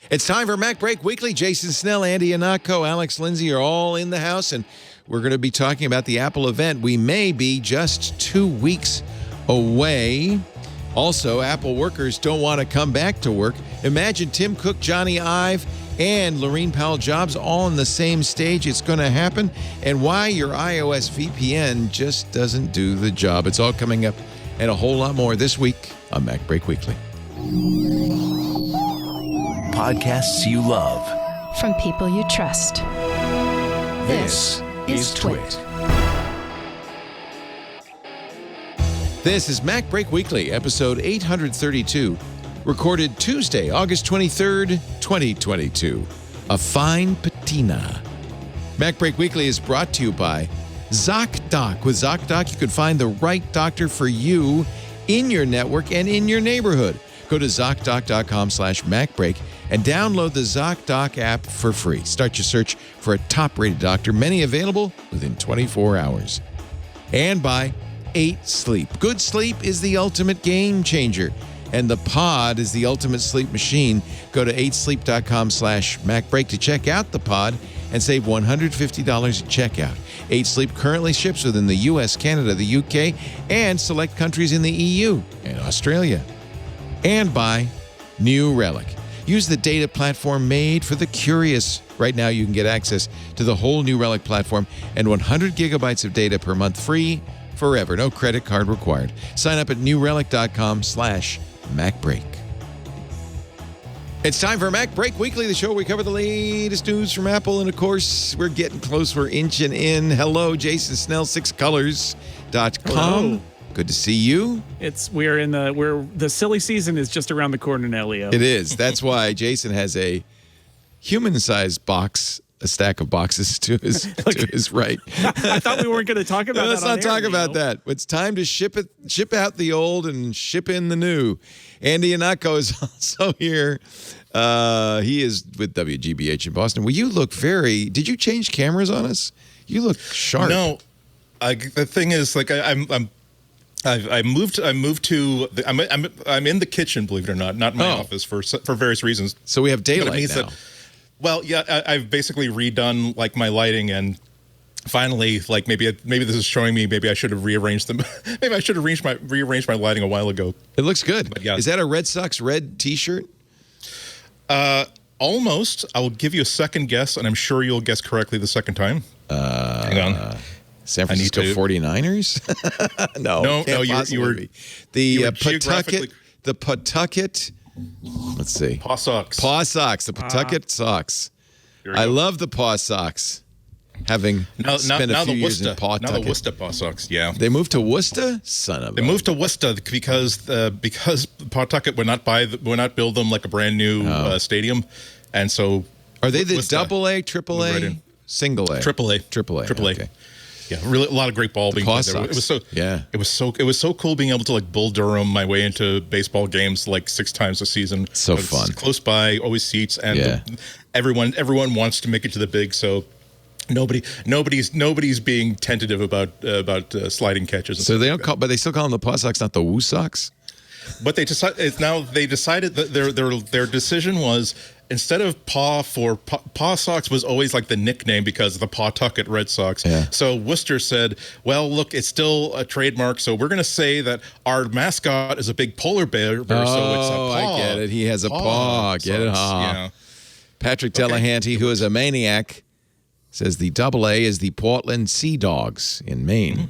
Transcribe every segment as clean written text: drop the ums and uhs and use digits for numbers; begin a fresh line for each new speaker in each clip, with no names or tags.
It's time for MacBreak Weekly. Jason Snell, Andy Iannacco, Alex Lindsay are all in the house, and we're going to be talking about the Apple event. We may be just 2 weeks away. Also, Apple workers don't want to come back to work. Imagine Tim Cook, Jony Ive, and Laurene Powell Jobs all on the same stage. It's going to happen, and why your iOS VPN just doesn't do the job. It's all coming up and a whole lot more this week on MacBreak Weekly.
Podcasts you love.
From people you trust.
This is Twit.
This is MacBreak Weekly, episode 832, recorded Tuesday, August 23rd, 2022. A fine patina. MacBreak Weekly is brought to you by ZocDoc. With ZocDoc, you can find the right doctor for you in your network and in your neighborhood. Go to ZocDoc.com/MacBreak and download the ZocDoc app for free. Start your search for a top-rated doctor, many available within 24 hours. And by 8 Sleep. Good sleep is the ultimate game changer, and the pod is the ultimate sleep machine. Go to 8sleep.com/MacBreak to check out the pod and save $150 at checkout. 8 Sleep currently ships within the U.S., Canada, the U.K., and select countries in the EU and Australia. And by New Relic. Use the data platform made for the curious. Right now, you can get access to the whole New Relic platform and 100 gigabytes of data per month free forever. No credit card required. Sign up at newrelic.com/MacBreak. It's time for MacBreak Weekly, the show where we cover the latest news from Apple. And, of course, we're getting close. We're inching in. Hello, Jason Snell, sixcolors.com.
Hello.
Good to see you.
The silly season is just around the corner now, Leo.
It is. That's why Jason has a human-sized box, a stack of boxes to his right.
I thought we weren't going to talk about that.
Let's not talk about that. It's time to ship out the old and ship in the new. Andy Iannacco is also here. He is with WGBH in Boston. Well, you look did you change cameras on us? You look sharp.
No, the thing is, like, I'm moved. I'm in the kitchen, believe it or not in my office for various reasons.
So we have daylight now.
Well, yeah, I've basically redone like my lighting, and finally, like maybe this is showing me maybe I should have rearranged them. Maybe I should have rearranged my lighting a while ago.
It looks good.
But yeah.
Is that a Red Sox red T-shirt?
Almost. I'll give you a second guess, and I'm sure you'll guess correctly the second time. Hang on.
San Francisco 49ers? No,
you were
the Pawtucket. Let's see.
Paw Sox.
The Pawtucket Sox. I love the Paw Sox. Having spent a few years in Pawtucket.
Now the Worcester Paw Sox, yeah.
They moved to Worcester? They
moved to Worcester because Pawtucket would not build them like a brand new stadium, and so
are they the
Worcester,
AA, AAA, single A?
AAA.
Okay.
Yeah, really a lot of great ball being played there. It was so cool being able to like Bull Durham my way into baseball games like 6 times a season.
So fun.
Close by, always seats, and everyone wants to make it to the big. So nobody's being tentative about sliding catches.
So they don't but they still call them the Paw Sox, not the Woo Sox.
But they decided that their decision was, instead of Paw Sox was always like the nickname because of the Pawtucket Red Sox. Yeah. So Worcester said, well, look, it's still a trademark, so we're going to say that our mascot is a big polar bear, so it's a paw.
I get it. He has a paw. Get it?
Yeah.
Patrick Delahanty, who is a maniac, says the AA is the Portland Sea Dogs in Maine. Mm-hmm.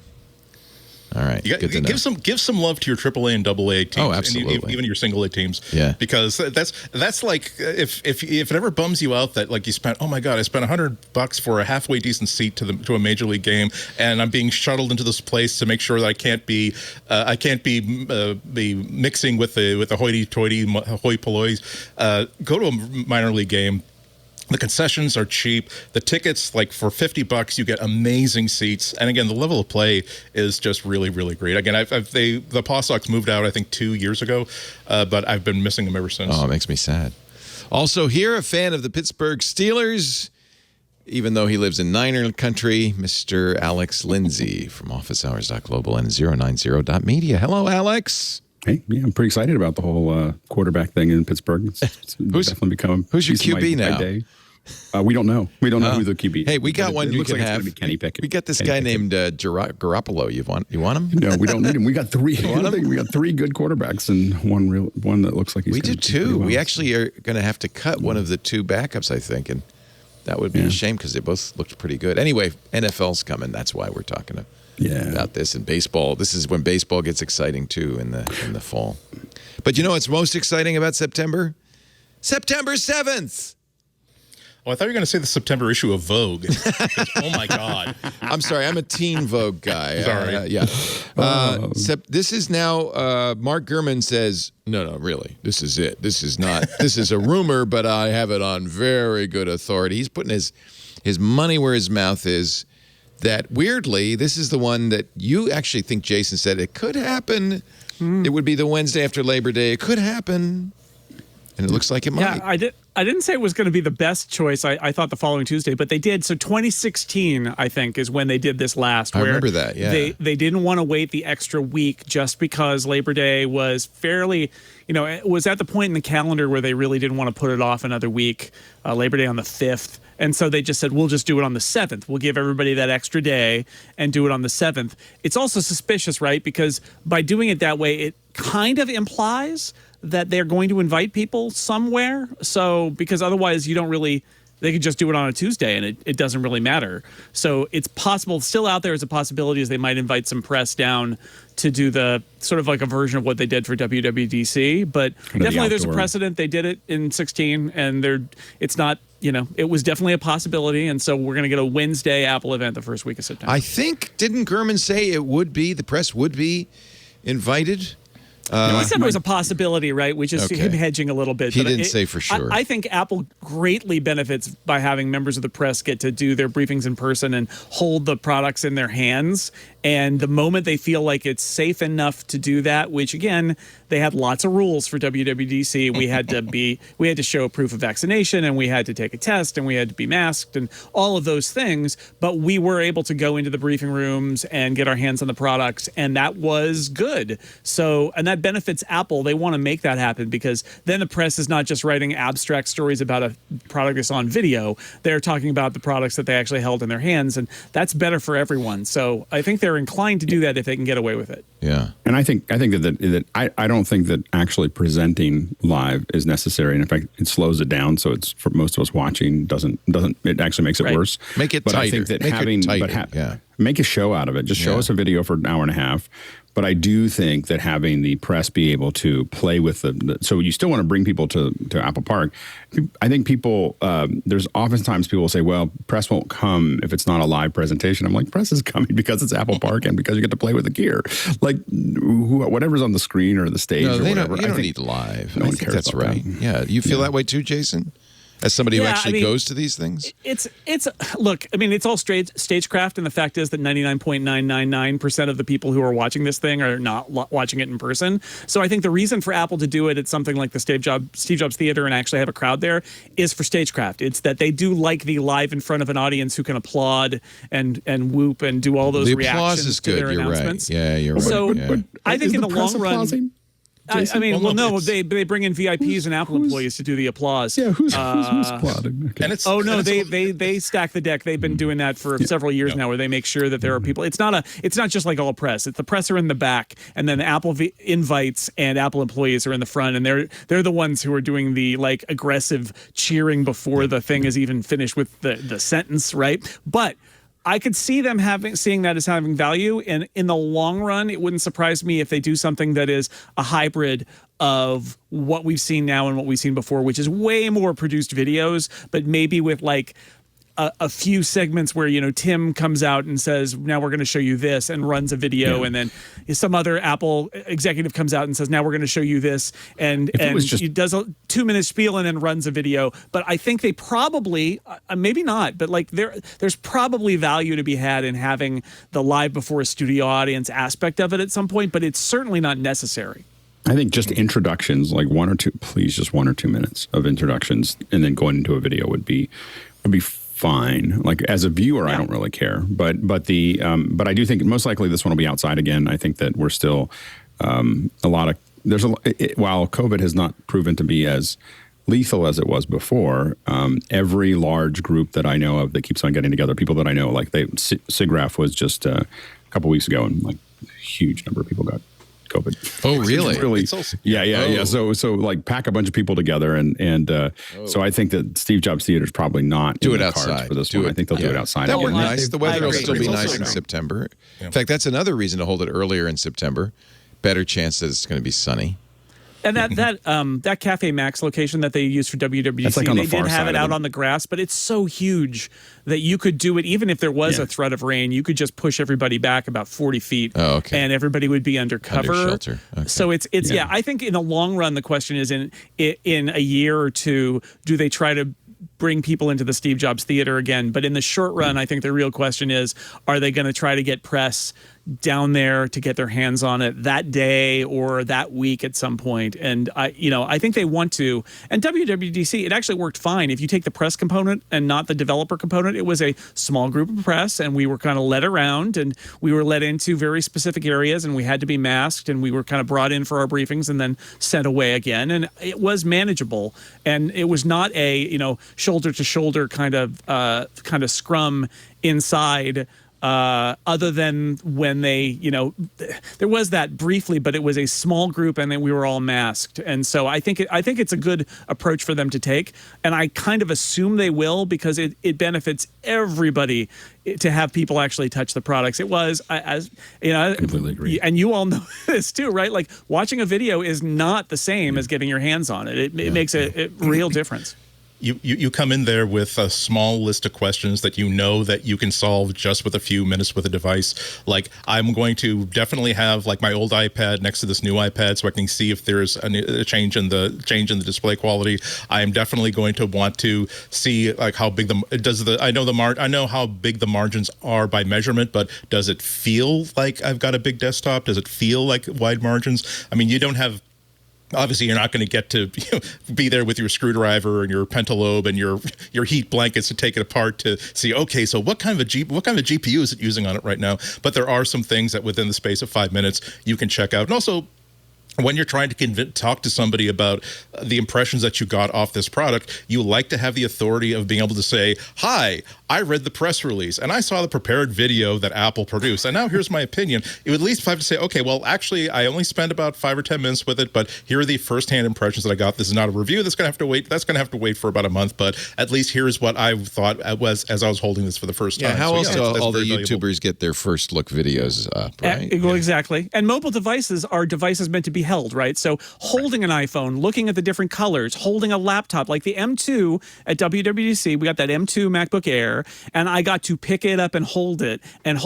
All right, good to know.
Give some love to your AAA and AA teams.
Oh, absolutely.
And even your single A teams.
Yeah.
Because that's like if it ever bums you out that like you spent, oh my God, I spent $100 for a halfway decent seat to a major league game, and I'm being shuttled into this place to make sure that I can't be mixing with the hoity-toity hoi pollois. Go to a minor league game. The concessions are cheap. The tickets, like for $50, you get amazing seats. And again, the level of play is just really, really great. Again, the Paw Sox moved out, I think, 2 years ago, but I've been missing them ever since.
Oh, it makes me sad. Also here, a fan of the Pittsburgh Steelers, even though he lives in Niner country, Mr. Alex Lindsay from officehours.global and 090.media. Hello, Alex.
Hey, yeah, I'm pretty excited about the whole quarterback thing in Pittsburgh. It's definitely become
who's your QB now?
Day. We don't know. We don't know who the QB is.
Hey, we got one you can have.
Kenny Pickett.
We got this guy named Garoppolo. You want him?
No, we don't need him. We got three. We got three good quarterbacks and one that looks like he's.
We do too. Well. We actually are going to have to cut one of the two backups, I think, and that would be a shame because they both looked pretty good. Anyway, NFL's coming. That's why we're talking about this. And baseball. This is when baseball gets exciting too in the fall. But you know what's most exciting about September? September 7th.
Oh, I thought you were going to say the September issue of Vogue. Oh, my God.
I'm sorry. I'm a teen Vogue guy.
Sorry.
This is now, Mark Gurman says, no, really, this is it. This is not, this is a rumor, but I have it on very good authority. He's putting his money where his mouth is. That weirdly, this is the one that you actually think Jason said it could happen. It would be the Wednesday after Labor Day. It could happen. And it looks like it might.
Yeah, I didn't say it was going to be the best choice. I thought the following Tuesday, but they did. So 2016, I think, is when they did this last.
I remember that, yeah.
They didn't want to wait the extra week just because Labor Day was fairly, it was at the point in the calendar where they really didn't want to put it off another week, Labor Day on the 5th. And so they just said, we'll just do it on the 7th. We'll give everybody that extra day and do it on the 7th. It's also suspicious, right? Because by doing it that way, it kind of implies that they're going to invite people somewhere. So, because otherwise you don't really, they could just do it on a Tuesday and it doesn't really matter. So it's possible, still out there as a possibility is they might invite some press down to do the sort of like a version of what they did for WWDC. But definitely there's a precedent. They did it in 16 and it's not, it was definitely a possibility. And so we're going to get a Wednesday Apple event the first week of September.
I think, didn't Gurman say the press would be invited?
He said it was a possibility, right? Which is him hedging a little bit.
He didn't say for sure.
I think Apple greatly benefits by having members of the press get to do their briefings in person and hold the products in their hands. And the moment they feel like it's safe enough to do that, which again, they had lots of rules for WWDC. We had to show proof of vaccination and we had to take a test and we had to be masked and all of those things. But we were able to go into the briefing rooms and get our hands on the products. And that was good. So, and that benefits Apple. They want to make that happen because then the press is not just writing abstract stories about a product that's on video. They're talking about the products that they actually held in their hands. And that's better for everyone. So I think they're inclined to do that if they can get away with it.
Yeah.
And I think that I don't think that actually presenting live is necessary. And in fact, it slows it down. So it's for most of us watching doesn't it actually makes it worse.
Make it tighter.
I think that make a show out of it. Just show us a video for an hour and a half. But I do think that having the press be able to play with so you still want to bring people to Apple Park. I think people, there's oftentimes people will say, well, press won't come if it's not a live presentation. I'm like, press is coming because it's Apple Park and because you get to play with the gear. Like whatever's on the screen or the stage or whatever.
You don't need live.
No
I
one
think
cares
that's
about
right.
that.
Yeah. You feel that way too, Jason? As somebody who actually goes to these things?
Look, I mean, it's all stagecraft, and the fact is that 99.999% of the people who are watching this thing are not watching it in person. So I think the reason for Apple to do it at something like the Steve Jobs Theater and actually have a crowd there is for stagecraft. It's that they do like the live in front of an audience who can applaud and whoop and do all those reactions to their announcements.
Yeah, you're right.
So
yeah.
I think in the long run... I mean, they bring in VIPs and Apple employees to do the applause.
Yeah, who's applauding? Okay.
And
they stack the deck. They've been doing that for several years now, where they make sure that there are people. It's not just like all press. It's the press are in the back, and then Apple invites and Apple employees are in the front, and they're the ones who are doing the like aggressive cheering before the thing is even finished with the sentence, right? But I could see them seeing that as having value, and in the long run, it wouldn't surprise me if they do something that is a hybrid of what we've seen now and what we've seen before, which is way more produced videos, but maybe with like a few segments where, Tim comes out and says, now we're going to show you this, and runs a video. And then some other Apple executive comes out and says, now we're going to show you this. And he does a 2-minute spiel and then runs a video. But I think they probably, maybe not, but like there's probably value to be had in having the live before a studio audience aspect of it at some point, but it's certainly not necessary.
I think just introductions, like 1 or 2 minutes of introductions, and then going into a video would be fine. Like as a viewer, I don't really care. But I do think most likely this one will be outside again. I think that we're still a lot of while COVID has not proven to be as lethal as it was before, every large group that I know of that keeps on getting together, people that I know, like SIGGRAPH was just a couple weeks ago, and like a huge number of people got COVID.
Oh, really?
Yeah. So like pack a bunch of people together, and so I think that Steve Jobs Theater is probably not
do
in
it
the
outside
cards for this one. I think they'll do it outside.
That would be nice.
They-
The weather will
agree.
still be
It's
nice
also
in
great.
September. In fact, that's another reason to hold it earlier in September. Better chance that it's going to be sunny.
And that Cafe Max location that they use for WWDC,
That's like on the
they
far
did have
side
it
of
out
it.
on the grass, but it's so huge that you could do it even if there was
Yeah.
a threat of rain. You could just push everybody back about 40 feet, and everybody would be under cover.
Under shelter. Okay.
So it's yeah. I think in the long run, the question is in a year or two, do they try to bring people into the Steve Jobs Theater again? But in the short run, I think the real question is, are they going to try to get press down there to get their hands on it that day or that week at some point? And I think they want to. And WWDC, it actually worked fine. If you take the press component and not the developer component, it was a small group of press, and we were kind of led around, and we were led into very specific areas, and we had to be masked, and we were kind of brought in for our briefings and then sent away again. And it was manageable, and it was not a shoulder to shoulder kind of scrum inside. Other than when they, there was that briefly, but it was a small group, and then we were all masked. And so I think it's a good approach for them to take, and I kind of assume they will, because it benefits everybody to have people actually touch the products. It was, as
completely agree.
And you all know this too, right? Like watching a video is not the same as getting your hands on it. It makes a real difference.
You come in there with a small list of questions that you know that you can solve just with a few minutes with a device. Like, I'm going to definitely have like my old iPad next to this new iPad so I can see if there's a change in the display quality. I am definitely going to want to see like how big I know how big the margins are by measurement, but does it feel like I've got a big desktop? Does it feel like wide margins? I mean, you don't have. Obviously, you're not going to get to be there with your screwdriver and your pentalobe and your heat blankets to take it apart to see. Okay, so what kind of GPU is it using on it right now? But there are some things that within the space of 5 minutes you can check out, and also. When you're trying to talk to somebody about the impressions that you got off this product, you like to have the authority of being able to say, "Hi, I read the press release and I saw the prepared video that Apple produced, and now here's my opinion." You would at least have to say, "Okay, well, actually, I only spent about 5 or 10 minutes with it, but here are the firsthand impressions that I got. This is not a review. That's going to have to wait. That's going to have to wait for about a month, but at least here's what I thought as I was holding this for the first time."
Yeah, how else do
that's
all the
very valuable.
YouTubers get their first look videos up, right?
Well, exactly. And mobile devices are devices meant to be held, right? So holding an iPhone, looking at the different colors, holding a laptop like the M2 at WWDC, we got that M2 MacBook Air, and I got to pick it up and hold it and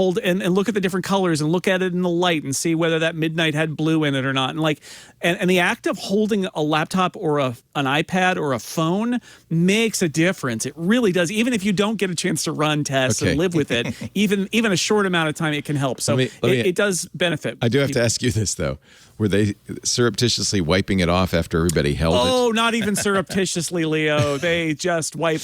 look at the different colors and look at it in the light and see whether that midnight had blue in it or not. And the act of holding a laptop or an iPad or a phone makes a difference. It really does. Even if you don't get a chance to run tests and live with it, even a short amount of time, it can help. So it does benefit.
I do have to ask you this, though. Were they surreptitiously wiping it off after everybody held it?
Oh, not even surreptitiously, Leo. They just wipe.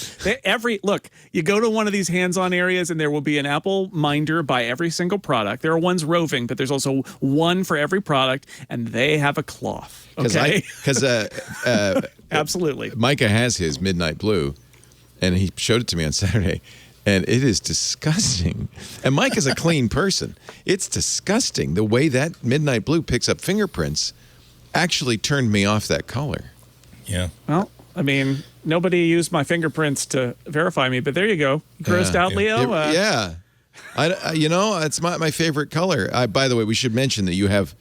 Look, you go to one of these hands-on areas and there will be an Apple minder by every single product. There are ones roving, but there's also one for every product, and they have a cloth. Okay?
Because
absolutely.
Micah has his Midnight Blue, and he showed it to me on Saturday. And it is disgusting. And Mike is a clean person. It's disgusting. The way that Midnight Blue picks up fingerprints actually turned me off that color.
Yeah.
Well, I mean, nobody used my fingerprints to verify me, but there you go. Grossed out, Leo?
Yeah. It's my favorite color. By the way, we should mention that you have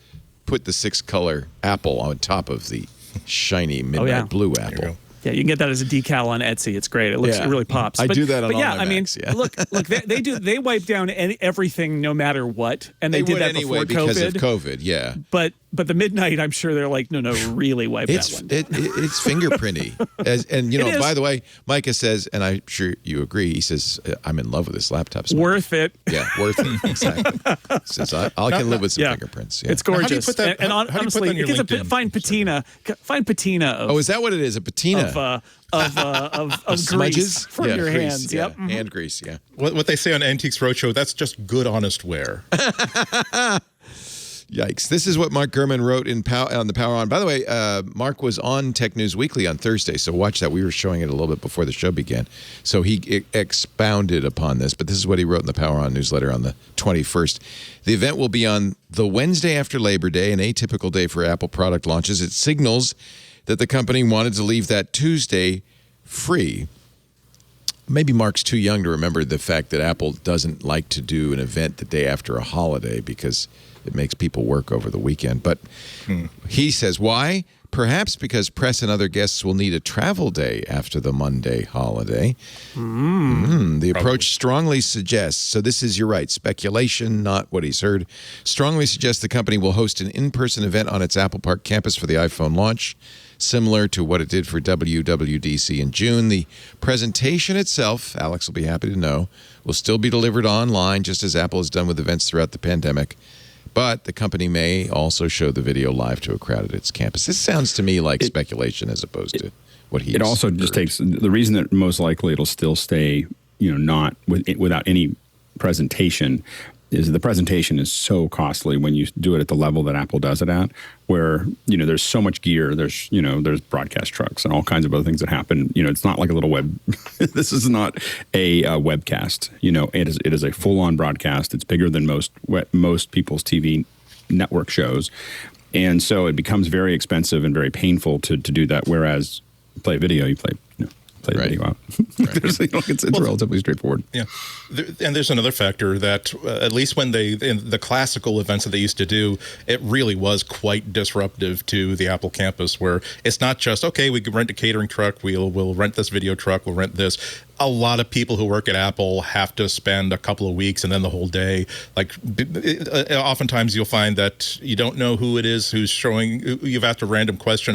put the 6-color apple on top of the shiny Midnight Blue apple.
Yeah, you can get that as a decal on Etsy. It's great. It really pops.
I do that on all my
Macs.
Yeah.
Look, they wipe down everything no matter what, and they did that
anyway
before
because
COVID.
of COVID. Yeah,
but the Midnight, I'm sure they're like, no, really wipe that one.
It's fingerprinty, and by the way, Micah says, and I'm sure you agree. He says, "I'm in love with this laptop.
Worth it."
Yeah, worth it. Exactly. Says I can live with some fingerprints. Yeah.
It's gorgeous.
How do you put that?
And honestly,
it gets
find patina. Find patina. Of,
is that what it is? A patina
of
smudges
grease from your
grease,
hands.
Yeah.
Yep. Mm-hmm.
Hand grease. Yeah.
What they say on Antiques Roadshow, that's just good, honest wear.
Yikes. This is what Mark Gurman wrote on the Power On. By the way, Mark was on Tech News Weekly on Thursday, so watch that. We were showing it a little bit before the show began. So he expounded upon this, but this is what he wrote in the Power On newsletter on the 21st. The event will be on the Wednesday after Labor Day, an atypical day for Apple product launches. It signals that the company wanted to leave that Tuesday free. Maybe Mark's too young to remember the fact that Apple doesn't like to do an event the day after a holiday because it makes people work over the weekend. But he says, why? Perhaps because press and other guests will need a travel day after the Monday holiday. The approach strongly suggests, so this is, you're right, speculation, not what he's heard, strongly suggests the company will host an in-person event on its Apple Park campus for the iPhone launch, similar to what it did for WWDC in June. The presentation itself, Alex will be happy to know, will still be delivered online, just as Apple has done with events throughout the pandemic. But the company may also show the video live to a crowd at its campus. This sounds to me like speculation as opposed to what he. It also just takes the reason that most likely it'll still stay, not without any presentation. Is the presentation is so costly when you do it at the level that Apple does it at, where there's so much gear, there's broadcast trucks and all kinds of other things that happen. It's not like a little web. This is not a webcast. It is a full on broadcast. It's bigger than most people's TV network shows, and so it becomes very expensive and very painful to do that. Whereas you play video, you play the video out. It's relatively straightforward.
Yeah. And there's another factor that at least when in the classical events that they used to do, it really was quite disruptive to the Apple campus, where it's not just, okay, we can rent a catering truck, we'll rent this video truck, we'll rent this. A lot of people who work at Apple have to spend a couple of weeks and then the whole day. Oftentimes you'll find that you don't know who it is who's showing. You've asked a random question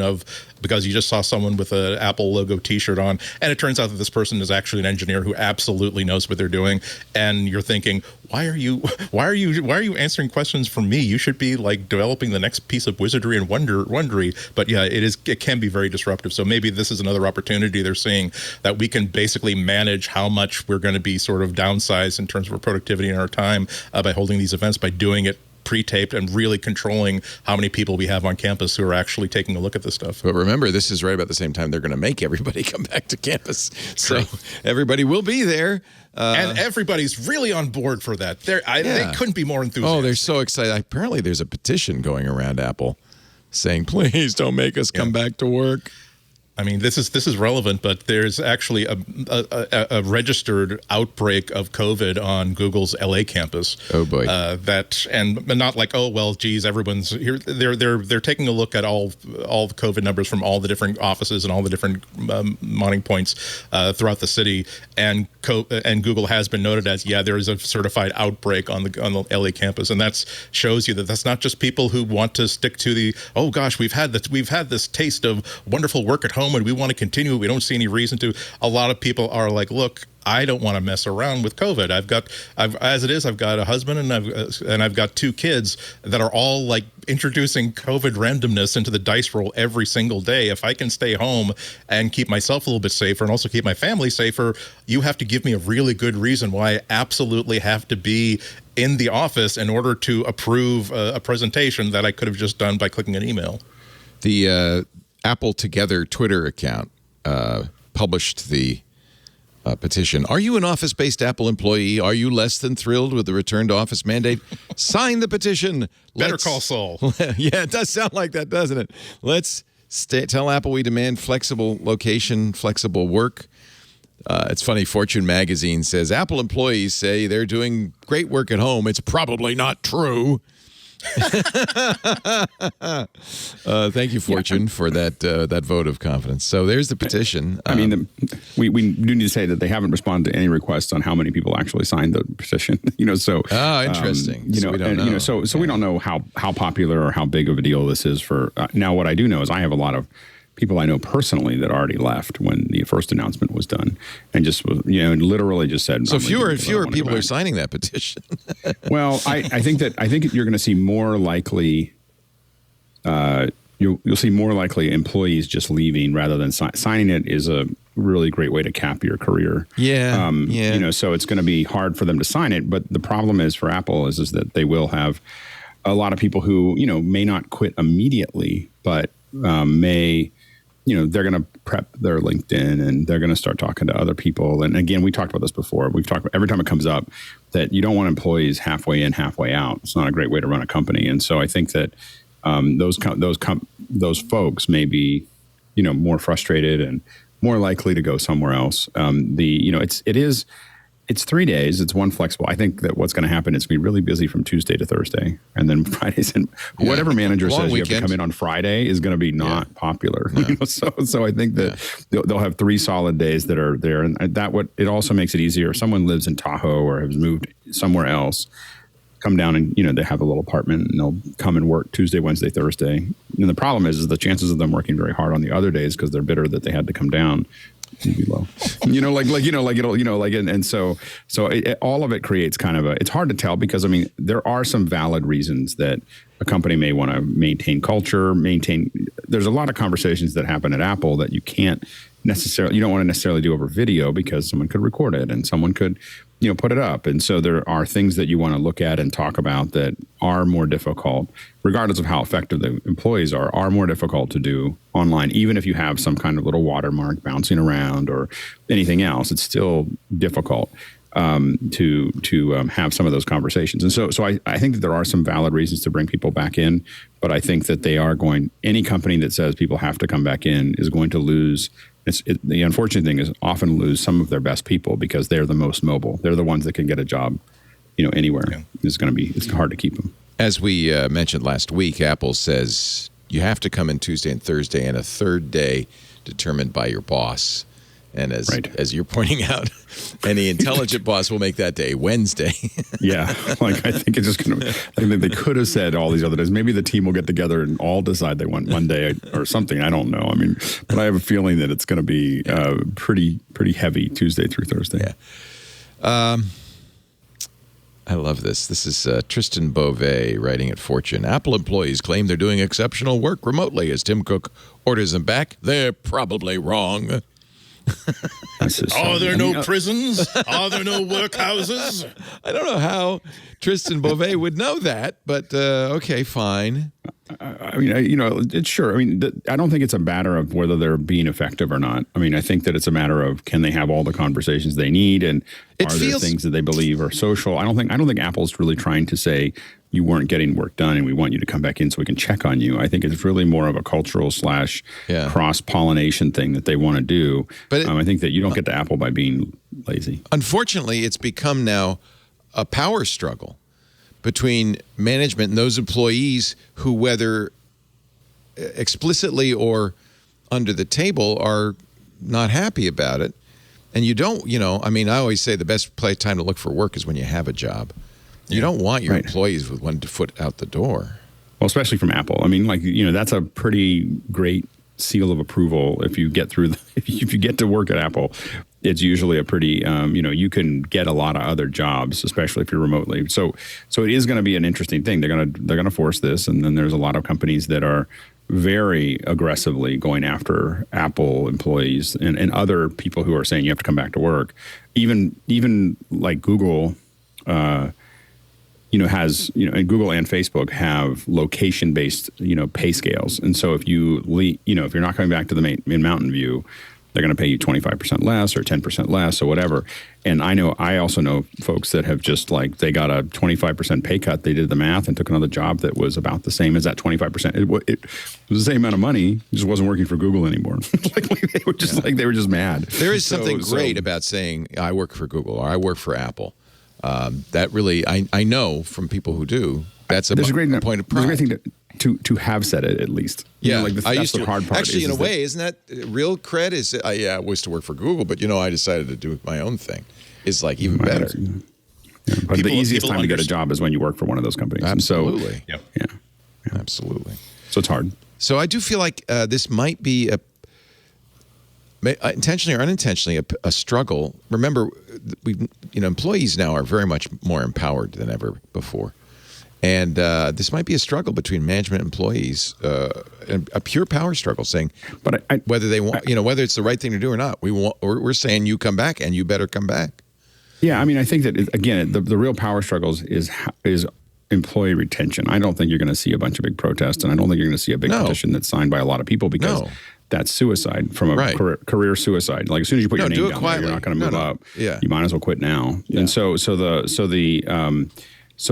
because you just saw someone with an Apple logo T-shirt on, and it turns out that this person is actually an engineer who absolutely knows what they're doing. And you're thinking, why are you answering questions from me? You should be developing the next piece of wizardry and wondery. But yeah, it can be very disruptive. So maybe this is another opportunity they're seeing that we can basically manage how much we're going to be sort of downsized in terms of our productivity and our time by holding these events, by doing it pre-taped and really controlling how many people we have on campus who are actually taking a look at this stuff.
But remember, this is right about the same time they're going to make everybody come back to campus. So everybody will be there.
And everybody's really on board for that. They couldn't be more enthusiastic.
Oh, they're so excited. Apparently there's a petition going around Apple saying, please don't make us come back to work.
I mean, this is relevant, but there's actually a registered outbreak of COVID on Google's LA campus.
Oh boy!
And not like, oh well, geez, everyone's here. They're taking a look at all the COVID numbers from all the different offices and all the different monitoring points throughout the city, and Google has been noted as there is a certified outbreak on the LA campus, and that shows you that that's not just people who want to stick to the we've had this taste of wonderful work at home and we want to continue. We don't see any reason to. A lot of people are like, look, I don't want to mess around with COVID. I've got a husband and I've got 2 kids that are all introducing COVID randomness into the dice roll every single day. If I can stay home and keep myself a little bit safer and also keep my family safer, you have to give me a really good reason why I absolutely have to be in the office in order to approve a presentation that I could have just done by clicking an email.
The Apple Together Twitter account published the petition. Are you an office-based Apple employee? Are you less than thrilled with the return to office mandate? Sign the petition.
Better call Saul.
Yeah, it does sound like that, doesn't it? Let's tell Apple we demand flexible location, flexible work. It's funny, Fortune magazine says Apple employees say they're doing great work at home. It's probably not true. Thank you, Fortune, for that vote of confidence. So there's the petition.
I mean, we do need to say that they haven't responded to any requests on how many people actually signed the petition. So
interesting.
So we don't know. So we don't know how popular or how big of a deal this is for. Now, what I do know is I have a lot of people I know personally that already left when the first announcement was done, and just literally just said.
So fewer and fewer people are signing that petition.
Well, I think you're going to see more likely. You'll see more likely employees just leaving rather than signing it is a really great way to cap your career.
Yeah.
So it's going to be hard for them to sign it. But the problem is for Apple is that they will have a lot of people who, may not quit immediately, but may, they're going to prep their LinkedIn and they're going to start talking to other people. And again, we talked about this before. We've talked about every time it comes up that you don't want employees halfway in, halfway out. It's not a great way to run a company. And so I think that those folks may be, more frustrated and more likely to go somewhere else. It's 3 days. It's one flexible. I think that what's going to happen is be really busy from Tuesday to Thursday, and then Fridays. And whatever manager says you have to come in on Friday is going to be not popular. So I think that they'll have 3 solid days that are there, and it also makes it easier. If someone lives in Tahoe or has moved somewhere else, come down and they have a little apartment and they'll come and work Tuesday, Wednesday, Thursday. And the problem is the chances of them working very hard on the other days because they're bitter that they had to come down be low. All of it creates kind of it's hard to tell because there are some valid reasons that a company may want to maintain culture, there's a lot of conversations that happen at Apple that you don't want to necessarily do over video because someone could record it and someone could put it up. And so there are things that you want to look at and talk about that are more difficult, regardless of how effective the employees are more difficult to do online. Even if you have some kind of little watermark bouncing around or anything else, it's still difficult to have some of those conversations. And so I think that there are some valid reasons to bring people back in, but I think that any company that says people have to come back in is going to lose. The unfortunate thing is often lose some of their best people because they're the most mobile. They're the ones that can get a job, anywhere. Yeah. It's hard to keep them.
As we mentioned last week, Apple says you have to come in Tuesday and Thursday and a third day determined by your boss. And as you're pointing out, any intelligent boss will make that day Wednesday.
Yeah, I think it's just going to. I think they could have said all these other days. Maybe the team will get together and all decide they want one day or something. I don't know. But I have a feeling that it's going to be pretty heavy Tuesday through Thursday.
Yeah. I love this. This is Tristan Beauvais writing at Fortune. Apple employees claim they're doing exceptional work remotely as Tim Cook orders them back. They're probably wrong.
Are there no prisons? Are there no workhouses?
I don't know how Tristan Beauvais would know that, but okay, fine.
It's sure. I don't think it's a matter of whether they're being effective or not. I think that it's a matter of can they have all the conversations they need, and are there things that they believe are social. I don't think Apple's really trying to say you weren't getting work done and we want you to come back in so we can check on you. I think it's really more of a cultural / cross-pollination thing that they want to do. But I think that you don't get to Apple by being lazy.
Unfortunately, it's become now a power struggle between management and those employees who, whether explicitly or under the table, are not happy about it. And you don't, I always say the best time to look for work is when you have a job. You don't want your employees with one foot out the door.
Well, especially from Apple. That's a pretty great seal of approval if you get through. If you get to work at Apple, it's usually a pretty. You can get a lot of other jobs, especially if you're remotely. So it is going to be an interesting thing. They're gonna force this, and then there's a lot of companies that are very aggressively going after Apple employees and other people who are saying you have to come back to work. Even like Google. And Google and Facebook have location-based, pay scales. And so if if you're not coming back to the main Mountain View, they're going to pay you 25% less or 10% less or whatever. And I also know folks that have just they got a 25% pay cut. They did the math and took another job that was about the same as that 25%. It was the same amount of money. It just wasn't working for Google anymore. They were just mad.
There is something great about saying I work for Google or I work for Apple. That really, I know from people who do. That's a point of pride.
There's a great thing to have said it at least.
Yeah,
that's the hard part.
Actually, in a way, isn't that real cred? Is I used to work for Google, but I decided to do my own thing. Is even better.
Yeah, but the easiest time to get a job is when you work for one of those companies.
Absolutely.
And so, yeah,
absolutely.
So it's hard.
So I do feel like this might be intentionally or unintentionally a struggle. Remember, employees now are very much more empowered than ever before, and this might be a struggle between management and employees, a pure power struggle. Saying, but whether they want, whether it's the right thing to do or not, we're saying you come back and you better come back.
Yeah, I think that again, the real power struggles is employee retention. I don't think you're going to see a bunch of big protests, and I don't think you're going to see a big petition that's signed by a lot of people because that's suicide from a career suicide. Like as soon as you put your name down there, you're not going to move up. Yeah. You might as well quit now. Yeah. And so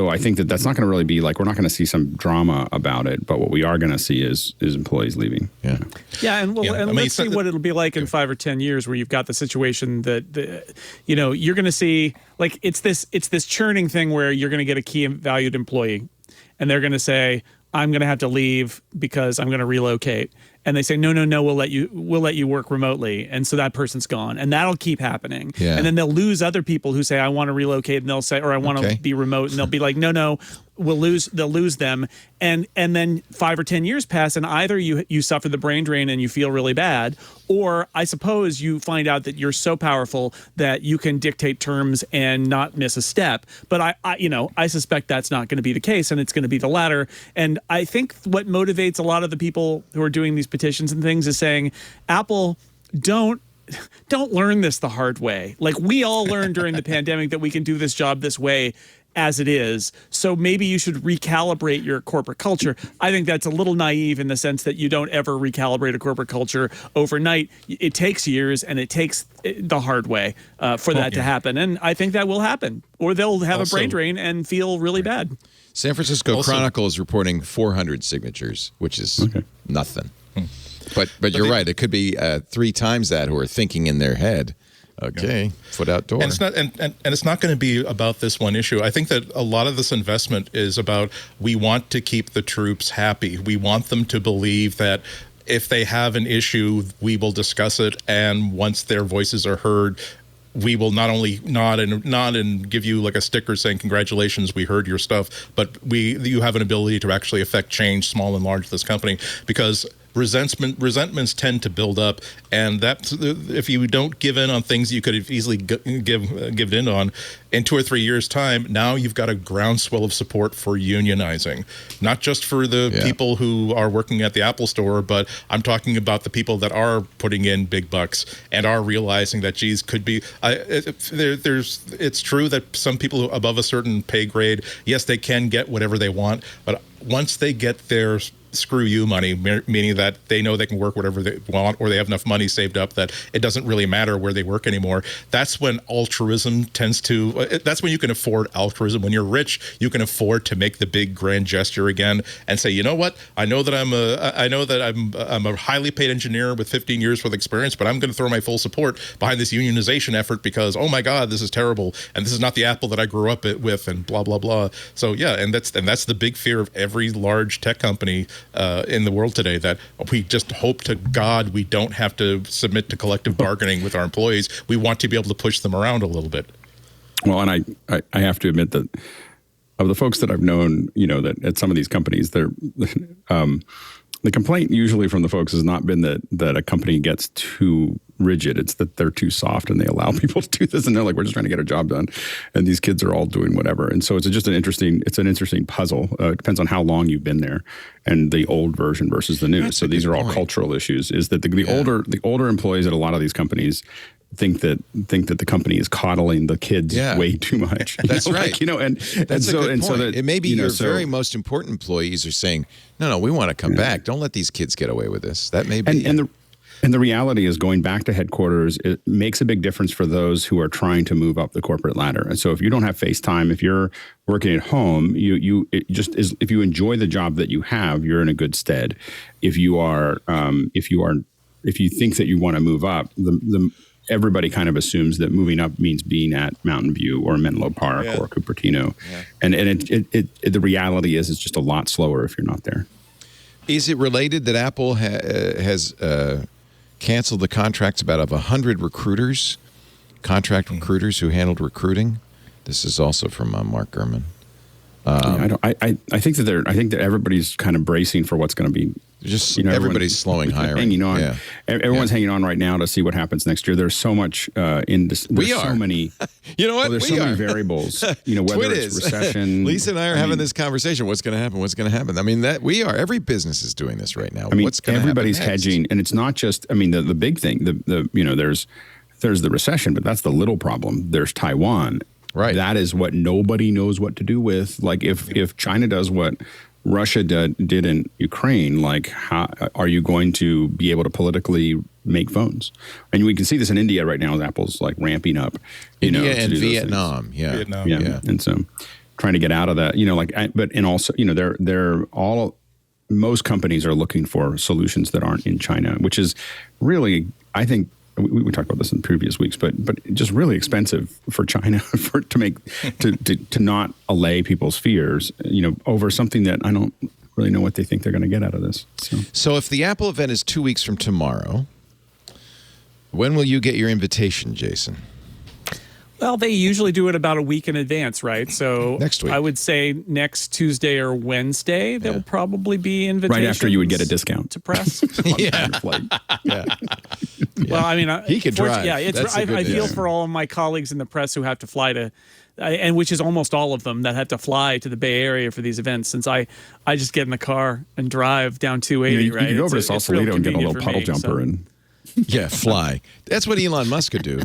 I think that's not going to really be like, we're not going to see some drama about it, but what we are going to see is employees leaving.
Yeah. Yeah. And let's see what it'll be like in 5 or 10 years where you've got the situation that, you're going to see, like, it's this churning thing where you're going to get a key valued employee and they're going to say, I'm going to have to leave because I'm going to relocate. And they say, no, we'll let you work remotely. And so that person's gone. And that'll keep happening. Yeah. And then they'll lose other people who say, I want to relocate, and they'll say, or I want to be remote. And they'll be like, no, they'll lose them. And then 5 or 10 years pass, and either you suffer the brain drain and you feel really bad, or I suppose you find out that you're so powerful that you can dictate terms and not miss a step. But I suspect that's not going to be the case, and it's going to be the latter. And I think what motivates a lot of the people who are doing these petitions and things is saying, Apple, don't learn this the hard way. Like, we all learned during the pandemic that we can do this job this way as it is. So maybe you should recalibrate your corporate culture. I think that's a little naive in the sense that you don't ever recalibrate a corporate culture overnight. It takes years, and it takes the hard way for that to happen. And I think that will happen, or they'll have a brain drain and feel really bad.
San Francisco Chronicle is reporting 400 signatures, which is nothing. But you're right. It could be 3 times that who are thinking in their head. Okay, foot outdoor.
And it's not, and it's not going to be about this one issue. I think that a lot of this investment is about, we want to keep the troops happy. We want them to believe that if they have an issue, we will discuss it, and once their voices are heard, we will not only nod and give you like a sticker saying congratulations, we heard your stuff, but you have an ability to actually affect change, small and large, this company, because resentments tend to build up, and that if you don't give in on things you could have easily give in on, in 2 or 3 years' time, now you've got a groundswell of support for unionizing, not just for the people who are working at the Apple Store, but I'm talking about the people that are putting in big bucks and are realizing that, geez, could be. It's true that some people above a certain pay grade, yes, they can get whatever they want, but once they get their screw you money, meaning that they know they can work whatever they want, or they have enough money saved up that it doesn't really matter where they work anymore, that's when altruism that's when you can afford altruism. When you're rich, you can afford to make the big grand gesture again and say, you know what, I know that I'm a highly paid engineer with 15 years worth of experience, but I'm going to throw my full support behind this unionization effort because, oh my God, this is terrible, and this is not the Apple that I grew up with, and blah blah blah. So yeah, and that's the big fear of every large tech company in the world today, that we just hope to God we don't have to submit to collective bargaining with our employees. We want to be able to push them around a little bit.
Well, and I have to admit that of the folks that I've known, that at some of these companies, they're the complaint usually from the folks has not been that a company gets too rigid. It's that they're too soft and they allow people to do this, and they're like, we're just trying to get our job done, and these kids are all doing whatever. And so it's just an interesting puzzle. It depends on how long you've been there and the old version versus the new. So these are all cultural issues. Is that the older employees at a lot of these companies think that the company is coddling the kids way too much.
That's right.
That's
a good point. It may be your very most important employees are saying, no, we want to come back. Don't let these kids get away with this. That may be.
And the reality is, going back to headquarters, it makes a big difference for those who are trying to move up the corporate ladder. And so if you don't have FaceTime, if you're working at home, if you enjoy the job that you have, you're in a good stead. If you think that you want to move up, everybody kind of assumes that moving up means being at Mountain View or Menlo Park or Cupertino. Yeah. And the reality is, it's just a lot slower if you're not there.
Is it related that Apple has canceled the contracts about 100 recruiters, contract recruiters who handled recruiting? This is also from Mark Gurman.
I think that everybody's kind of bracing for what's going to be.
Just everybody's slowing hiring.
Hanging on. Yeah. Everyone's hanging on right now to see what happens next year. There's so much so many.
You know what?
There's so many variables. Whether it's recession.
Lisa and I are having this conversation. What's going to happen? What's going to happen? I mean, every business is doing this right now. What's going to happen
everybody's hedging, and it's not just. I mean, the big thing. There's the recession, but that's the little problem. There's Taiwan.
Right.
That is what nobody knows what to do with. Like if China does what Russia did in Ukraine, like how are you going to be able to politically make phones? And we can see this in India right now as Apple's like ramping up.
India and Vietnam. Yeah.
Vietnam.
Yeah. And so trying to get out of that, and also, they're all, most companies are looking for solutions that aren't in China, which is really, I think, we talked about this in previous weeks, but just really expensive for China to not allay people's fears, over something that I don't really know what they think they're going to get out of this.
So if the Apple event is 2 weeks from tomorrow, when will you get your invitation, Jason?
Well, they usually do it about a week in advance, right? So
next week.
I would say next Tuesday or Wednesday, there will probably be invitations.
Right after you would get a discount
to press.
Yeah.
Well, I mean,
he could drive.
Yeah, I feel for all of my colleagues in the press who have to fly to, and which is almost all of them that have to fly to the Bay Area for these events. Since I just get in the car and drive down 280, right?
You go over to Sausalito and get a little puddle jumper and
fly. That's what Elon Musk could do.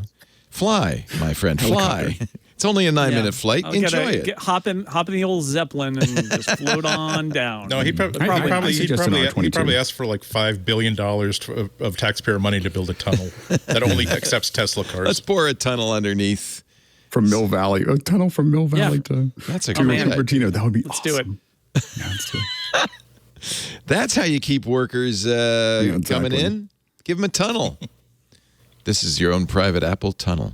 Fly, my friend, fly. It's only a 9-minute flight. Enjoy it.
Hop in the old Zeppelin and just float on down.
No, he'd probably ask for like $5 billion of taxpayer money to build a tunnel that only accepts Tesla cars.
Let's bore a tunnel underneath.
From Mill Valley. A tunnel from Mill Valley to
that's a great idea.
Patina. That would be
Let's
awesome.
do it.
Yeah, let's do it.
That's how you keep workers coming in. Give them a tunnel. This is your own private Apple tunnel.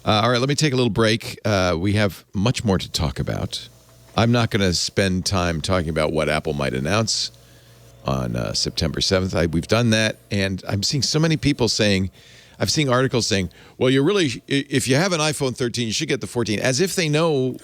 All right, let me take a little break. We have much more to talk about. I'm not going to spend time talking about what Apple might announce on September 7th. We've done that, and I'm seeing so many people saying, I've seen articles saying, well, if you have an iPhone 13, you should get the 14, as if they know,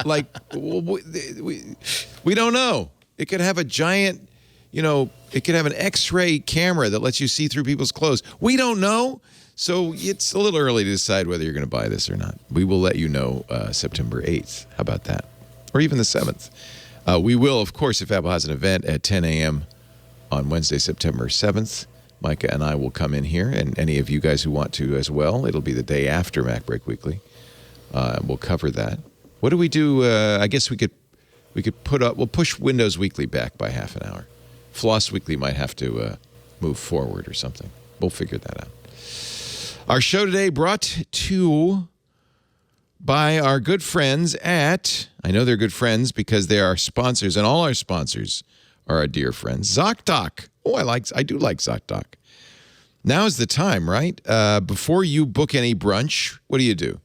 like, we don't know. It could have a giant, it could have an X-ray camera that lets you see through people's clothes. We don't know. So it's a little early to decide whether you're going to buy this or not. We will let you know September 8th. How about that? Or even the 7th. We will, of course, if Apple has an event at 10 a.m. on Wednesday, September 7th, Micah and I will come in here, and any of you guys who want to as well. It'll be the day after MacBreak Weekly. We'll cover that. What do we do? I guess we could we'll push Windows Weekly back by half an hour. Floss Weekly might have to move forward or something. We'll figure that out. Our show today brought to you by our good friends at, I know they're good friends because they are sponsors, and all our sponsors are our dear friends, ZocDoc. Oh, I do like ZocDoc. Now is the time, right? Before you book any brunch, what do?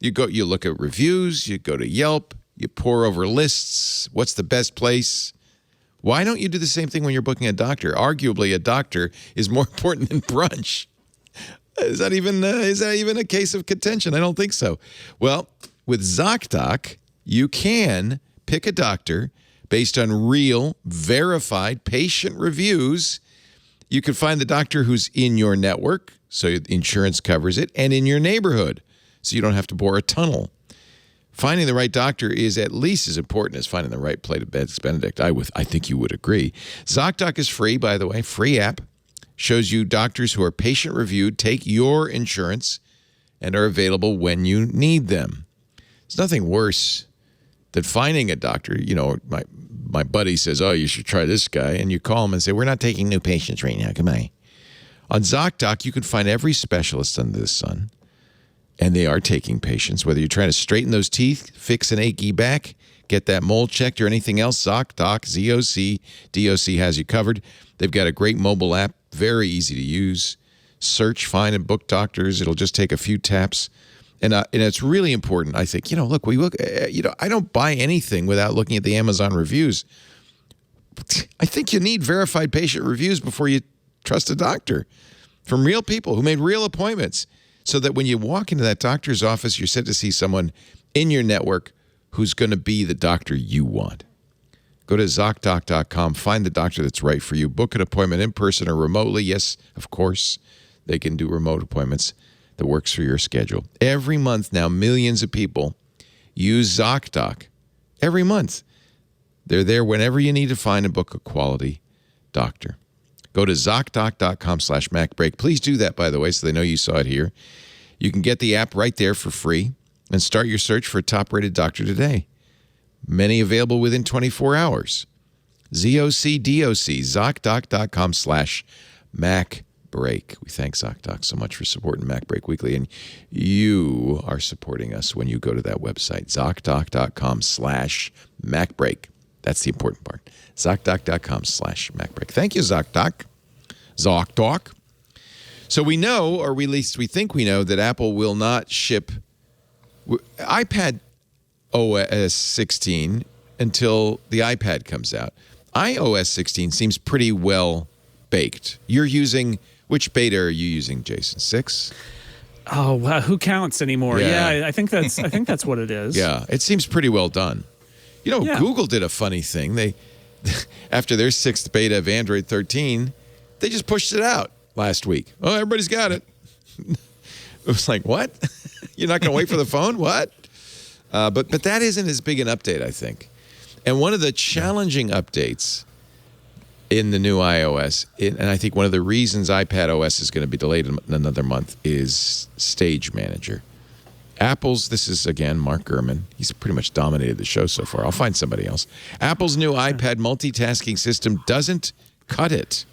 You look at reviews, you go to Yelp, you pore over lists. What's the best place? Why don't you do the same thing when you're booking a doctor? Arguably, a doctor is more important than brunch. Is that even a case of contention? I don't think so. Well, with ZocDoc, you can pick a doctor based on real, verified patient reviews. You can find the doctor who's in your network, so insurance covers it, and in your neighborhood, so you don't have to bore a tunnel. Finding the right doctor is at least as important as finding the right plate of Eggs Benedict. I think you would agree. ZocDoc is free, by the way, free app. Shows you doctors who are patient-reviewed, take your insurance, and are available when you need them. There's nothing worse than finding a doctor. My buddy says, oh, you should try this guy. And you call him and say, we're not taking new patients right now. Goodbye. On ZocDoc, you can find every specialist under the sun. And they are taking patients. Whether you're trying to straighten those teeth, fix an achy back, get that mole checked, or anything else, ZocDoc, Z-O-C-D-O-C has you covered. They've got a great mobile app, very easy to use. Search, find, and book doctors. It'll just take a few taps. And it's really important, I think. I don't buy anything without looking at the Amazon reviews. I think you need verified patient reviews before you trust a doctor from real people who made real appointments, so that when you walk into that doctor's office, you're set to see someone in your network who's going to be the doctor you want. Go to ZocDoc.com, find the doctor that's right for you, book an appointment in person or remotely. Yes, of course, they can do remote appointments that works for your schedule. Every month now, millions of people use ZocDoc. Every month. They're there whenever you need to find and book a quality doctor. Go to ZocDoc.com/MacBreak. Please do that, by the way, so they know you saw it here. You can get the app right there for free. and start your search for a top-rated doctor today. Many available within 24 hours. ZocDoc, ZocDoc.com/MacBreak. We thank ZocDoc so much for supporting MacBreak Weekly, and you are supporting us when you go to that website, ZocDoc.com/MacBreak. That's the important part. ZocDoc.com/MacBreak. Thank you, ZocDoc. ZocDoc. So we know, or at least we think we know, that Apple will not ship iPadOS 16 until the iPad comes out. iOS 16 seems pretty well baked. You're using, which beta are you using, Jason? 6?
Oh, wow, who counts anymore?
Yeah.
I think that's what it is.
Yeah, it seems pretty well done. You know, Google did a funny thing. They, after their 6th beta of Android 13, they just pushed it out last week. Oh, everybody's got it. It was like, what? You're not going to wait for the phone? What? But that isn't as big an update, I think. And one of the challenging updates in the new iOS, and I think one of the reasons iPadOS is going to be delayed in another month, is Stage Manager. Apple's, this is again Mark Gurman. He's pretty much dominated the show so far. I'll find somebody else. Apple's new iPad multitasking system doesn't cut it.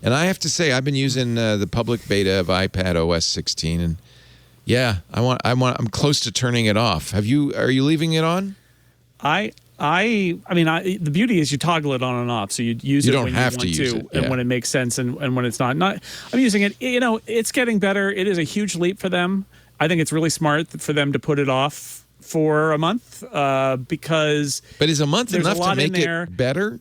And I have to say, I've been using the public beta of iPadOS 16, and yeah, I'm close to turning it off. Are you leaving it on?
I mean, the beauty is you toggle it on and off, so you use it when you want to, and when it makes sense, and when it's not. I'm using it. You know, it's getting better. It is a huge leap for them. I think it's really smart for them to put it off for a month because.
But is a month enough to make it better?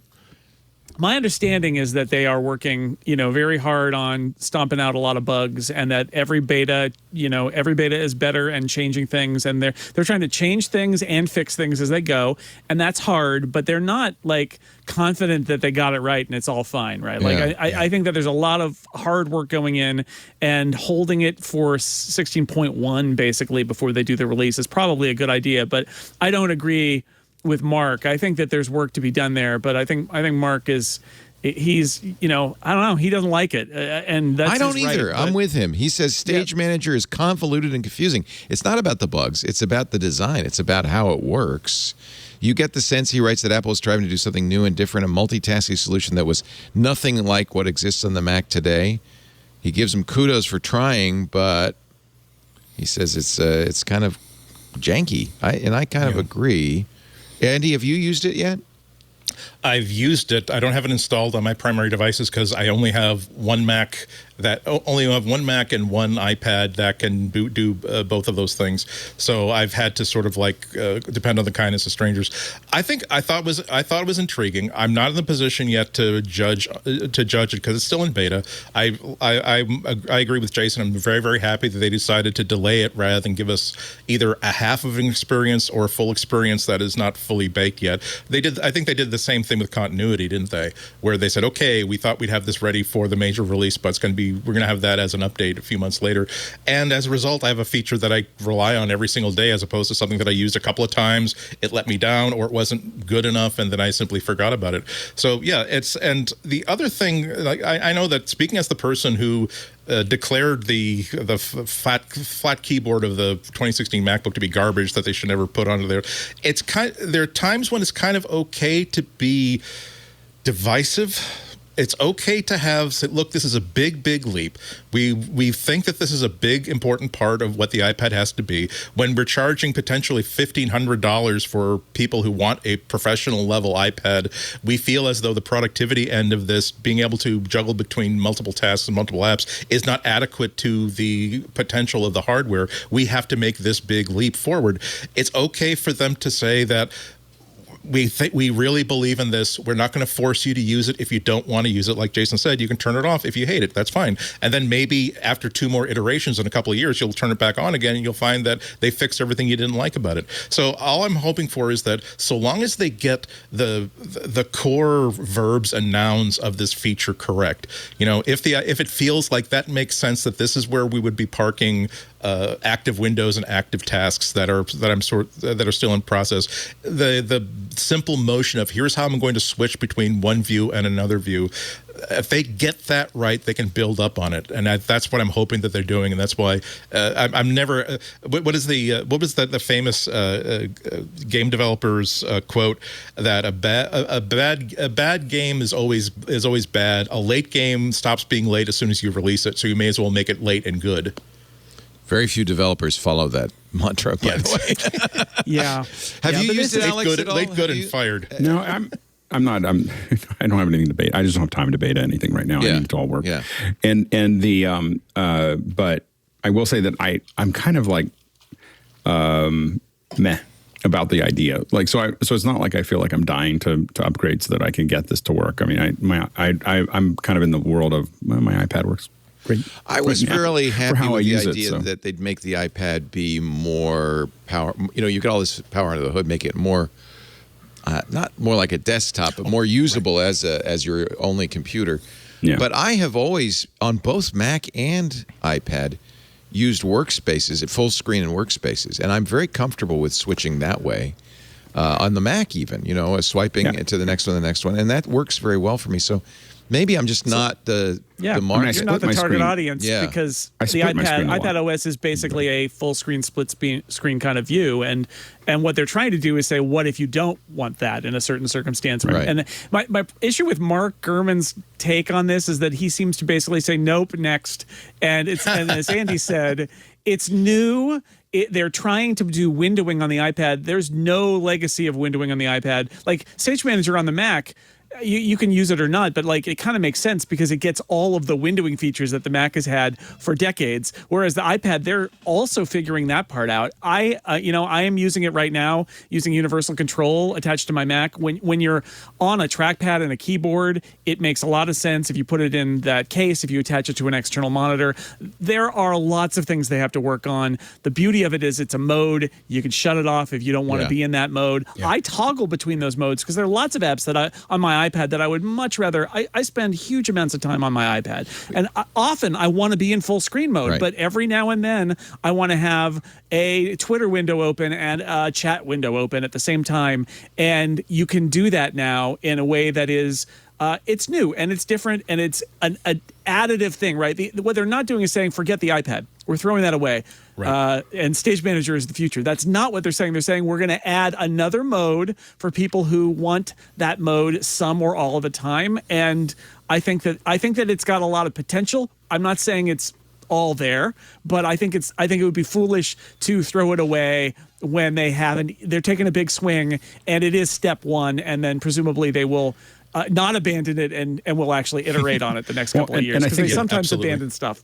My understanding is that they are working, very hard on stomping out a lot of bugs, and that every beta is better and changing things, and they're trying to change things and fix things as they go, and that's hard, but they're not like confident that they got it right and it's all fine, right? I think that there's a lot of hard work going in, and holding it for 16.1 basically before they do the release is probably a good idea, but I don't agree with Mark. I think that there's work to be done there, but I think Mark he's I don't know, he doesn't like it, and that's
I don't either. I'm with him. He says Stage Manager is convoluted and confusing. It's not about the bugs. It's about the design. It's about how it works. You get the sense, he writes, that Apple is trying to do something new and different, a multitasking solution that was nothing like what exists on the Mac today. He gives them kudos for trying, but he says it's kind of janky. I kind of agree. Andy, have you used it yet?
I've used it. I don't have it installed on my primary devices because I only have one Mac and one iPad that can do both of those things. So I've had to sort of depend on the kindness of strangers. I thought it was intriguing. I'm not in the position yet to judge it because it's still in beta. I agree with Jason. I'm very, very happy that they decided to delay it rather than give us either a half of an experience or a full experience that is not fully baked yet. I think they did the same thing with continuity, didn't they? Where they said, okay, we thought we'd have this ready for the major release, but we're going to have that as an update a few months later. And as a result, I have a feature that I rely on every single day as opposed to something that I used a couple of times. It let me down, or it wasn't good enough, and then I simply forgot about it. So yeah, and the other thing, I know that speaking as the person who declared the flat keyboard of the 2016 MacBook to be garbage, that they should never put onto there. There are times when it's kind of okay to be divisive. It's okay to say, look, this is a big, big leap. We think that this is a big, important part of what the iPad has to be. When we're charging potentially $1,500 for people who want a professional level iPad, we feel as though the productivity end of this, being able to juggle between multiple tasks and multiple apps, is not adequate to the potential of the hardware. We have to make this big leap forward. It's okay for them to say that we really believe in this. We're not going to force you to use it if you don't want to use it. Like Jason said, you can turn it off if you hate it. That's fine. And then maybe after 2 more iterations in a couple of years, you'll turn it back on again, and you'll find that they fixed everything you didn't like about it. So all I'm hoping for is that so long as they get the core verbs and nouns of this feature correct, if it feels like that makes sense, that this is where we would be parking active windows and active tasks that are still in process. The simple motion of here's how I'm going to switch between one view and another view. If they get that right, they can build up on it, and that's what I'm hoping that they're doing, and that's why I'm never. What was the famous game developers quote that a bad game is always bad. A late game stops being late as soon as you release it, so you may as well make it late and good.
Very few developers follow that mantra, by the way.
Yeah.
Have you used it, Alex, at all?
Late good and fired.
No, I'm not. I don't have anything to debate. I just don't have time to debate anything right now.
Yeah.
I need it to all work.
Yeah.
And the but I will say that I'm kind of like meh about the idea. Like so it's not like I feel like I'm dying to upgrade so that I can get this to work. I mean, I'm kind of in the world of my iPad works great.
I was really happy with the idea
it,
that they'd make the iPad be more power. You know, you get all this power under the hood, make it more. Not more like a desktop, but more usable as your only computer.
Yeah.
But I have always, on both Mac and iPad, used workspaces at full screen and workspaces, and I'm very comfortable with switching that way. On the Mac, even swiping to the next one, and that works very well for me. So maybe I'm just not the market.
You're not the target audience because the
iPad
iPadOS is basically a full screen, split screen kind of view, and what they're trying to do is say, what if you don't want that in a certain circumstance?
Right.
And my issue with Mark Gurman's take on this is that he seems to basically say, nope, next, and as Andy said, it's new. They're trying to do windowing on the iPad. There's no legacy of windowing on the iPad. Like Stage Manager on the Mac, you can use it or not, but like it kind of makes sense because it gets all of the windowing features that the Mac has had for decades. Whereas the iPad, they're also figuring that part out. I am using it right now, using Universal Control attached to my Mac. When you're on a trackpad and a keyboard, it makes a lot of sense if you put it in that case, if you attach it to an external monitor. There are lots of things they have to work on. The beauty of it is it's a mode. You can shut it off if you don't want to be in that mode. Yeah. I toggle between those modes because there are lots of apps that on my iPad that I would much rather. I spend huge amounts of time on my iPad, and often I want to be in full screen mode, but every now and then I want to have a Twitter window open and a chat window open at the same time, and you can do that now in a way that is it's new and it's different and it's an additive thing, right? What they're not doing is saying forget the iPad. We're throwing that away. Right. And Stage Manager is the future. That's not what they're saying. They're saying we're going to add another mode for people who want that mode some or all of the time. And I think that it's got a lot of potential. I'm not saying it's all there, but I think it would be foolish to throw it away when they're taking a big swing and it is step one, and then presumably they will not abandon it and will actually iterate on it the next couple of years, because they sometimes abandon stuff.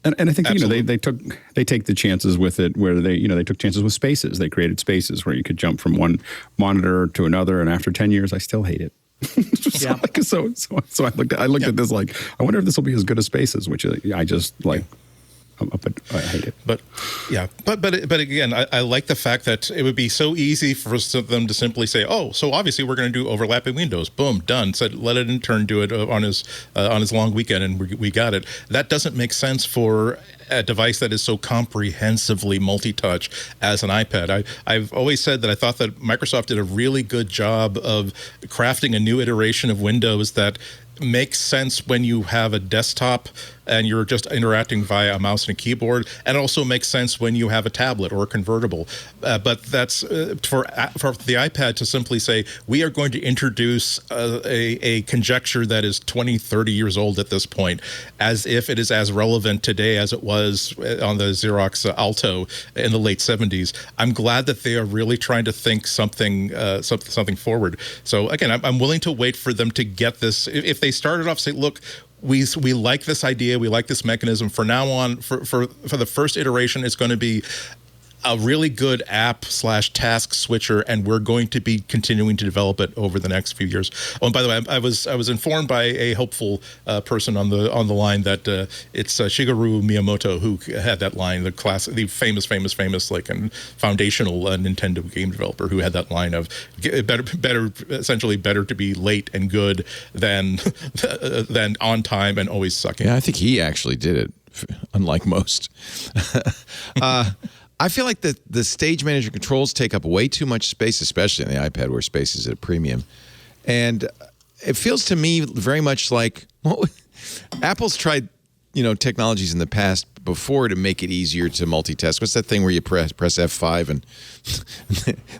And I think they take the chances with it, where they took chances with spaces. They created spaces where you could jump from one monitor to another, and after 10 years, I still hate it. So I looked at this like, I wonder if this will be as good as Spaces, which I just like. I hate it.
But again, I like the fact that it would be so easy for them to simply say, oh, so obviously we're going to do overlapping windows. Boom, done. So let an intern do it on his long weekend, and we got it. That doesn't make sense for a device that is so comprehensively multi-touch as an iPad. I've always said that I thought that Microsoft did a really good job of crafting a new iteration of Windows that makes sense when you have a desktop and you're just interacting via a mouse and a keyboard, and also makes sense when you have a tablet or a convertible. But that's for the iPad to simply say, we are going to introduce a conjecture that is 20, 30 years old at this point, as if it is as relevant today as it was on the Xerox Alto in the late 70s. I'm glad that they are really trying to think something forward. So again, I'm willing to wait for them to get this. If they started off, say, look, we like this idea, we like this mechanism. For now on, for the first iteration, it's going to be a really good app/task switcher, and we're going to be continuing to develop it over the next few years. Oh, and by the way, I was informed by a hopeful person on the line that it's Shigeru Miyamoto who had that line, the famous like and foundational Nintendo game developer who had that line of essentially better to be late and good than on time and always sucking.
Yeah, I think he actually did it, unlike most. I feel like the stage manager controls take up way too much space, especially in the iPad where space is at a premium. And it feels to me very much like Apple's tried, technologies in the past before to make it easier to multitask. What's that thing where you press F5 and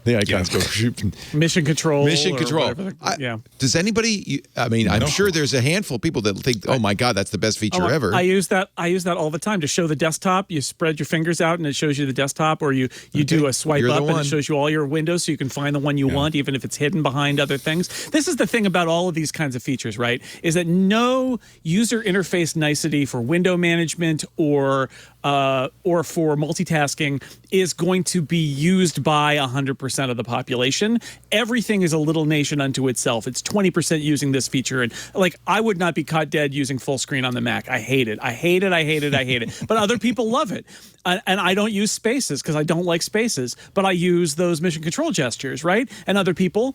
the icons go shoot?
Mission control.
Mission control. Does anybody? I'm sure there's a handful of people that think, "Oh my God, that's the best feature ever."
I use that all the time to show the desktop. You spread your fingers out and it shows you the desktop, or you do a swipe up and it shows you all your windows, so you can find the one you want, even if it's hidden behind other things. This is the thing about all of these kinds of features, right? Is that no user interface nicety for window management or for multitasking is going to be used by 100% of the population. Everything is a little nation unto itself. It's 20% using this feature. And I would not be caught dead using full screen on the Mac. I hate it. But other people love it. And I don't use spaces because I don't like spaces, but I use those mission control gestures, right? And other people,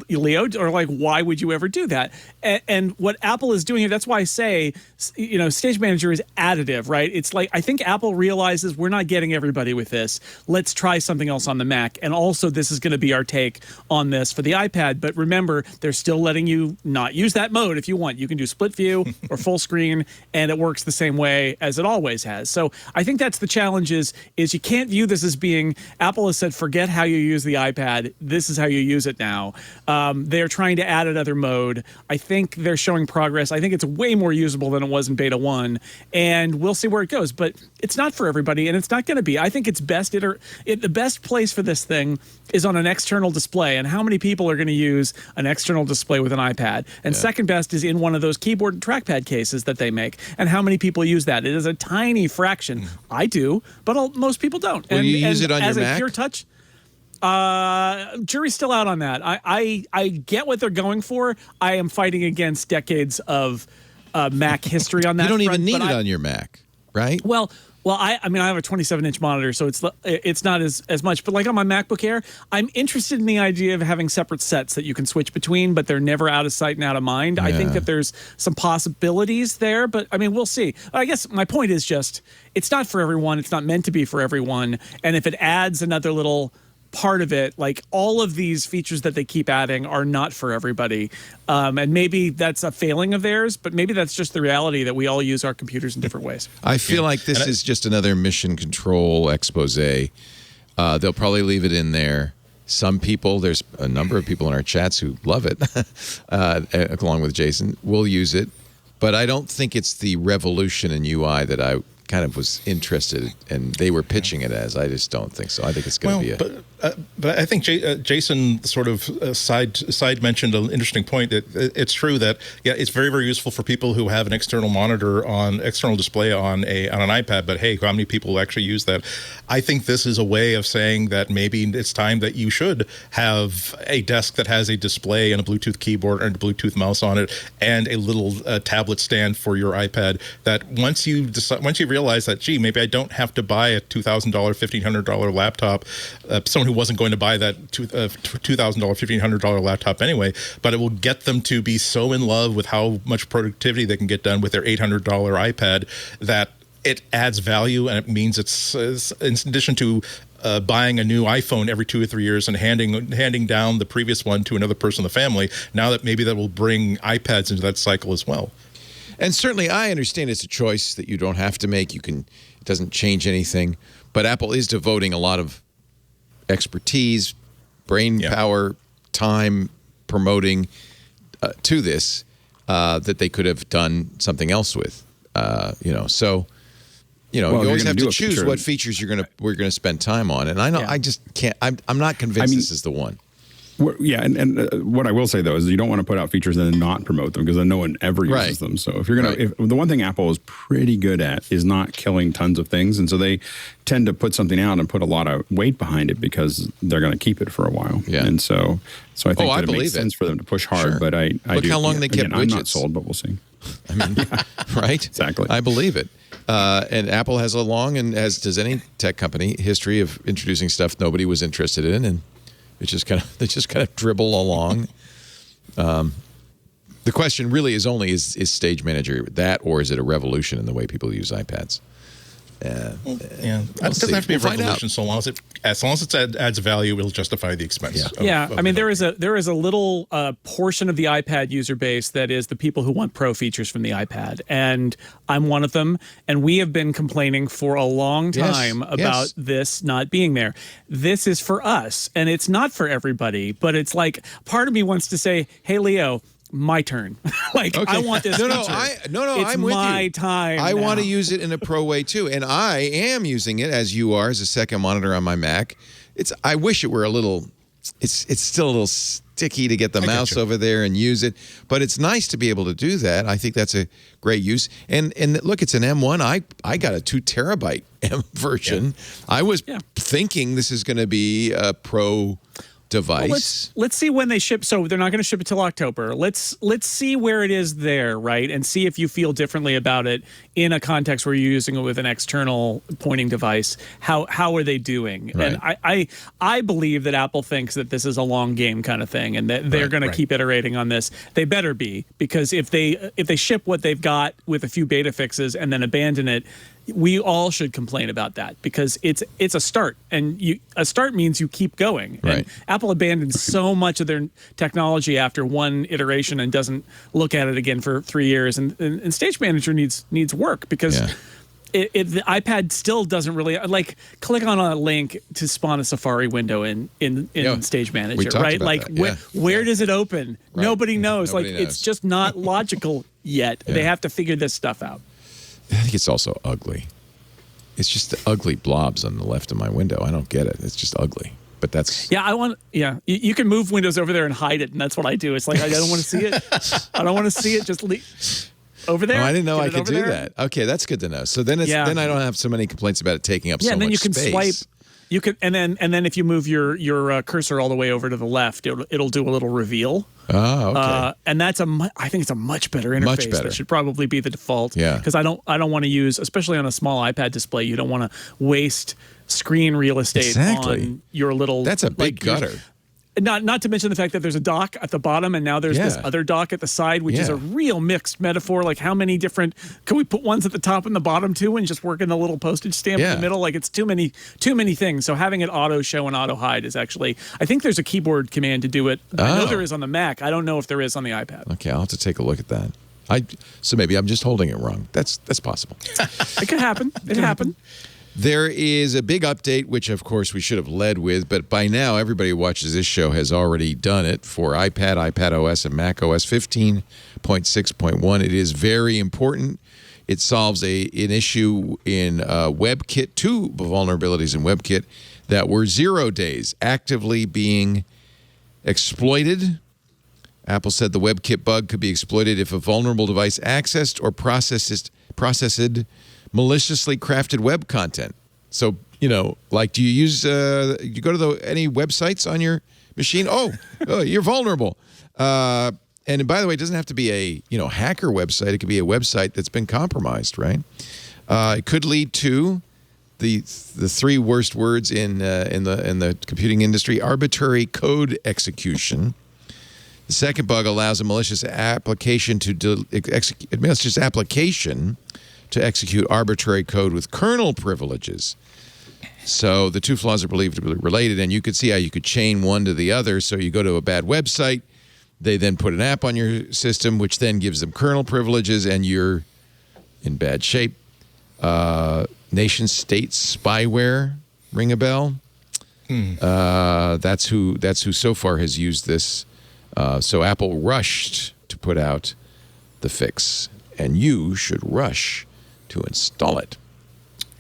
Leo, are like, why would you ever do that? And what Apple is doing, that's why I say, Stage Manager is additive, right? It's like, I think Apple realizes we're not getting everybody with this. Let's try something else on the Mac. And also, this is going to be our take on this for the iPad. But remember, they're still letting you not use that mode if you want. You can do split view or full screen, and it works the same way as it always has. So I think that's the challenge is you can't view this as being, Apple has said, forget how you use the iPad. This is how you use it now. They're trying to add another mode. I think they're showing progress. I think it's way more usable than it was in Beta 1, and we'll see where it goes. But it's not for everybody, and it's not going to be. I think it's best. The best place for this thing is on an external display, and how many people are going to use an external display with an iPad? And second best is in one of those keyboard and trackpad cases that they make, and how many people use that? It is a tiny fraction. I do, but most people don't.
Will you use it on your Mac?
As a pure touch, jury's still out on that. I get what they're going for. I am fighting against decades of Mac history on that.
You don't even need it on your Mac, right?
Well, I have a 27-inch monitor, so it's not as much. But like on my MacBook Air, I'm interested in the idea of having separate sets that you can switch between, but they're never out of sight and out of mind. Yeah. I think that there's some possibilities there, but we'll see. I guess my point is just, it's not for everyone. It's not meant to be for everyone. And if it adds another little part of it, like all of these features that they keep adding are not for everybody. And maybe that's a failing of theirs, but maybe that's just the reality that we all use our computers in different ways.
I feel like this is just another mission control expose. They'll probably leave it in there. Some people, there's a number of people in our chats who love it, along with Jason, will use it. But I don't think it's the revolution in UI that I kind of was interested, and they were pitching it as. I just don't think so. I think it's going to be
but I think Jason sort of side mentioned an interesting point that it's true that it's very, very useful for people who have an external display on an iPad. But hey, how many people actually use that? I think this is a way of saying that maybe it's time that you should have a desk that has a display and a Bluetooth keyboard and a Bluetooth mouse on it and a little tablet stand for your iPad. That once you realize that, gee, maybe I don't have to buy a $2,000, $1,500 laptop. Someone who wasn't going to buy that $2,000, $1,500 laptop anyway, but it will get them to be so in love with how much productivity they can get done with their $800 iPad that it adds value, and it means it's in addition to buying a new iPhone every 2 or 3 years and handing down the previous one to another person in the family. Now that maybe that will bring iPads into that cycle as well.
And certainly, I understand it's a choice that you don't have to make. It doesn't change anything, but Apple is devoting a lot of expertise, brain power, time promoting to this that they could have done something else with. You always have to choose what features we're gonna spend time on, and I just can't. I'm not convinced this is the one.
And what I will say, though, is you don't want to put out features and then not promote them, because then no one ever uses them. So if you're going to, the one thing Apple is pretty good at is not killing tons of things. And so they tend to put something out and put a lot of weight behind it because they're going to keep it for a while. Yeah. And so I think that it makes sense for them to push hard.
Sure.
But I
Look
do.
How long they kept widgets.
I'm not sold, but we'll see.
I mean, right?
Exactly.
I believe it. And Apple has a long, and as does any tech company, history of introducing stuff nobody was interested in, and they just kind of dribble along. The question really is only is Stage Manager that, or is it a revolution in the way people use iPads?
It doesn't have to be a revolution so long as it adds value, it'll justify the expense.
I mean, there is a little portion of the iPad user base that is the people who want pro features from the iPad, and I'm one of them. And we have been complaining for a long time about this not being there. This is for us, and it's not for everybody. But it's like part of me wants to say, "Hey, Leo, my turn." I want this.
It's I'm with you.
My time.
I want to use it in a pro way too, and I am using it as you are as a second monitor on my Mac. I wish it were a little. It's still a little sticky to get the mouse over there and use it, but it's nice to be able to do that. I think that's a great use. And look, it's an M1. I got a 2 terabyte M version. I was thinking this is going to be a pro device.
Well, let's see when they ship. So they're not going to ship it till October. Let's see where it is there, right? And see if you feel differently about it in a context where you're using it with an external pointing device. How are they doing?
Right.
And I believe that Apple thinks that this is a long game kind of thing, and that they're going to keep iterating on this. They better be, because if they ship what they've got with a few beta fixes and then abandon it, we all should complain about that, because it's a start, and a start means you keep going.
Right.
And Apple abandons so much of their technology after one iteration and doesn't look at it again for 3 years. And Stage Manager needs work, because the iPad still doesn't really click on a link to spawn a Safari window in Stage Manager, right? Where does it open? Right. Nobody knows. Nobody knows. It's just not logical yet. They have to figure this stuff out.
I think it's also ugly. It's just the ugly blobs on the left of my window. I don't get it. It's just ugly. But that's...
You can move windows over there and hide it, and that's what I do. It's like, I don't want to see it. I don't want to see it. Just leave over there.
Oh, I didn't know I could do that. Okay, that's good to know. So then then I don't have so many complaints about it taking up so much space.
Yeah, and then you can swipe. You can, and then if you move your cursor all the way over to the left, it'll do a little reveal.
Oh, okay.
And that's I think it's a much better interface.
Much better.
That should probably be the default.
Yeah.
Because I don't want to use, especially on a small iPad display, you don't want to waste screen real estate on your little.
That's a big gutter.
Not to mention the fact that there's a dock at the bottom, and now there's this other dock at the side, which is a real mixed metaphor. Like, how many different... Can we put ones at the top and the bottom, too, and just work in the little postage stamp in the middle? Like, it's too many things. So having it auto-show and auto-hide is actually... I think there's a keyboard command to do it. I know there is on the Mac. I don't know if there is on the iPad.
Okay, I'll have to take a look at that. So maybe I'm just holding it wrong. That's possible.
It could happen. It happened.
There is a big update, which, of course, we should have led with, but by now, everybody who watches this show has already done it for iPad, iPadOS, and macOS 15.6.1. It is very important. It solves an issue in WebKit, 2 vulnerabilities in WebKit that were 0 days actively being exploited. Apple said the WebKit bug could be exploited if a vulnerable device accessed or processed maliciously crafted web content. So, do you use, you go to any websites on your machine? Oh, you're vulnerable. And by the way, it doesn't have to be a, hacker website. It could be a website that's been compromised, right? It could lead to the 3 worst words in the computing industry: arbitrary code execution. The second bug allows a malicious application to execute arbitrary code with kernel privileges. So the 2 flaws are believed to be related, and you could see how you could chain one to the other. So you go to a bad website, they then put an app on your system, which then gives them kernel privileges, and you're in bad shape. Nation state spyware, ring a bell? That's who so far has used this. So Apple rushed to put out the fix, and you should rush to install it.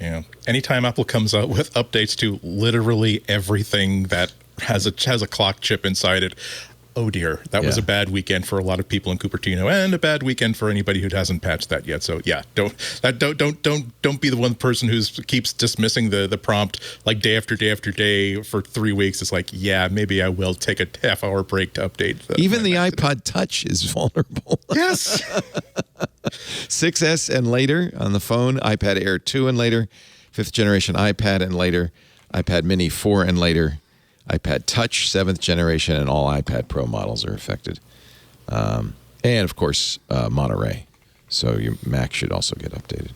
Yeah. Anytime Apple comes out with updates to literally everything that has a clock chip inside it, oh dear, that was a bad weekend for a lot of people in Cupertino, and a bad weekend for anybody who hasn't patched that yet. So yeah, don't be the one person who keeps dismissing the prompt like day after day after day for 3 weeks. It's like, yeah, maybe I will take a half-hour break to update.
Even the iPod Touch is vulnerable.
Yes.
6S and later on the phone, iPad Air 2 and later, 5th generation iPad and later, iPad Mini 4 and later, iPad Touch 7th generation, and all iPad Pro models are affected. And of course, Monterey. So your Mac should also get updated.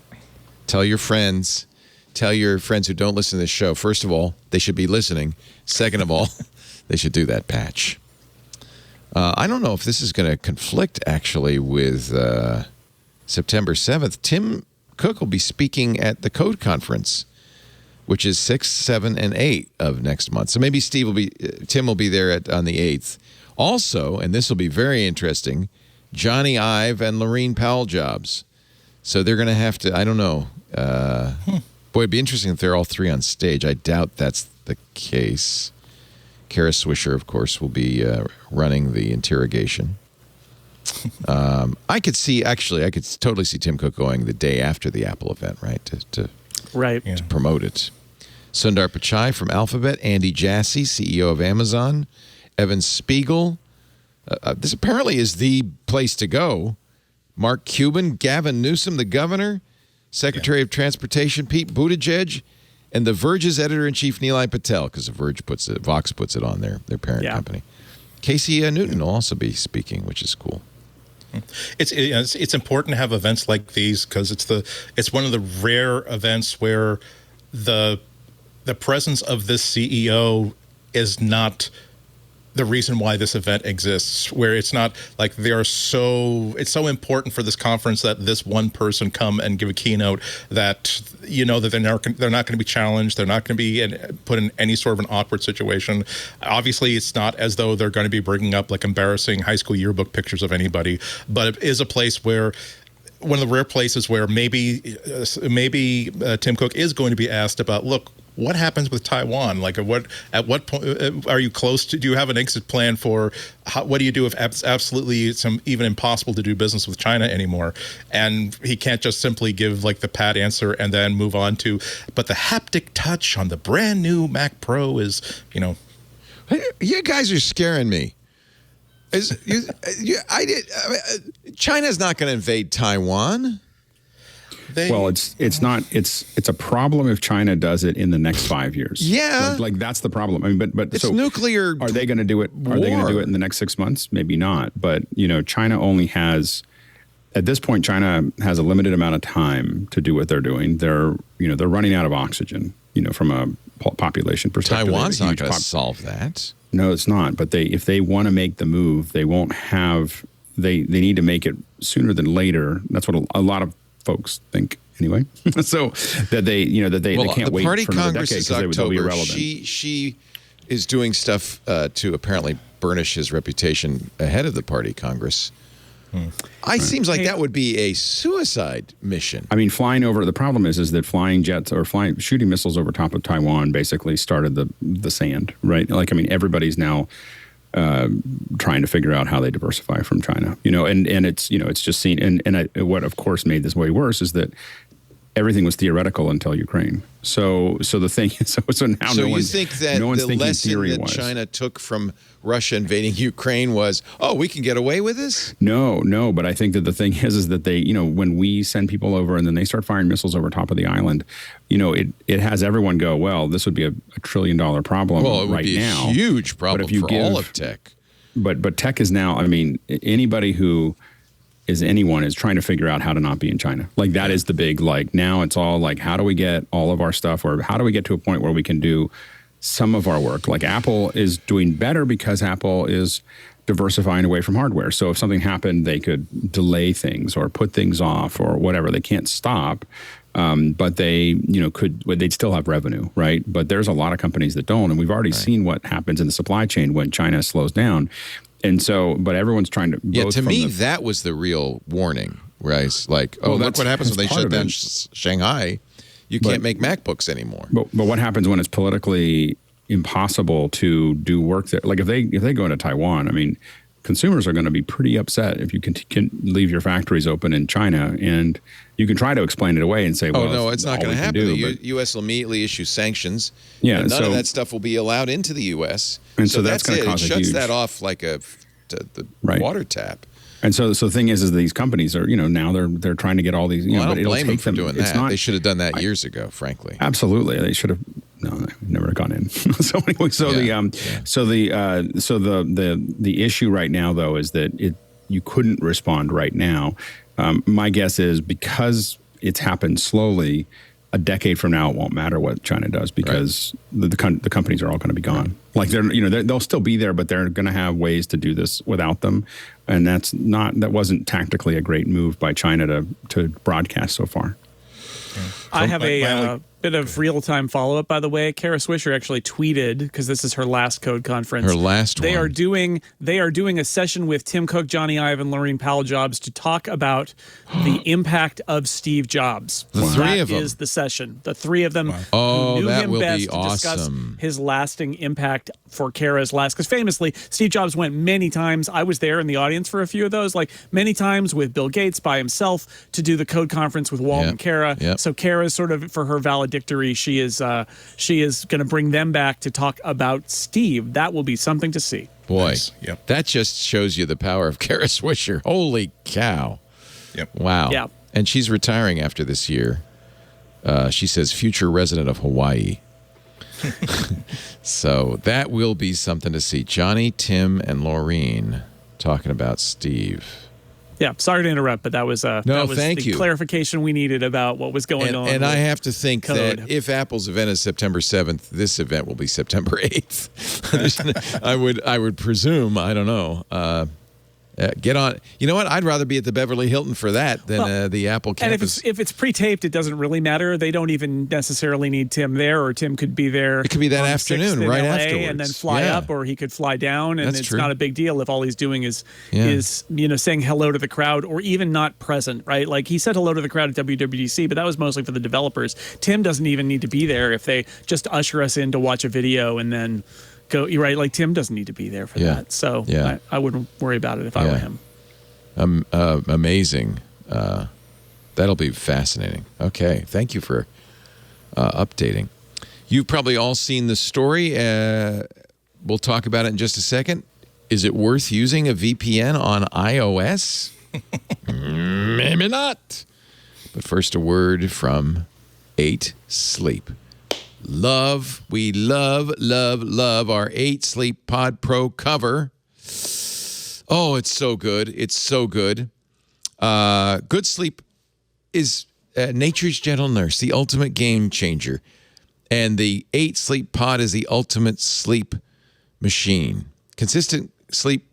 Tell your friends, tell your friends who don't listen to this show, first of all, they should be listening. Second of all, they should do that patch. I don't know if this is going to conflict, actually, with September 7th. Tim Cook will be speaking at the Code Conference, which is 6, 7, and 8 of next month. So maybe Tim will be there on the 8th. Also, and this will be very interesting, Jony Ive and Laurene Powell Jobs. So they're going to have to, I don't know. Boy, it'd be interesting if they're all three on stage. I doubt that's the case. Kara Swisher, of course, will be running the interrogation. I could totally see Tim Cook going the day after the Apple event, right? To promote it. Sundar Pichai from Alphabet, Andy Jassy, CEO of Amazon, Evan Spiegel. This apparently is the place to go. Mark Cuban, Gavin Newsom, the governor, Secretary of Transportation Pete Buttigieg, and The Verge's editor-in-chief Nilay Patel, because Vox puts it on their parent company. Casey Newton will also be speaking, which is cool.
It's important to have events like these because it's one of the rare events where the presence of this CEO is not the reason why this event exists, where it's not like it's so important for this conference that this one person come and give a keynote that that they're not going to be challenged, they're not going to be put in any sort of an awkward situation. Obviously, it's not as though they're going to be bringing up like embarrassing high school yearbook pictures of anybody, but it is a place where one of the rare places where maybe Tim Cook is going to be asked about, look, what happens with Taiwan? Like, at what point are you close to? Do you have an exit plan for? What do you do if absolutely it's even impossible to do business with China anymore? And he can't just simply give like the pat answer and then move on to. But the haptic touch on the brand new Mac Pro is,
You guys are scaring me. China's not going to invade Taiwan.
It's a problem if China does it in the next 5 years.
Yeah,
like that's the problem. I mean, but
it's nuclear.
Are they going to do it? Are they going to do it in the next 6 months? Maybe not. But China only has, at this point, China has a limited amount of time to do what they're doing. They're running out of oxygen. From a population perspective,
Taiwan's not going to solve that.
No, it's not. But if they want to make the move, they won't have. They need to make it sooner than later. That's what a lot of folks think anyway. So that they can't wait for another decade because they'll be irrelevant.
She is doing stuff to apparently burnish his reputation ahead of the party Congress. Seems like that would be a suicide mission.
I mean, the problem is that flying jets or shooting missiles over top of Taiwan basically started the sand, right? Like, I mean, everybody's now trying to figure out how they diversify from China, and it's just seen. And what of course made this way worse is that everything was theoretical until Ukraine. So the thing is, so now
no one's thinking theory-wise. So you think that the lesson that China took from Russia invading Ukraine was, we can get away with this?
No, but I think that the thing is that they, when we send people over and then they start firing missiles over top of the island, it has everyone go, well, this would be a $1 trillion problem right now.
Well, it would be a huge problem for all of tech.
But tech is now, I mean, anybody who anyone is trying to figure out how to not be in China. Like that is the big, now it's all like, how do we get all of our stuff, or how do we get to a point where we can do some of our work? Like Apple is doing better because Apple is diversifying away from hardware. So if something happened, they could delay things or put things off or whatever. They can't stop. But they, they'd still have revenue, right? But there's a lot of companies that don't. And we've already seen what happens in the supply chain when China slows down. And so, but everyone's trying to.
To me, that was the real warning, right? Like, look what happens when they shut down Shanghai. You can't make MacBooks anymore.
But what happens when it's politically impossible to do work there? Like if they go into Taiwan, I mean, consumers are going to be pretty upset if you can leave your factories open in China, and you can try to explain it away and say, well,
no, it's not going to happen. The U.S. will immediately issue sanctions. Yeah, and none of that stuff will be allowed into the U.S.
And so that's going to cause
it shuts that off like the water tap.
And so the thing is these companies are, now they're trying to get all these.
I don't blame them for doing that. They should have done that years ago, frankly.
Absolutely, they should have. No, they never have gone in. So anyway, the issue right now though is that you couldn't respond right now. My guess is because it's happened slowly, a decade from now, it won't matter what China does because the companies are all going to be gone. Like they'll still be there, but they're going to have ways to do this without them, and that wasn't tactically a great move by China to broadcast so far.
I have a bit of real-time follow-up, by the way. Kara Swisher actually tweeted, because this is her last code conference.
Her last one.
They are doing a session with Tim Cook, Jony Ive, and Laurene Powell Jobs to talk about the impact of Steve Jobs.
The three of them.
That is the session. The three of them
who knew
that
him
will
best
be
to
discuss
awesome.
his lasting impact for Kara's last. Because famously, Steve Jobs went many times. I was there in the audience for a few of those, like many times with Bill Gates by himself to do the code conference with Walt and Kara.
Yep.
So Kara's sort of, for her valedictory, she is going to bring them back to talk about Steve. That will be something to see.
Boy,
Nice. Yep.
that just shows you the power of Kara Swisher. Holy cow.
Yep.
Wow.
Yeah.
And she's retiring after this year. She says future resident of Hawaii. So that will be something to see. Johnny, Tim, and Laurene talking about Steve.
Yeah, sorry to interrupt, but that was
thank
the
you.
clarification we needed about what was going on.
And I have to think
code.
that if Apple's event is September 7th, this event will be September 8th. I would presume. I don't know. Get on. You know what? I'd rather be at the Beverly Hilton for that than the Apple campus.
And if it's pre-taped, it doesn't really matter. They don't even necessarily need Tim there, or Tim could be there.
It could be that
on the
afternoon,
6th in
right
LA,
afterwards.
and then fly
Yeah.
up, or he could fly down, and
That's
it's
true.
not a big deal if all he's doing is saying hello to the crowd, or even not present, right? Like he said hello to the crowd at WWDC, but that was mostly for the developers. Tim doesn't even need to be there if they just usher us in to watch a video and then go. You're right. Like Tim doesn't need to be there for that. So I wouldn't worry about it if I were him.
Amazing. That'll be fascinating. Okay. Thank you for updating. You've probably all seen the story. We'll talk about it in just a second. Is it worth using a VPN on iOS? Maybe not. But first, a word from 8 Sleep. We love our 8 Sleep Pod Pro cover. Oh, it's so good. It's so good. Good sleep is nature's gentle nurse, the ultimate game changer. And the 8 Sleep Pod is the ultimate sleep machine. Consistent sleep,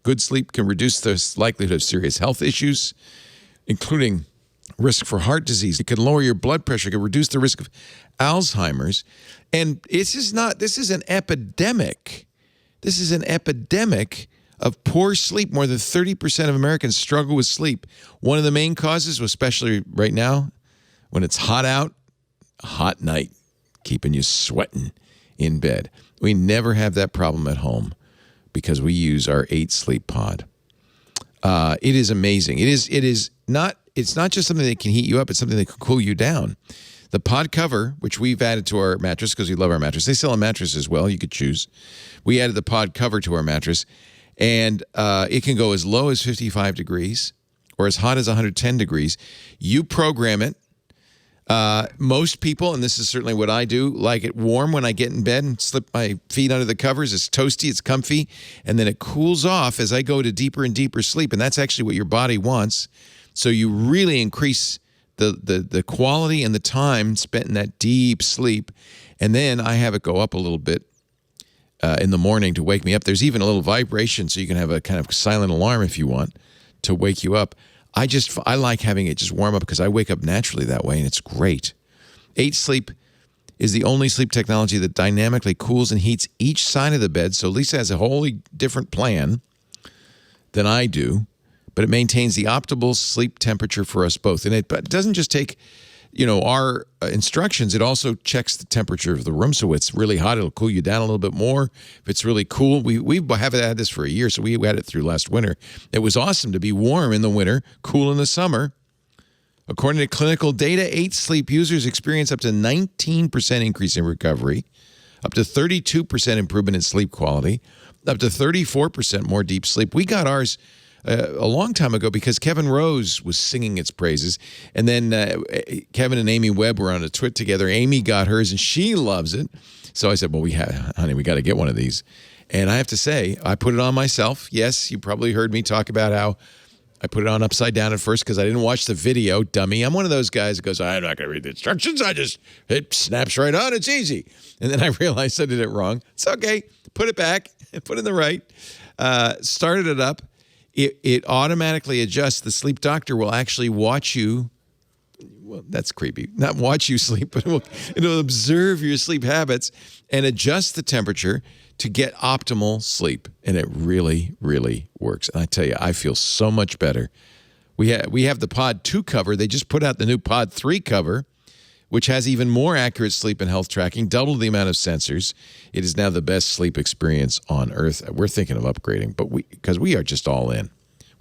good sleep can reduce the likelihood of serious health issues, including risk for heart disease. It can lower your blood pressure. It can reduce the risk of Alzheimer's. And this is an epidemic. This is an epidemic of poor sleep. More than 30% of Americans struggle with sleep. One of the main causes, especially right now, when it's hot out, a hot night, keeping you sweating in bed. We never have that problem at home because we use our 8 Sleep Pod. It is amazing. It's not just something that can heat you up, it's something that can cool you down. The pod cover, which we've added to our mattress because we love our mattress. They sell a mattress as well. You could choose. We added the pod cover to our mattress. And it can go as low as 55 degrees or as hot as 110 degrees. You program it. Most people, and this is certainly what I do, like it warm when I get in bed and slip my feet under the covers. It's toasty, it's comfy, and then it cools off as I go to deeper and deeper sleep. And that's actually what your body wants. So you really increase the quality and the time spent in that deep sleep. And then I have it go up a little bit in the morning to wake me up. There's even a little vibration, so you can have a kind of silent alarm if you want to wake you up. I like having it just warm up because I wake up naturally that way, and it's great. 8 Sleep is the only sleep technology that dynamically cools and heats each side of the bed. So Lisa has a wholly different plan than I do, but it maintains the optimal sleep temperature for us both. And it doesn't just take our instructions, it also checks the temperature of the room. So it's really hot, it'll cool you down a little bit more. If it's really cool, we haven't had this for a year, so we had it through last winter. It was awesome to be warm in the winter, cool in the summer. According to clinical data, 8 Sleep users experience up to 19% increase in recovery, up to 32% improvement in sleep quality, up to 34% more deep sleep. We got ours a long time ago because Kevin Rose was singing its praises. And then Kevin and Amy Webb were on a twit together. Amy got hers and she loves it. So I said, well, honey, we got to get one of these. And I have to say, I put it on myself. Yes, you probably heard me talk about how I put it on upside down at first because I didn't watch the video, dummy. I'm one of those guys that goes, I'm not going to read the instructions. It snaps right on. It's easy. And then I realized I did it wrong. It's okay. Put it back. Put it in the right. Started it up. It automatically adjusts. The sleep doctor will actually watch you. Well, that's creepy. Not watch you sleep, but it'll observe your sleep habits and adjust the temperature to get optimal sleep. And it really, really works. And I tell you, I feel so much better. We have the Pod 2 cover. They just put out the new Pod 3 cover, which has even more accurate sleep and health tracking, double the amount of sensors. It is now the best sleep experience on Earth. We're thinking of upgrading, but because we are just all in.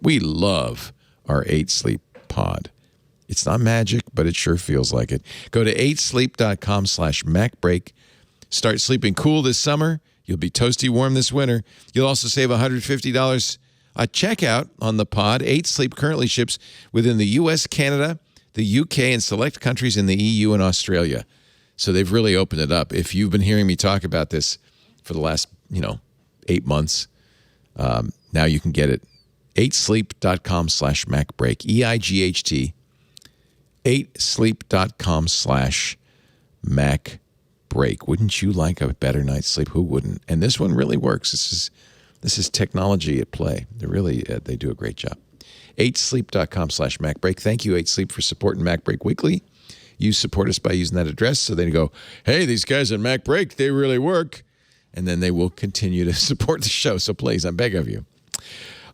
We love our 8 Sleep Pod. It's not magic, but it sure feels like it. Go to 8sleep.com/MacBreak. Start sleeping cool this summer. You'll be toasty warm this winter. You'll also save $150 at checkout on the pod. 8 Sleep currently ships within the U.S., Canada, the UK, and select countries in the EU and Australia. So they've really opened it up. If you've been hearing me talk about this for the last, 8 months, now you can get it. 8sleep.com/MacBreak. EIGHT. 8sleep.com/MacBreak. Wouldn't you like a better night's sleep? Who wouldn't? And this one really works. This is technology at play. They do a great job. 8sleep.com/MacBreak. Thank you, 8Sleep, for supporting MacBreak Weekly. You support us by using that address, so they go, hey, these guys at MacBreak, they really work. And then they will continue to support the show. So please, I beg of you.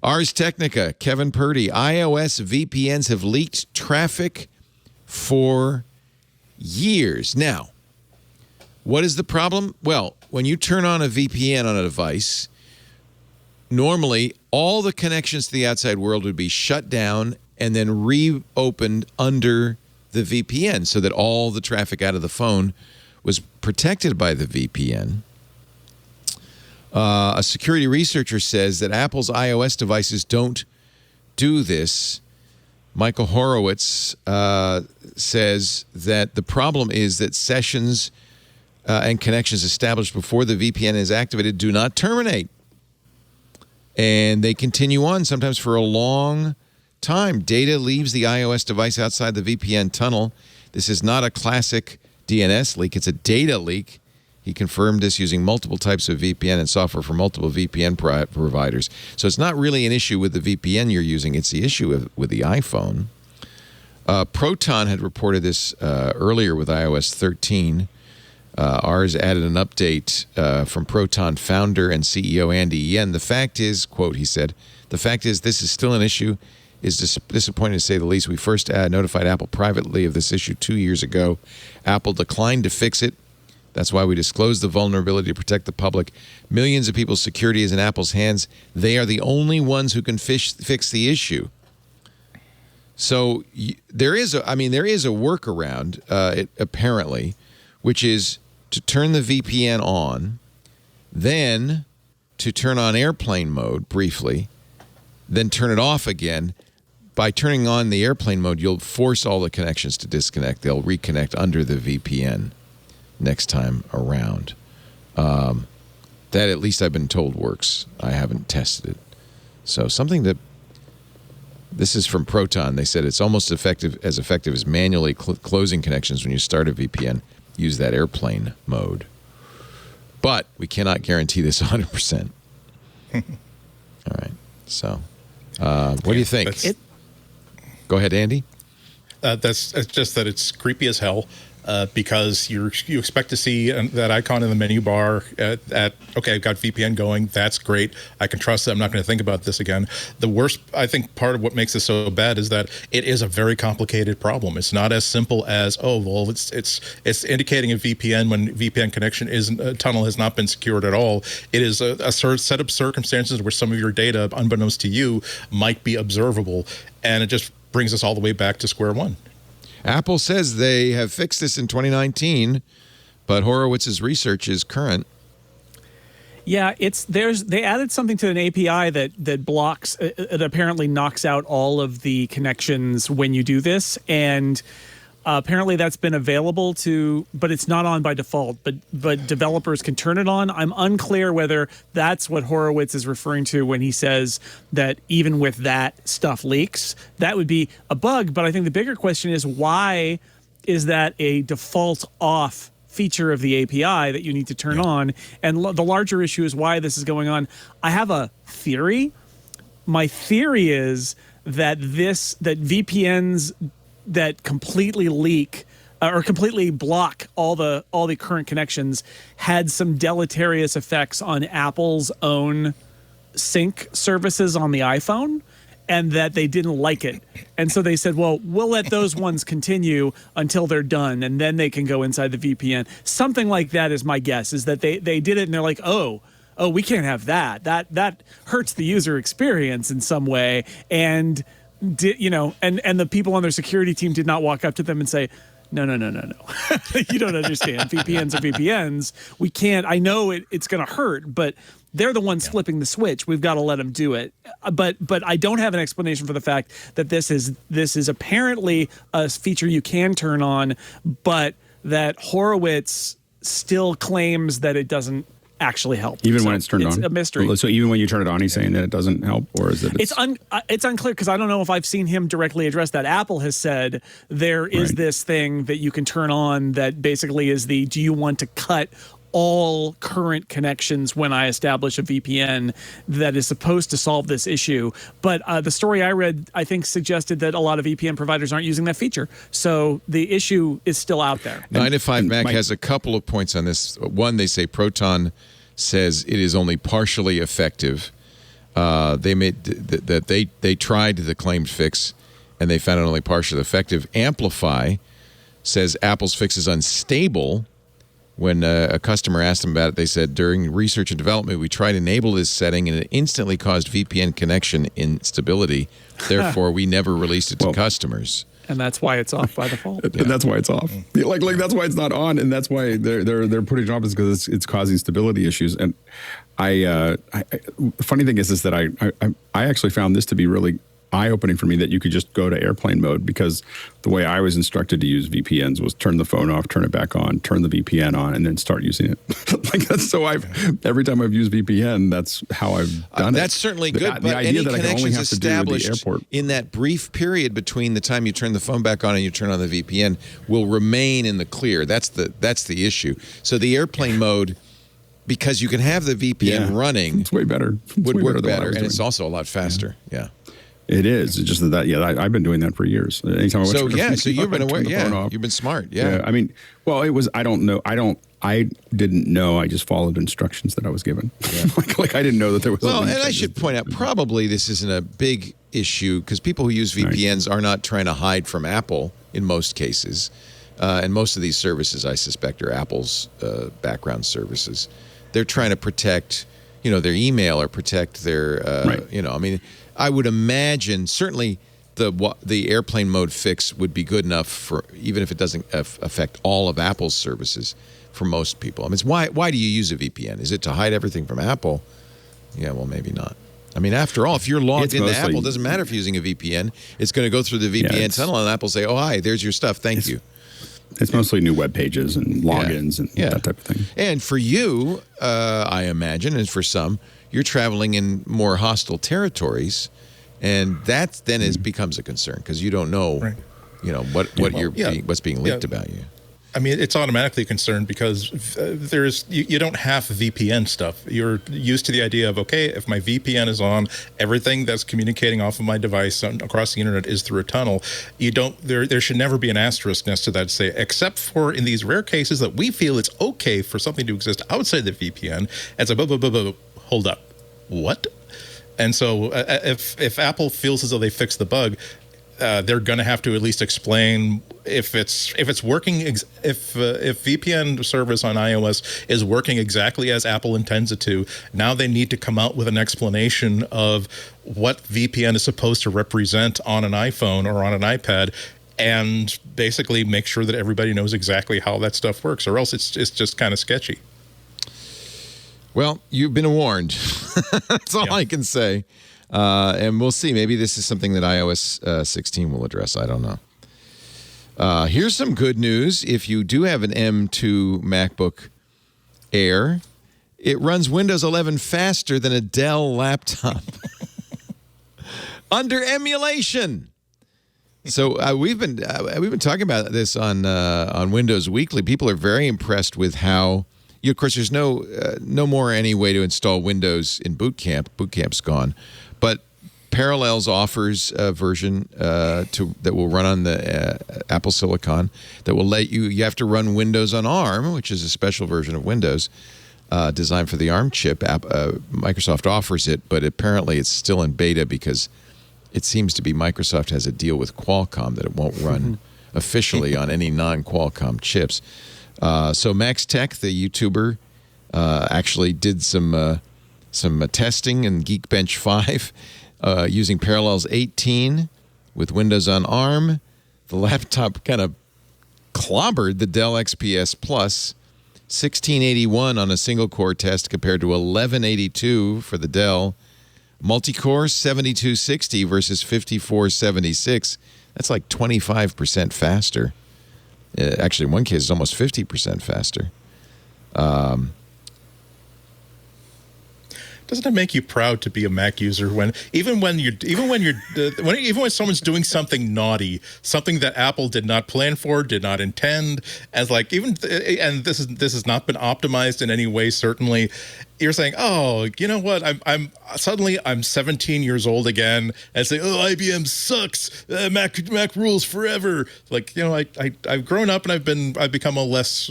Ars Technica, Kevin Purdy. iOS VPNs have leaked traffic for years. Now, what is the problem? Well, when you turn on a VPN on a device, normally all the connections to the outside world would be shut down and then reopened under the VPN so that all the traffic out of the phone was protected by the VPN. A security researcher says that Apple's iOS devices don't do this. Michael Horowitz says that the problem is that sessions and connections established before the VPN is activated do not terminate. And they continue on, sometimes for a long time. Data leaves the iOS device outside the VPN tunnel. This is not a classic DNS leak. It's a data leak. He confirmed this using multiple types of VPN and software for multiple VPN providers. So it's not really an issue with the VPN you're using. It's the issue with the iPhone. Proton had reported this earlier with iOS 13. Ours added an update from Proton founder and CEO Andy Yen. The fact is, quote, he said, the fact is this is still an issue. Is disappointing to say the least. We first notified Apple privately of this issue 2 years ago. Apple declined to fix it. That's why we disclosed the vulnerability to protect the public. Millions of people's security is in Apple's hands. They are the only ones who can fix the issue. So there is a workaround, apparently, which is to turn the VPN on, then to turn on airplane mode briefly, then turn it off again. By turning on the airplane mode, you'll force all the connections to disconnect. They'll reconnect under the VPN next time around. That, at least I've been told, works. I haven't tested it. So this is from Proton. They said it's almost as effective as manually closing connections when you start a VPN. Use that airplane mode. But we cannot guarantee this 100%. All right. So what do you think? Go ahead, Andy.
It's just that it's creepy as hell. Because you expect to see that icon in the menu bar okay, I've got VPN going. That's great. I can trust it. I'm not going to think about this again. The worst, I think, part of what makes this so bad is that it is a very complicated problem. It's not as simple as, it's indicating a VPN when VPN connection tunnel has not been secured at all. It is a set of circumstances where some of your data, unbeknownst to you, might be observable, and it just brings us all the way back to square one.
Apple says they have fixed this in 2019, but Horowitz's research is current.
Yeah, they added something to an API that blocks, it apparently knocks out all of the connections when you do this, and Apparently that's been available but it's not on by default, but developers can turn it on. I'm unclear whether that's what Horowitz is referring to when he says that even with that stuff leaks. That would be a bug, but I think the bigger question is, why is that a default off feature of the API that you need to turn on? And the larger issue is why this is going on. I have a theory. My theory is that VPNs that completely leak or completely block all the current connections had some deleterious effects on Apple's own sync services on the iPhone, and that they didn't like it. And so they said, well, we'll let those ones continue until they're done, and then they can go inside the VPN. Something like that is my guess, is that they did it and they're like, oh, we can't have that. That hurts the user experience in some way. And and the people on their security team did not walk up to them and say, no. You don't understand. VPNs are VPNs. We can't. I know it's going to hurt, but they're the ones flipping the switch. We've got to let them do it. But I don't have an explanation for the fact that this is apparently a feature you can turn on, but that Horowitz still claims that it doesn't actually help.
Even when it's turned on?
It's a mystery.
So even when you turn it on, he's saying that it doesn't help? Or is it?
It's unclear, because I don't know if I've seen him directly address that. Apple has said there is this thing that you can turn on that basically is do you want to cut all current connections when I establish a VPN, that is supposed to solve this issue. But the story I read, I think, suggested that a lot of VPN providers aren't using that feature. So the issue is still out there.
9 to 5 Mac has a couple of points on this. One, they say Proton says it is only partially effective. They made that they tried the claimed fix and they found it only partially effective. Amplify says Apple's fix is unstable. When a customer asked them about it, they said, during research and development, we tried to enable this setting, and it instantly caused VPN connection instability. Therefore, we never released it to customers.
And that's why it's off by default.
And that's why it's off. Like that's why it's not on, and that's why they're putting it off, is because it's causing stability issues. And the funny thing is that I actually found this to be really eye-opening for me, that you could just go to airplane mode, because the way I was instructed to use VPNs was turn the phone off, turn it back on, turn the VPN on, and then start using it. Every time I've used VPN, that's how I've done it.
That's certainly good, but
the idea
any
that I can only
connections
have to do with the
established
airport
in that brief period between the time you turn the phone back on and you turn on the VPN will remain in the clear. That's the issue. So the airplane mode, because you can have the VPN running,
it's way better.
Would work better, and it's also a lot faster. Yeah.
It is. It's just I've been doing that for years. Anytime I
so you've been aware. Yeah, you've been smart. Yeah.
I mean, well, it was. I don't know. I didn't know. I just followed instructions that I was given. Yeah. like I didn't know that there was.
Well, and I should point out, probably this isn't a big issue, because people who use VPNs are not trying to hide from Apple in most cases, and most of these services, I suspect, are Apple's background services. They're trying to protect, their email or protect their, I mean. I would imagine certainly the airplane mode fix would be good enough for, even if it doesn't affect all of Apple's services, for most people. I mean, why do you use a VPN? Is it to hide everything from Apple? Yeah, well, maybe not. I mean, after all, if you're logged into Apple, it doesn't matter if you're using a VPN. It's going to go through the VPN tunnel, and Apple say, "Oh, hi, there's your stuff. Thank you."
It's mostly new web pages and logins and that type of thing.
And for you, I imagine, and for some, you're traveling in more hostile territories, and that then becomes a concern, because you don't know, what's being leaked about you.
I mean, it's automatically a concern, because you don't have VPN stuff. You're used to the idea of, okay, if my VPN is on, everything that's communicating off of my device across the internet is through a tunnel. There should never be an asterisk next to that to say, except for in these rare cases that we feel it's okay for something to exist outside the VPN. And so, hold up, what? And so if Apple feels as though they fixed the bug, they're going to have to at least explain if it's working, if VPN service on iOS is working exactly as Apple intends it to. Now they need to come out with an explanation of what VPN is supposed to represent on an iPhone or on an iPad, and basically make sure that everybody knows exactly how that stuff works, or else it's just kind of sketchy.
Well, you've been warned. That's all I can say. And we'll see. Maybe this is something that iOS 16 will address. I don't know. Here's some good news. If you do have an M2 MacBook Air, it runs Windows 11 faster than a Dell laptop under emulation. So we've been talking about this on Windows Weekly. People are very impressed with how. Of course, there's no more any way to install Windows in Boot Camp. Boot Camp's gone, but Parallels offers a version that will run on the Apple Silicon that will let you. You have to run Windows on ARM, which is a special version of Windows designed for the ARM chip. Microsoft offers it, but apparently it's still in beta because it seems to be Microsoft has a deal with Qualcomm that it won't run officially on any non-Qualcomm chips. So Max Tech, the YouTuber, actually did some testing in Geekbench 5 using Parallels 18 with Windows on ARM. The laptop kind of clobbered the Dell XPS Plus, 1681 on a single-core test compared to 1182 for the Dell. Multi-core 7260 versus 5476. That's like 25% faster. Actually, in one case, it's almost 50% faster.
Doesn't it make you proud to be a Mac user when someone's doing something naughty, something that Apple did not plan for, did not intend, and this has not been optimized in any way, certainly. You're saying, oh, you know what? I'm suddenly 17 years old again, and say, oh, IBM sucks. Mac rules forever. Like, you know, I've grown up and I've become a less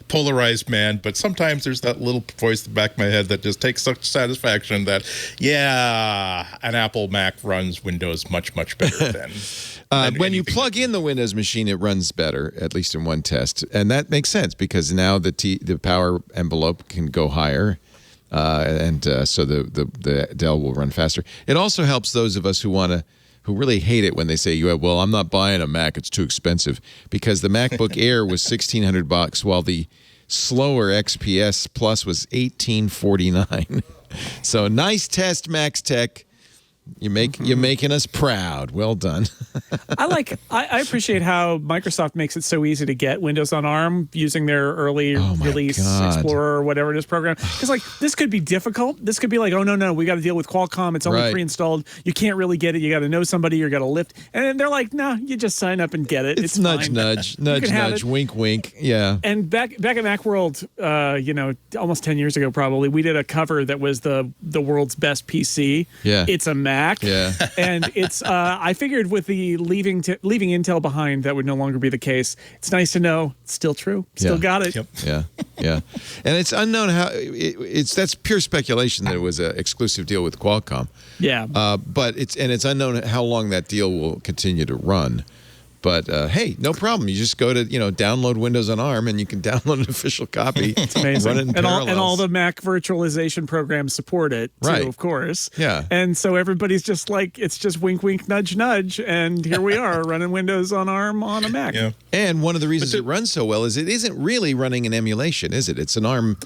polarized man. But sometimes there's that little voice in the back of my head that just takes such satisfaction that, yeah, an Apple Mac runs Windows much better than.
When you plug in the Windows machine, it runs better, at least in one test. And that makes sense because now the power envelope can go higher. So the Dell will run faster. It also helps those of us who really hate it when they say, well, I'm not buying a Mac, it's too expensive. Because the MacBook Air was $1,600 while the slower XPS Plus was $1,849. So nice test, Max Tech. You're making us proud. Well done.
I appreciate how Microsoft makes it so easy to get Windows on ARM using their early release Explorer or whatever it is program. Because this could be difficult. This could be like, oh no, we got to deal with Qualcomm. It's only pre-installed. You can't really get it. You got to know somebody. You got to lift. And they're like, no, you just sign up and get it. It's
nudge,
fine.
nudge, wink, wink. Yeah.
And back at Macworld, almost 10 years ago probably, we did a cover that was the world's best PC.
Yeah.
It's a Mac.
Yeah.
And it's I figured with the leaving Intel behind, that would no longer be the case. It's nice to know it's still true. Still got it.
Yep.
Yeah. And it's unknown how that's pure speculation that it was an exclusive deal with Qualcomm.
Yeah.
But it's unknown how long that deal will continue to run. But hey, no problem. You just go to download Windows on ARM, and you can download an official copy.
It's amazing.
Run it in Parallels.
And all the Mac virtualization programs support it too,
right.
Of course.
Yeah.
And so everybody's just like, it's just wink, wink, nudge, nudge, and here we are running Windows on ARM on a Mac.
Yeah.
And one of the reasons it runs so well is it isn't really running an emulation, is it? It's an ARM.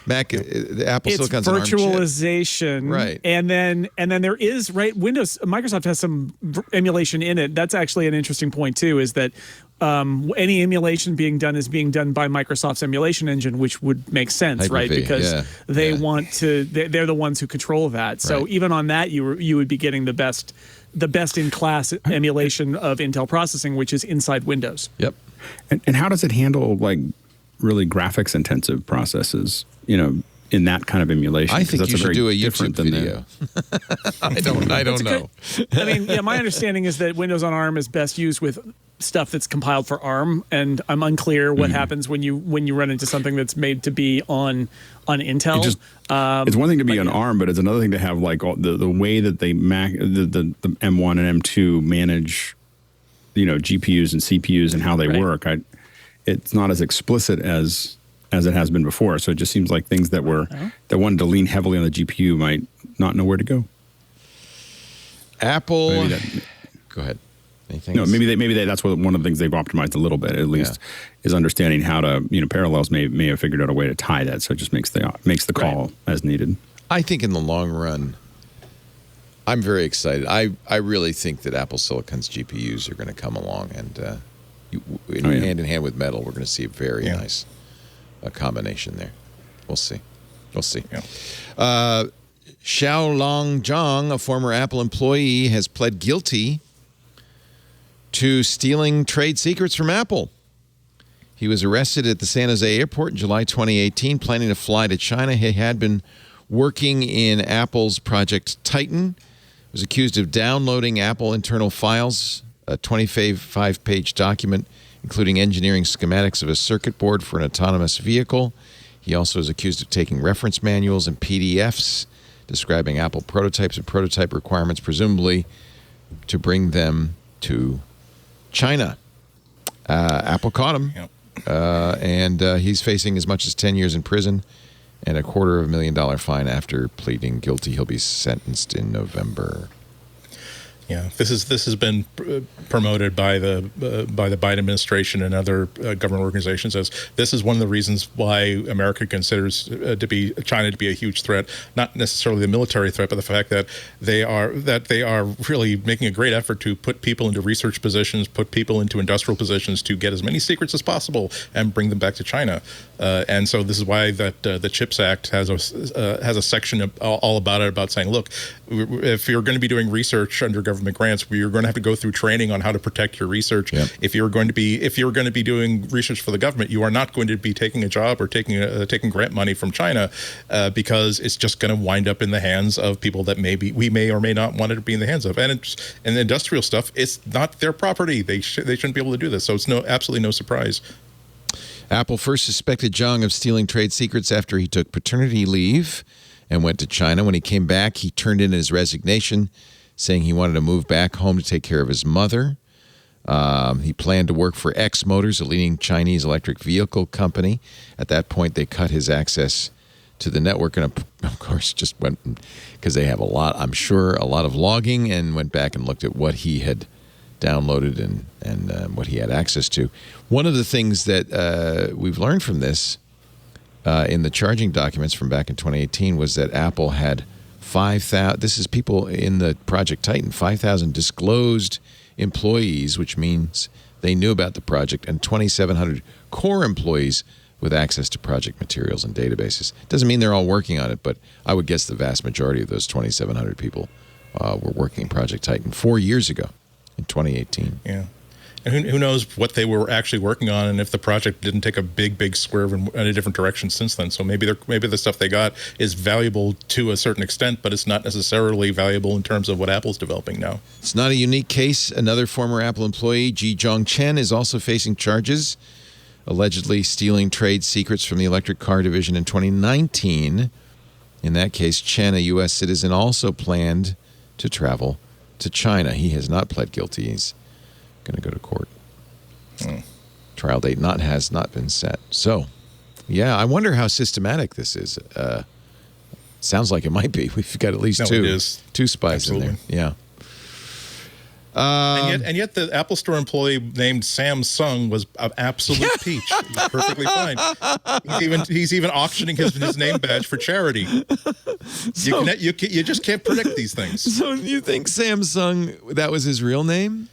Mac, the Apple Silicon's an ARM chip.
Virtualization,
right?
And then there is Microsoft has some emulation in it. That's actually an interesting point too. Is that any emulation being done is being done by Microsoft's emulation engine, which would make sense,
Hyper-V,
right? Because they want to. They're the ones who control that. So even on that, you would be getting the best in class emulation of Intel processing, which is inside Windows.
Yep.
And how does it handle really graphics intensive processes, in that kind of emulation?
I think you should do a YouTube video. I don't know.
I mean, my understanding is that Windows on ARM is best used with stuff that's compiled for ARM, and I'm unclear what happens when you run into something that's made to be on Intel.
It's one thing to be on ARM, but it's another thing to have the way that the M1 and M2 manage, GPUs and CPUs and how they work. It's not as explicit as it has been before. So it just seems like things that wanted to lean heavily on the GPU might not know where to go.
Apple. Go ahead. Anything?
No, maybe that's one of the things they've optimized a little bit, at least, is understanding how to, Parallels may have figured out a way to tie that. So it just makes the call as needed.
I think in the long run, I'm very excited. I really think that Apple Silicon's GPUs are going to come along, and hand in hand with metal, we're going to see a very nice combination there. We'll see.
Yeah.
Xiaolong Zhang, a former Apple employee, has pled guilty to stealing trade secrets from Apple. He was arrested at the San Jose airport in July 2018, planning to fly to China. He had been working in Apple's Project Titan. He was accused of downloading Apple internal files, a 25-page document, including engineering schematics of a circuit board for an autonomous vehicle. He also is accused of taking reference manuals and PDFs describing Apple prototypes and prototype requirements, presumably to bring them to China. Apple caught him, and he's facing as much as 10 years in prison and a $250,000 fine after pleading guilty. He'll be sentenced in November.
Yeah, this has been promoted by the Biden administration and other government organizations as this is one of the reasons why America considers China to be a huge threat. Not necessarily the military threat, but the fact that they are really making a great effort to put people into research positions, put people into industrial positions to get as many secrets as possible and bring them back to China. And so this is why that the CHIPS Act has a section all about it, about saying, look, if you're going to be doing research under government grants, you're going to have to go through training on how to protect your research. Yep. If you're going to be doing research for the government, you are not going to be taking a job or taking grant money from China because it's just going to wind up in the hands of people that we may or may not want it to be in the hands of. And the industrial stuff, it's not their property. They shouldn't be able to do this. So it's absolutely no surprise.
Apple first suspected Zhang of stealing trade secrets after he took paternity leave and went to China. When he came back, he turned in his resignation, saying he wanted to move back home to take care of his mother. He planned to work for X Motors, a leading Chinese electric vehicle company. At that point, they cut his access to the network and, of course, just went because they have a lot of logging, and went back and looked at what he had downloaded and what he had access to. One of the things that we've learned from this in the charging documents from back in 2018 was that Apple had 5,000, this is people in the Project Titan, 5,000 disclosed employees, which means they knew about the project, and 2,700 core employees with access to project materials and databases. Doesn't mean they're all working on it, but I would guess the vast majority of those 2,700 people were working in Project Titan 4 years ago in 2018.
Yeah. And who knows what they were actually working on, and if the project didn't take a big swerve in a different direction since then. So maybe the stuff they got is valuable to a certain extent, but it's not necessarily valuable in terms of what Apple's developing now.
It's not a unique case. Another former Apple employee, Ji Zhong Chen, is also facing charges, allegedly stealing trade secrets from the electric car division in 2019. In that case, Chen, a U.S. citizen, also planned to travel to China. He has not pled guilty. He's going to go to court. Trial date has not been set. So, yeah, I wonder how systematic this is. Sounds like it might be. We've got at least two spies in there. Yeah.
And yet the Apple Store employee named Samsung was an absolute peach. He's perfectly fine. He's even auctioning his name badge for charity. You just can't predict these things.
So you think Samsung, that was his real name?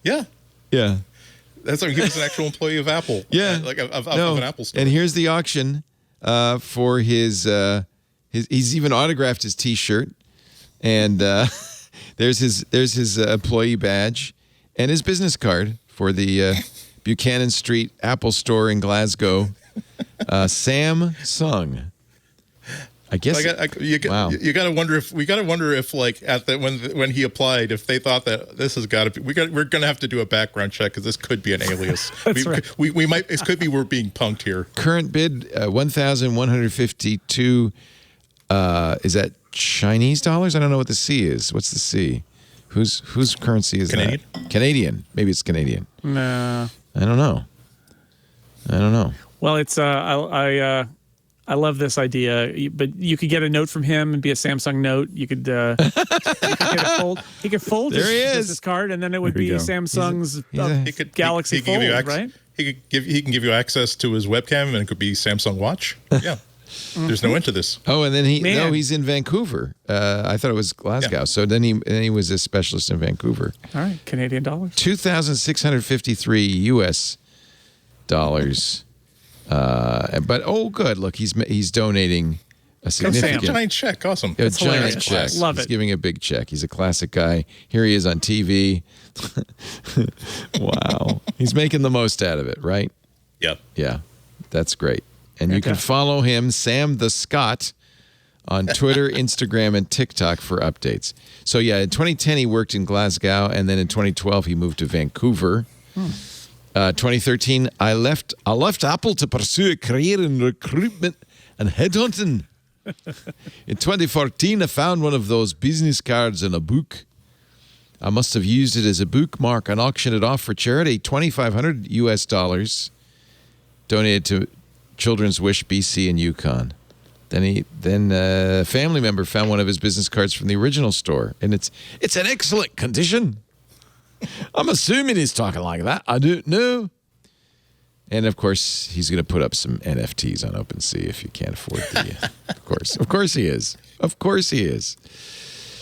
Yeah.
Yeah.
That's like he was an actual employee of Apple.
Yeah.
Like of an Apple store.
And here's the auction for his he's even autographed his T-shirt, and there's his employee badge and his business card for the Buchanan Street Apple Store in Glasgow. Samsung. I guess
wow. You got to wonder if like when he applied, if they thought that this has got to be we're going to have to do a background check because this could be an alias. we might it could be we're being punked here.
Current bid 1,152. Is that Chinese dollars? I don't know what the C is. What's the C? Whose currency is
Canadian?
that? Canadian. Maybe it's Canadian.
No.
I don't know.
Well, it's I love this idea, but you could get a note from him and be a Samsung note. You could, get a fold. He could fold his business card, and then it would be Samsung's Galaxy Fold, right?
He can give you access to his webcam, and it could be Samsung Watch. Yeah. There's no end to this.
Oh, and then he's in Vancouver. I thought it was Glasgow.
Yeah.
So then he was a specialist in Vancouver.
All right, Canadian dollars.
$2,653 US dollars. But good. Look, he's donating a significant
Giant check. Awesome.
a giant check.
Love
He's
it.
giving a big check. He's a classic guy. Here he is on TV. Wow. He's making the most out of it, right?
Yep.
Yeah, that's great. And you can follow him, Sam the Scot, on Twitter, Instagram, and TikTok for updates. So yeah, in 2010 he worked in Glasgow, and then in 2012 he moved to Vancouver. 2013, I left Apple to pursue a career in recruitment and headhunting. In 2014, I found one of those business cards in a book. I must have used it as a bookmark and auctioned it off for charity. $2,500 US dollars donated to Children's Wish BC and Yukon. Then a family member found one of his business cards from the original store, and it's in excellent condition. I'm assuming he's talking like that. I don't know. And of course, he's going to put up some NFTs on OpenSea if you can't afford the. Of course he is. Of course he is.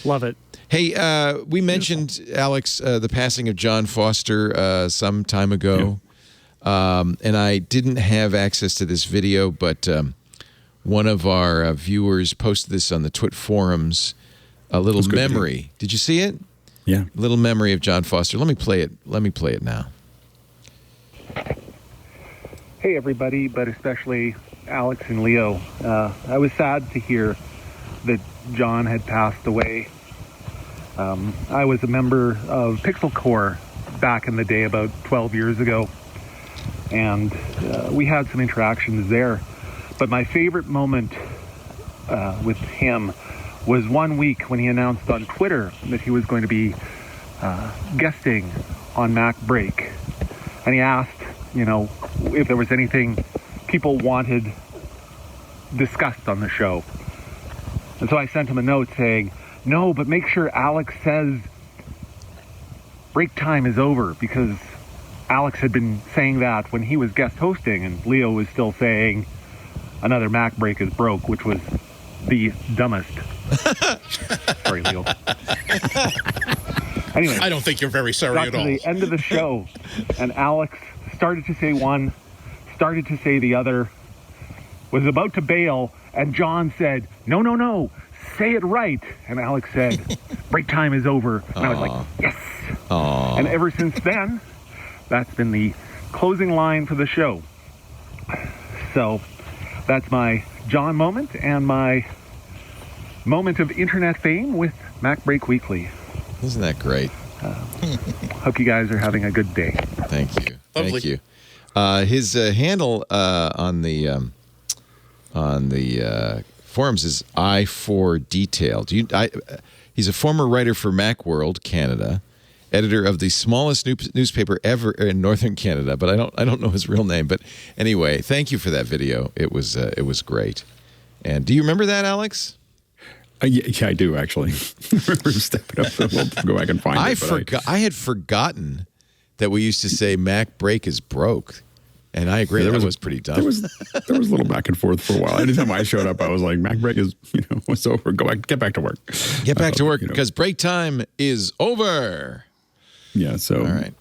Love it.
Hey, we mentioned, Alex, the passing of John Foster some time ago. Yeah. And I didn't have access to this video, but one of our viewers posted this on the Twit forums, a little memory. Did you see it?
Yeah.
A little memory of John Foster. Let me play it now.
Hey, everybody, but especially Alex and Leo. I was sad to hear that John had passed away. I was a member of Pixel Core back in the day, about 12 years ago, and we had some interactions there. But my favorite moment with him was 1 week when he announced on Twitter that he was going to be guesting on MacBreak. And he asked, if there was anything people wanted discussed on the show. And so I sent him a note saying, no, but make sure Alex says break time is over, because Alex had been saying that when he was guest hosting, and Leo was still saying another MacBreak is broke, which was the dumbest. Sorry, Leo. Anyway,
I don't think you're very sorry at all.
Got to the end of the show, and Alex started to say one, started to say the other, was about to bail, and John said, no, say it right. And Alex said, break time is over. And I was like, yes.
Aww.
And ever since then, that's been the closing line for the show. So that's my John moment and my moment of internet fame with MacBreak Weekly.
Isn't that great?
Hope you guys are having a good day.
Thank you.
Lovely.
Thank you. His handle on the forums is I4Detail. He's a former writer for Macworld Canada, editor of the smallest newspaper ever in northern Canada, but I don't know his real name. But anyway, thank you for that video. It was great. And do you remember that, Alex?
Yeah, I do actually. Remember stepping up. We'll go back and find it.
I had forgotten that we used to say MacBreak is broke. And I agree, that was pretty dumb.
There was a little back and forth for a while. Anytime I showed up, I was like, MacBreak is, it's over. Get back to work.
Get back to work, because break time is over.
Yeah, so.
All right.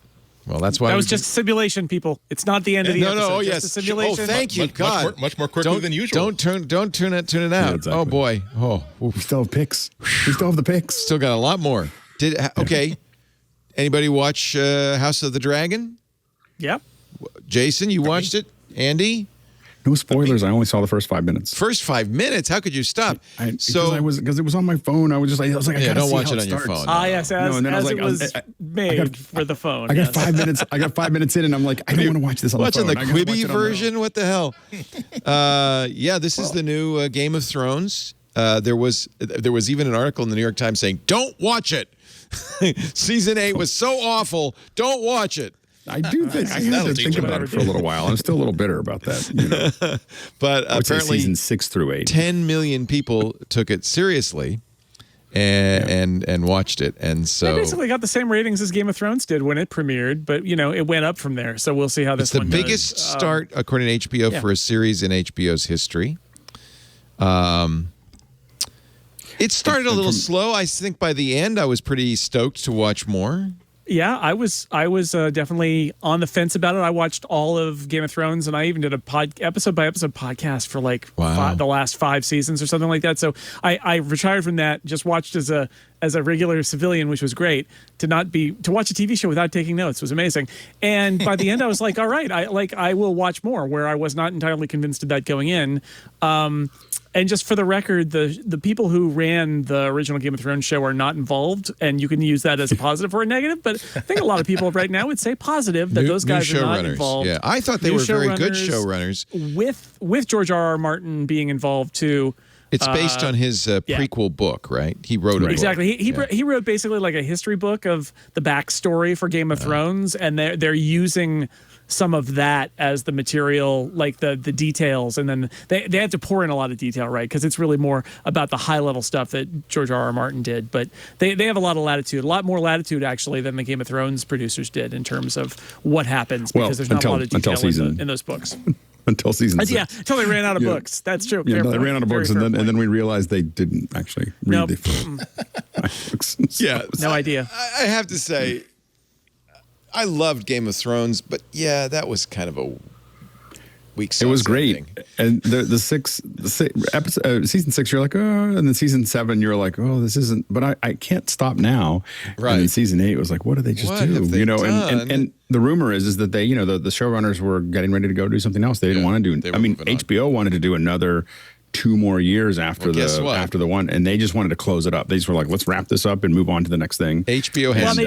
Well, that's why
that was just a simulation, people. It's not the end of the episode.
No,
just
yes.
a simulation.
Oh, thank you, God.
Much more quickly than usual.
Don't tune it out.
Yeah, exactly.
Oh boy. Oh,
we still have picks. We still have the picks.
Still got a lot more. Okay. Anybody watch House of the Dragon?
Yep.
Jason, you watched it? Andy?
No spoilers. I only saw the first 5 minutes.
First 5 minutes? How could you stop?
Because it was on my phone. I was like, I
don't watch it on your phone.
Yes, as it was made for the phone.
I got 5 minutes. I got 5 minutes in, and I'm like, I don't want to watch this on the phone.
Watching the Quibi version? What the hell? This is the new Game of Thrones. There was even an article in the New York Times saying, "Don't watch it. Season 8 was so awful. Don't watch it."
I do think I had to think about it for a little while. I'm still a little bitter about that.
But apparently,
season 6 through 8,
10 million people took it seriously and watched it, and so
they basically got the same ratings as Game of Thrones did when it premiered. But it went up from there. So we'll see how this.
It's the biggest start, according to HBO, for a series in HBO's history. It started a little slow. I think by the end, I was pretty stoked to watch more.
Yeah, I was definitely on the fence about it. I watched all of Game of Thrones, and I even did a episode by episode podcast for like the last 5 seasons or something like that. So I retired from that. Just watched as a regular civilian, which was great. To watch a TV show without taking notes was amazing. And by the end, I was like, all right, I will watch more. Where I was not entirely convinced of that going in. And just for the record, the people who ran the original Game of Thrones show are not involved, and you can use that as a positive or a negative. But I think a lot of people right now would say positive that those guys are not involved.
Yeah, I thought they were very good showrunners.
With George R.R. Martin being involved too.
It's based on his prequel book, right? He wrote a book.
Exactly. He wrote basically like a history book of the backstory for Game of Thrones, and they're using some of that as the material, like the details, and then they have to pour in a lot of detail, right? Because it's really more about the high level stuff that George R.R. Martin did. But they have a lot of latitude, a lot more latitude actually than the Game of Thrones producers did in terms of what happens, because there's not a lot of detail in those books.
Until season 6.
Yeah, until they ran out of books. That's true.
Yeah, they ran out of books, and then we realized they didn't actually read the full books.
Yeah,
no idea.
I have to say, I loved Game of Thrones, but yeah, that was kind of a weak sauce.
It was great,
ending.
and the episode, season 6, you're like, oh, and then season 7, you're like, oh, this isn't. But I can't stop now. Right. And then season 8 was like, what did they just do? And the rumor is that they, the showrunners were getting ready to go do something else. They didn't want to do. I mean, HBO wanted to do another 2 more years after the one, and they just wanted to close it up. They just were like, let's wrap this up and move on to the next thing.
HBO has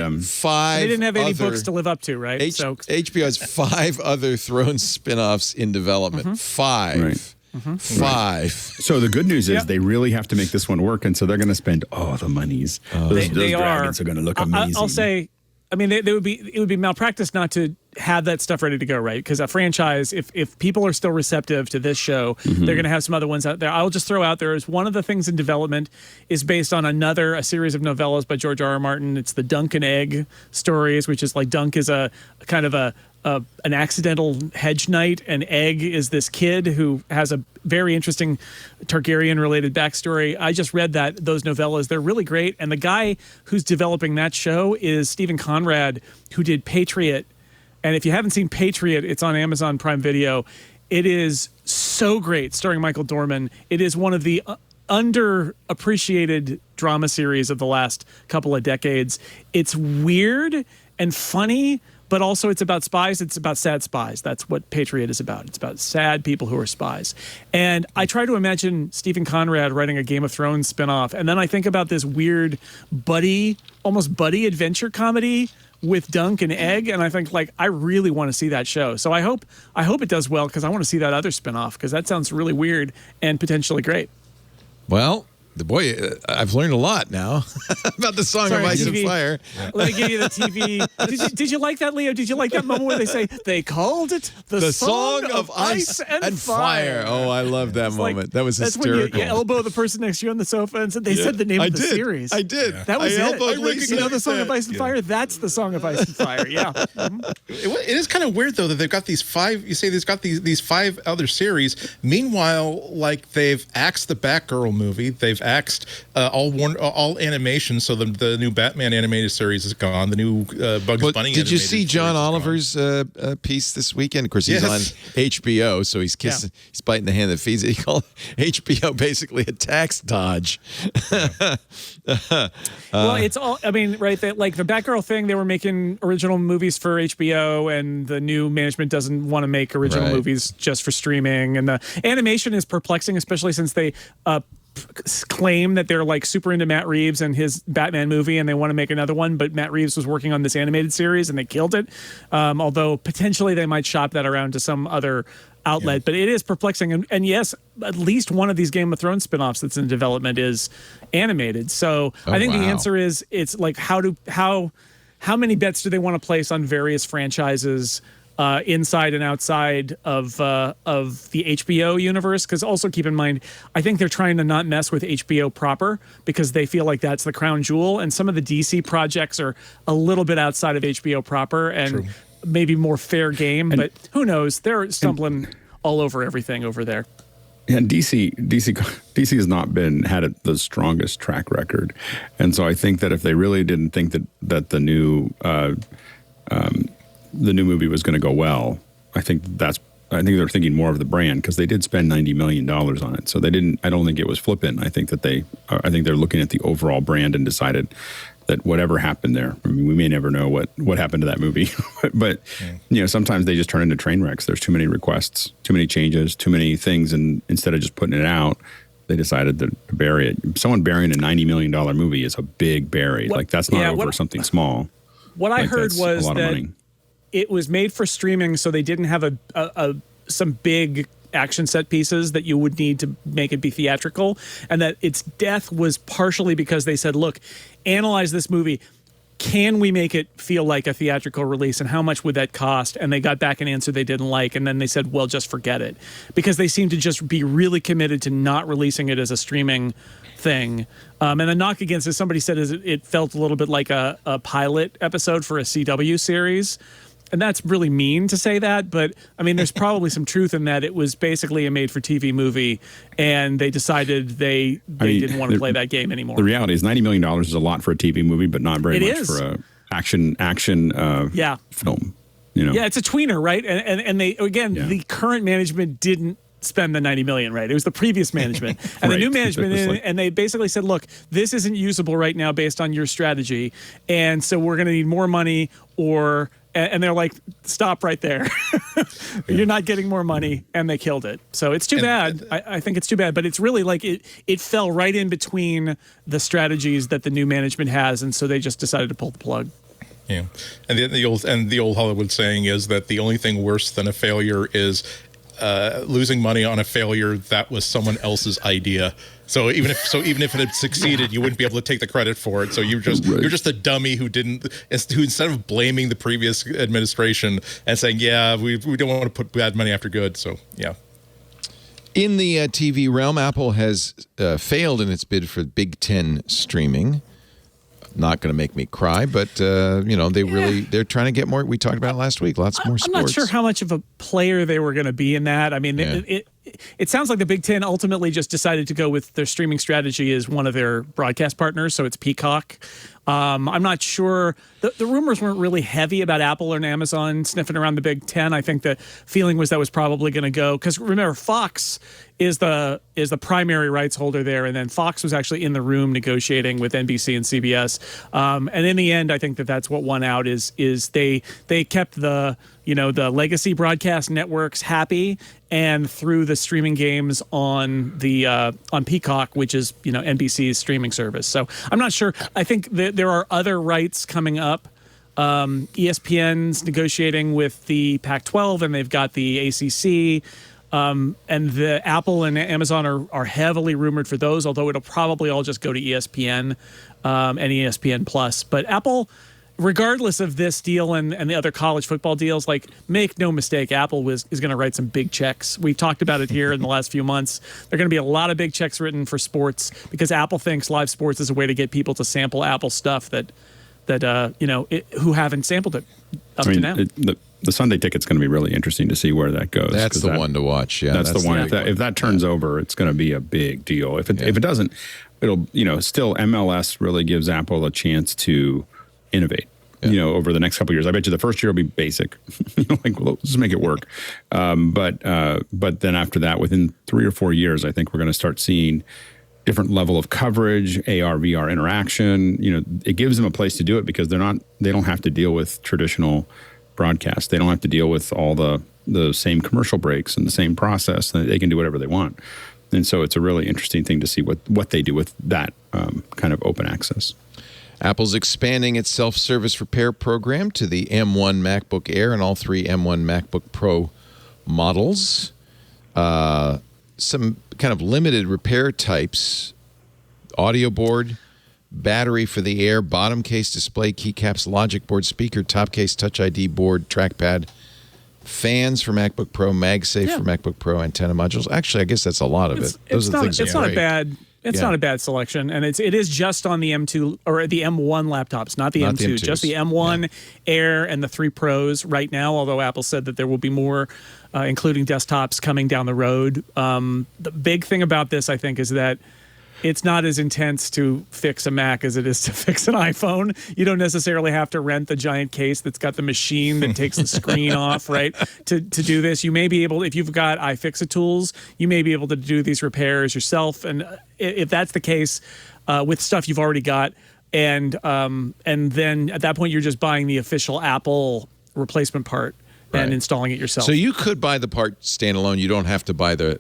5.
They didn't have any books to live up to, right?
HBO has 5 other Thrones spin-offs in development. 5.
Right.
5.
So the good news is they really have to make this one work, and so they're going to spend all the monies. Those dragons are going to look amazing.
I'll say, I mean, it would be malpractice not to have that stuff ready to go, right? Because a franchise, if people are still receptive to this show, they're going to have some other ones out there. I'll just throw out there is one of the things in development is based on a series of novellas by George R.R. Martin. It's the Dunk and Egg stories, which is like Dunk is a kind of an accidental hedge knight, and Egg is this kid who has a very interesting Targaryen-related backstory. I just read those novellas. They're really great, and the guy who's developing that show is Stephen Conrad, who did Patriot. And if you haven't seen Patriot, it's on Amazon Prime Video. It is so great, starring Michael Dorman. It is one of the underappreciated drama series of the last couple of decades. It's weird and funny, but also it's about spies. It's about sad spies. That's what Patriot is about. It's about sad people who are spies. And I try to imagine Stephen Conrad writing a Game of Thrones spinoff, and then I think about this weird almost buddy adventure comedy with Dunk and Egg, and I think I really want to see that show. So I hope it does well, because I want to see that other spinoff, because that sounds really weird and potentially great.
Well, I've learned a lot now about the Song of Ice and Fire.
Let me give you the TV. Did you like that, Leo? Did you like that moment where they say they called it the Song of Ice and Fire?
Oh, I love that moment. That was hysterical.
That's when you elbow the person next to you on the sofa and said they said the name of the series.
I did.
That was
I
it. The Song of Ice and Fire? That's the Song of Ice and Fire. Yeah.
It is kind of weird though that they've got these 5. You say they've got these 5 other series. Meanwhile, they've axed the Batgirl movie. They've axed all animation. So the new Batman animated series is gone. The new Bugs Bunny.
Did you see John Oliver's piece this weekend? Of course, he's on HBO, so he's kissing. Yeah. He's biting the hand that feeds it. He called HBO basically a tax dodge.
Well, it's all. I mean, right? The Batgirl thing. They were making original movies for HBO, and the new management doesn't want to make original movies just for streaming. And the animation is perplexing, especially since they claim that they're super into Matt Reeves and his Batman movie, and they want to make another one, but Matt Reeves was working on this animated series and they killed it. Although potentially they might shop that around to some other outlet, but it is perplexing. And yes, at least one of these Game of Thrones spinoffs that's in development is animated. So I think the answer is it's how many bets do they want to place on various franchises inside and outside of the HBO universe? Because also keep in mind, I think they're trying to not mess with HBO proper, because they feel like that's the crown jewel, and some of the DC projects are a little bit outside of HBO proper and maybe more fair game. But who knows? They're stumbling all over everything over there.
And DC has not had the strongest track record, and so I think that if they really didn't think that the new movie was going to go well, I think they're thinking more of the brand, because they did spend $90 million on it. So they didn't. I don't think it was flippant. I think they're looking at the overall brand and decided that whatever happened there. I mean, we may never know what happened to that movie, but sometimes they just turn into train wrecks. There's too many requests, too many changes, too many things, and instead of just putting it out, they decided to bury it. Someone burying a $90 million movie is a big bury. That's not over something small.
What I heard was that it was made for streaming, so they didn't have some big action set pieces that you would need to make it be theatrical, and that its death was partially because they said, look, analyze this movie. Can we make it feel like a theatrical release, and how much would that cost? And they got back an answer they didn't like, and then they said, well, just forget it, because they seemed to just be really committed to not releasing it as a streaming thing. And the knock against it, somebody said, is it felt a little bit like a pilot episode for a CW series. And that's really mean to say that, but I mean, there's probably some truth in that. It was basically a made-for-TV movie, and they decided they didn't want to play that game anymore.
The reality is $90 million is a lot for a TV movie, but not very much for a action film.
Yeah, it's a tweener, right? And they, again, the current management didn't spend the $90 million, right? It was the previous management. And the new management, and they basically said, look, this isn't usable right now based on your strategy, and so we're going to need more money, and they're like, stop right there. You're not getting more money, and they killed it. So it's too bad. I think it's too bad, but it's really like it fell right in between the strategies that the new management has, and so they just decided to pull the plug.
Yeah, and the old Hollywood saying is that the only thing worse than a failure is losing money on a failure that was someone else's idea. So even if it had succeeded, you wouldn't be able to take the credit for it. So you're just a dummy who instead of blaming the previous administration and saying, yeah, we don't want to put bad money after good. So yeah.
In the TV realm, Apple has failed in its bid for Big Ten streaming. Not going to make me cry, but they're trying to get more. We talked about it last week. Lots more sports.
I'm not sure how much of a player they were going to be in that. I mean, it sounds like the Big Ten ultimately just decided to go with their streaming strategy as one of their broadcast partners, so it's Peacock. I'm not sure. The rumors weren't really heavy about Apple and Amazon sniffing around the Big Ten. I think the feeling was that was probably going to go, because remember, Fox is the primary rights holder there, and then Fox was actually in the room negotiating with NBC and CBS. And in the end, I think that's what won out is they kept the legacy broadcast networks happy and threw the streaming games on Peacock, which is NBC's streaming service. So I'm not sure. I think that there are other rights coming up. ESPN's negotiating with the Pac-12, and they've got the ACC. And the Apple and Amazon are heavily rumored for those, although it'll probably all just go to ESPN and ESPN Plus. But Apple, regardless of this deal and the other college football deals, make no mistake, Apple is going to write some big checks. We've talked about it here in the last few months. There are going to be a lot of big checks written for sports, because Apple thinks live sports is a way to get people to sample Apple stuff that who haven't sampled it up to now.
The Sunday ticket's going to be really interesting to see where that goes.
That's the one to watch. Yeah,
that's the one. If that turns over, it's going to be a big deal. If it doesn't, it'll still MLS really gives Apple a chance to innovate. Yeah. Over the next couple of years. I bet you the first year will be basic. Let's just make it work. But then after that, within 3 or 4 years, I think we're going to start seeing different level of coverage, AR, VR interaction. It gives them a place to do it, because they don't have to deal with traditional broadcast. They don't have to deal with all the same commercial breaks and the same process. They can do whatever they want. And so it's a really interesting thing to see what they do with that kind of open access.
Apple's expanding its self-service repair program to the M1 MacBook Air and all 3 M1 MacBook Pro models. Some kind of limited repair types: audio board, battery for the Air, bottom case, display, keycaps, logic board, speaker, top case, Touch ID board, trackpad, fans for MacBook Pro, MagSafe for MacBook Pro, antenna modules. Actually, I guess that's a lot of it. Those are the things.
It's not a bad It's not a bad selection, and it is just on the M2 or the M1 laptops, not the M2, just the M1 Air and the 3 Pros right now, although Apple said that there will be more, including desktops, coming down the road. The big thing about this, I think, is that it's not as intense to fix a Mac as it is to fix an iPhone. You don't necessarily have to rent the giant case that's got the machine that takes the screen off, right? To do this, you may be able, if you've got iFixit tools, you may be able to do these repairs yourself. And if that's the case with stuff you've already got, and then at that point you're just buying the official Apple replacement part and installing it yourself.
So you could buy the part standalone. You don't have to buy the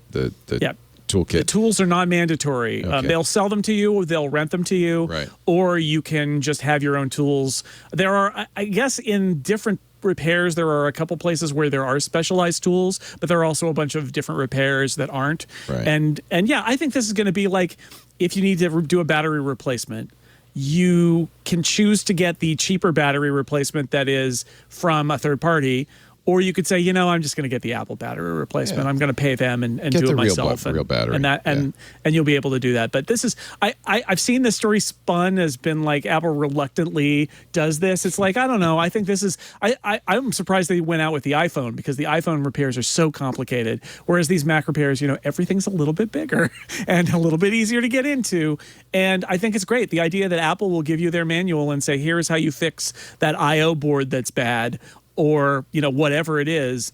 toolkit.
The tools are not mandatory.
Okay.
They'll sell them to you, or they'll rent them to you, or you can just have your own tools. There are, I guess, in different repairs, there are a couple places where there are specialized tools, but there are also a bunch of different repairs that aren't. And yeah, I think this is going to be like, if you need to do a battery replacement, you can choose to get the cheaper battery replacement that is from a third party. Or you could say, I'm just going to get the Apple battery replacement. I'm going to pay them and do it myself.
Real battery.
And you'll be able to do that. But this is, I've seen this story spun as been like Apple reluctantly does this. It's like, I don't know. I think this is, I'm surprised they went out with the iPhone, because the iPhone repairs are so complicated. Whereas these Mac repairs, everything's a little bit bigger and a little bit easier to get into. And I think it's great. The idea that Apple will give you their manual and say, here's how you fix that I/O board that's bad, or whatever it is.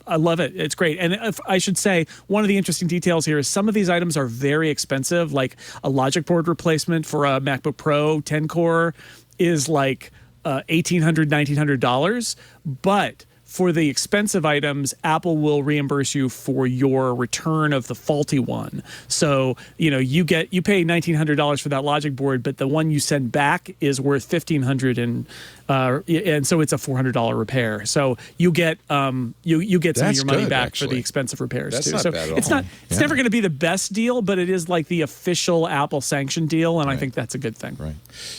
I love it. It's great. And if I should say, one of the interesting details here is some of these items are very expensive. Like a logic board replacement for a MacBook Pro 10-core is like $1,800, $1,900. But for the expensive items, Apple will reimburse you for your return of the faulty one. So, you pay $1,900 for that logic board, but the one you send back is worth $1,500, and so it's a $400 repair. So you get you get some of your money back for the expensive repairs too.
Not
so
bad at
it's
all.
It's never going to be the best deal, but it is like the official Apple sanctioned deal, and I think that's a good thing.
Right.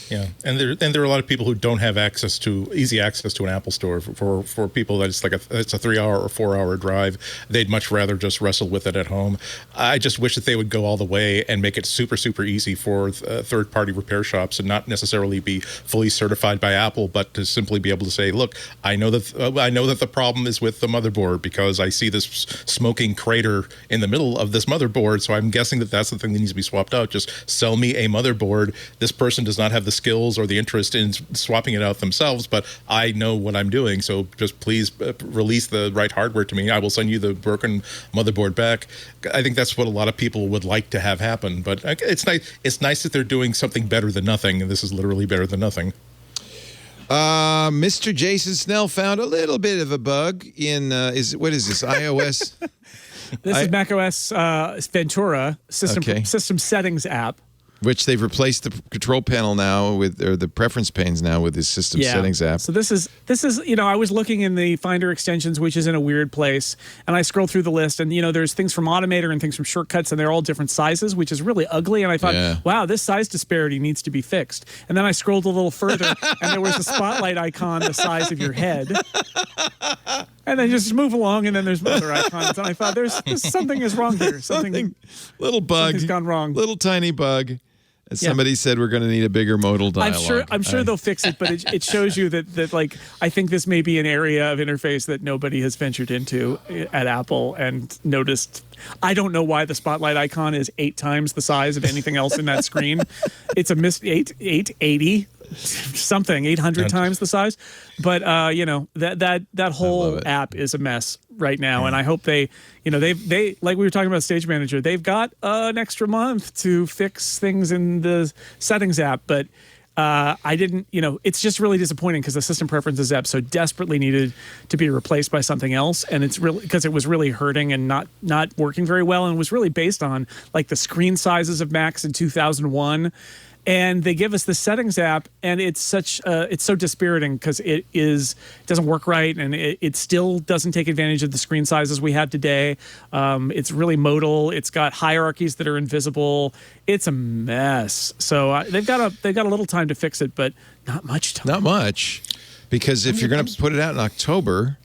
Yeah, and there are a lot of people who don't have easy access to an Apple store. For people that it's a 3-hour or 4-hour drive, they'd much rather just wrestle with it at home. I just wish that they would go all the way and make it super, super easy for third-party repair shops, and not necessarily be fully certified by Apple, but to simply be able to say, look, I know that the problem is with the motherboard, because I see this smoking crater in the middle of this motherboard, so I'm guessing that that's the thing that needs to be swapped out. Just sell me a motherboard. This person does not have the skills or the interest in swapping it out themselves, but I know what I'm doing, so just please release the right hardware to me. I will send you the broken motherboard back. I think that's what a lot of people would like to have happen, but it's nice. It's nice that they're doing something better than nothing, and this is literally better than nothing.
Mr. Jason Snell found a little bit of a bug in what is this, iOS?
This is macOS Ventura system settings app,
which they've replaced the control panel now or the preference panes now with this system settings app.
So this is I was looking in the Finder extensions, which is in a weird place, and I scrolled through the list, and there's things from Automator and things from Shortcuts, and they're all different sizes, which is really ugly. And I thought, wow, this size disparity needs to be fixed. And then I scrolled a little further, and there was a spotlight icon the size of your head. And then just move along, and then there's other icons. And I thought, something is wrong here. Something
little bug.
Something's gone wrong.
Little tiny bug. Somebody said we're going to need a bigger modal dialogue.
I'm sure they'll fix it, but it shows you that like, I think this may be an area of interface that nobody has ventured into at Apple and noticed. I don't know why the spotlight icon is 8 times the size of anything else in that screen. It's a 880 something, 800 times the size. But that whole app is a mess right now, and I hope they like we were talking about Stage Manager, they've got an extra month to fix things in the settings app, but I didn't, it's just really disappointing because the system preferences app so desperately needed to be replaced by something else, and it's really because it was really hurting and not working very well, and was really based on like the screen sizes of Macs in 2001. And they give us the settings app, and it's so dispiriting because it doesn't work right, and it still doesn't take advantage of the screen sizes we have today. It's really modal. It's got hierarchies that are invisible. It's a mess. So they've got a little time to fix it, but not much time.
Not much, because if you're going to put it out in October,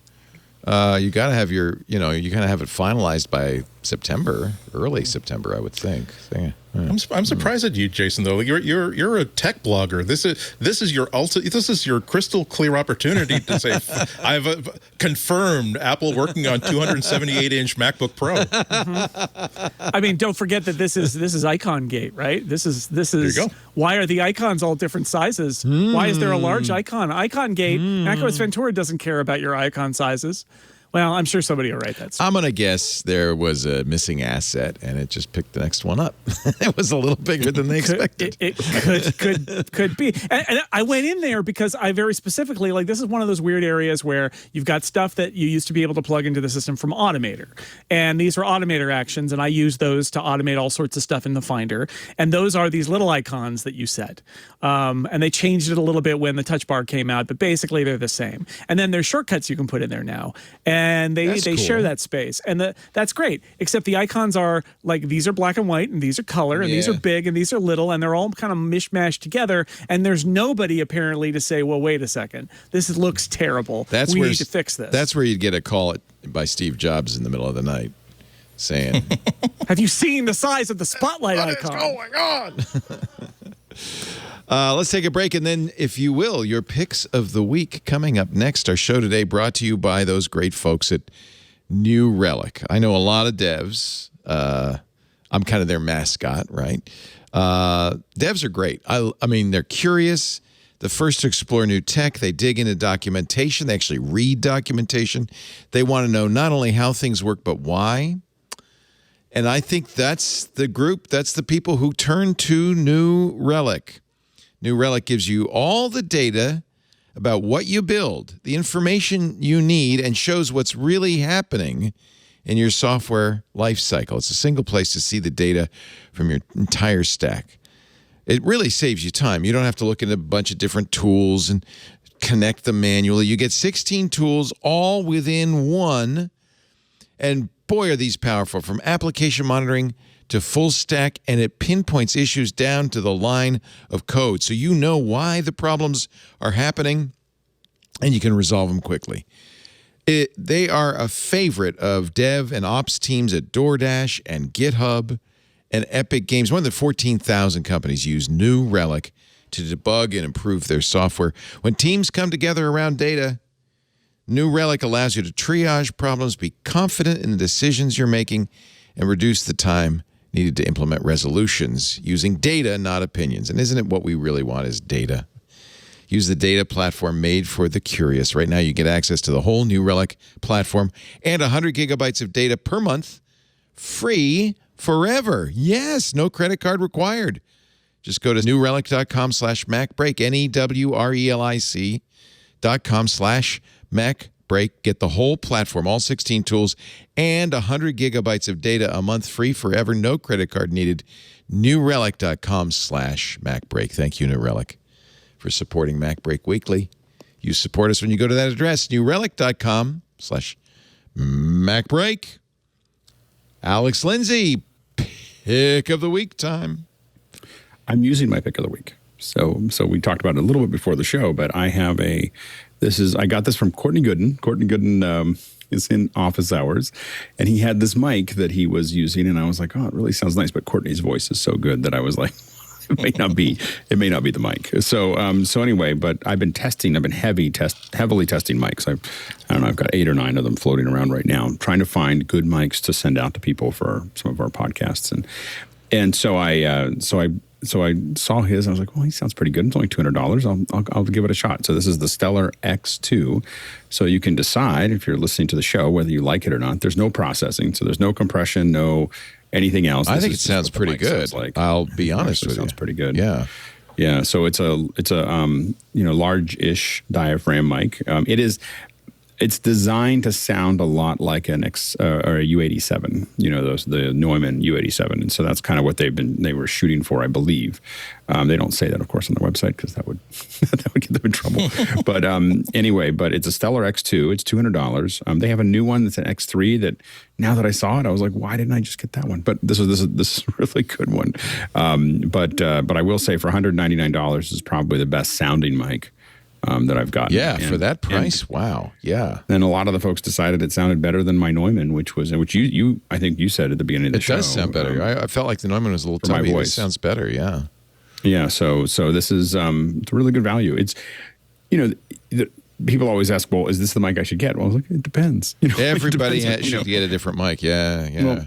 you got to have you got to have it finalized by September, early September, I would think. Yeah.
I'm surprised at you, Jason. Though you're a tech blogger. This is your crystal clear opportunity to say I've confirmed Apple working on 278-inch MacBook Pro.
Mm-hmm. I mean, don't forget that this is Icon Gate, right? This is
There you go.
Why are the icons all different sizes? Why is there a large icon? Icon Gate. macOS Ventura doesn't care about your icon sizes. Well, I'm sure somebody will write that.
I'm going to guess there was a missing asset, and it just picked the next one up. It was a little bigger than they expected.
It could be. And I went in there because I very specifically, like, this is one of those weird areas where you've got stuff that you used to be able to plug into the system from Automator. And these are Automator actions, and I use those to automate all sorts of stuff in the Finder. And those are these little icons that you set. And they changed it a little bit when the touch bar came out, but basically they're the same. And then there's shortcuts you can put in there now. And they
cool.
share that space. And that's great. Except the icons are like, these are black and white, and these are color, and these are big, and these are little, and they're all kind of mishmashed together. And there's nobody apparently to say, well, wait a second, this looks terrible. We need to fix this.
That's where you'd get a call by Steve Jobs in the middle of the night saying,
have you seen the size of the spotlight icon?
What's going on?
Let's take a break, and then, if you will, your picks of the week coming up next. Our show today brought to you by those great folks at New Relic. I know a lot of devs. I'm kind of their mascot, right? Devs are great. I mean, they're curious. The first to explore new tech. They dig into documentation. They actually read documentation. They want to know not only how things work, but why. And I think that's the group, that's the people who turn to New Relic. New Relic gives you all the data about what you build, the information you need, and shows what's really happening in your software lifecycle. It's a single place to see the data from your entire stack. It really saves you time. You don't have to look at a bunch of different tools and connect them manually. You get 16 tools all within one, and boy, are these powerful, from application monitoring to full stack, and it pinpoints issues down to the line of code. So you know why the problems are happening, and you can resolve them quickly. They are a favorite of dev and ops teams at DoorDash and GitHub and Epic Games. More than 14,000 companies use New Relic to debug and improve their software. When teams come together around data, New Relic allows you to triage problems, be confident in the decisions you're making, and reduce the time needed to implement resolutions using data, not opinions. And isn't it what we really want is data? Use the data platform made for the curious. Right now, you get access to the whole New Relic platform and 100 gigabytes of data per month, free forever. Yes, no credit card required. Just go to newrelic.com/MacBreak, NEWRELIC.com/MacBreak. Get the whole platform, all 16 tools, and 100 gigabytes of data a month, free forever, no credit card needed. newrelic.com/MacBreak. Thank you, New Relic, for supporting MacBreak Weekly. You support us when you go to that address, newrelic.com/MacBreak. Alex Lindsay, pick of the week time.
I'm using my pick of the week. So we talked about it a little bit before the show, but I have I got this from Courtney Gooden. Courtney Gooden is in office hours, and he had this mic that he was using, and I was like, oh, it really sounds nice, but Courtney's voice is so good that I was like, it may not be the mic. So anyway, but I've been heavily testing mics. I don't know, I've got 8 or 9 of them floating around right now, trying to find good mics to send out to people for some of our podcasts. And so I saw his. I was like, well, he sounds pretty good. It's only $200. I'll give it a shot. So this is the Stellar X2. So you can decide, if you're listening to the show, whether you like it or not. There's no processing, so there's no compression, no anything else.
I think it sounds pretty good.
Like.
I'll be honest with you.
It sounds pretty good.
Yeah.
Yeah. So it's a large-ish diaphragm mic. It's designed to sound a lot like or a U87, the Neumann U87. And so that's kind of what they were shooting for, I believe. They don't say that, of course, on their website, because that would get them in trouble. But anyway, but it's a Stellar X2. It's $200. They have a new one that's an X3 that, now that I saw it, I was like, why didn't I just get that one? But this is a really good one. But I will say, for $199, this is probably the best sounding mic that I've gotten.
Yeah, for that price, wow. Yeah.
And a lot of the folks decided it sounded better than my Neumann, which you I think you said at the beginning of the show.
It does sound better. I felt like the Neumann was a little tubby. It sounds better, yeah.
Yeah, so this is it's a really good value. It's, people always ask, well, is this the mic I should get? Well, I was like, it depends.
Everybody should get a different mic. Yeah.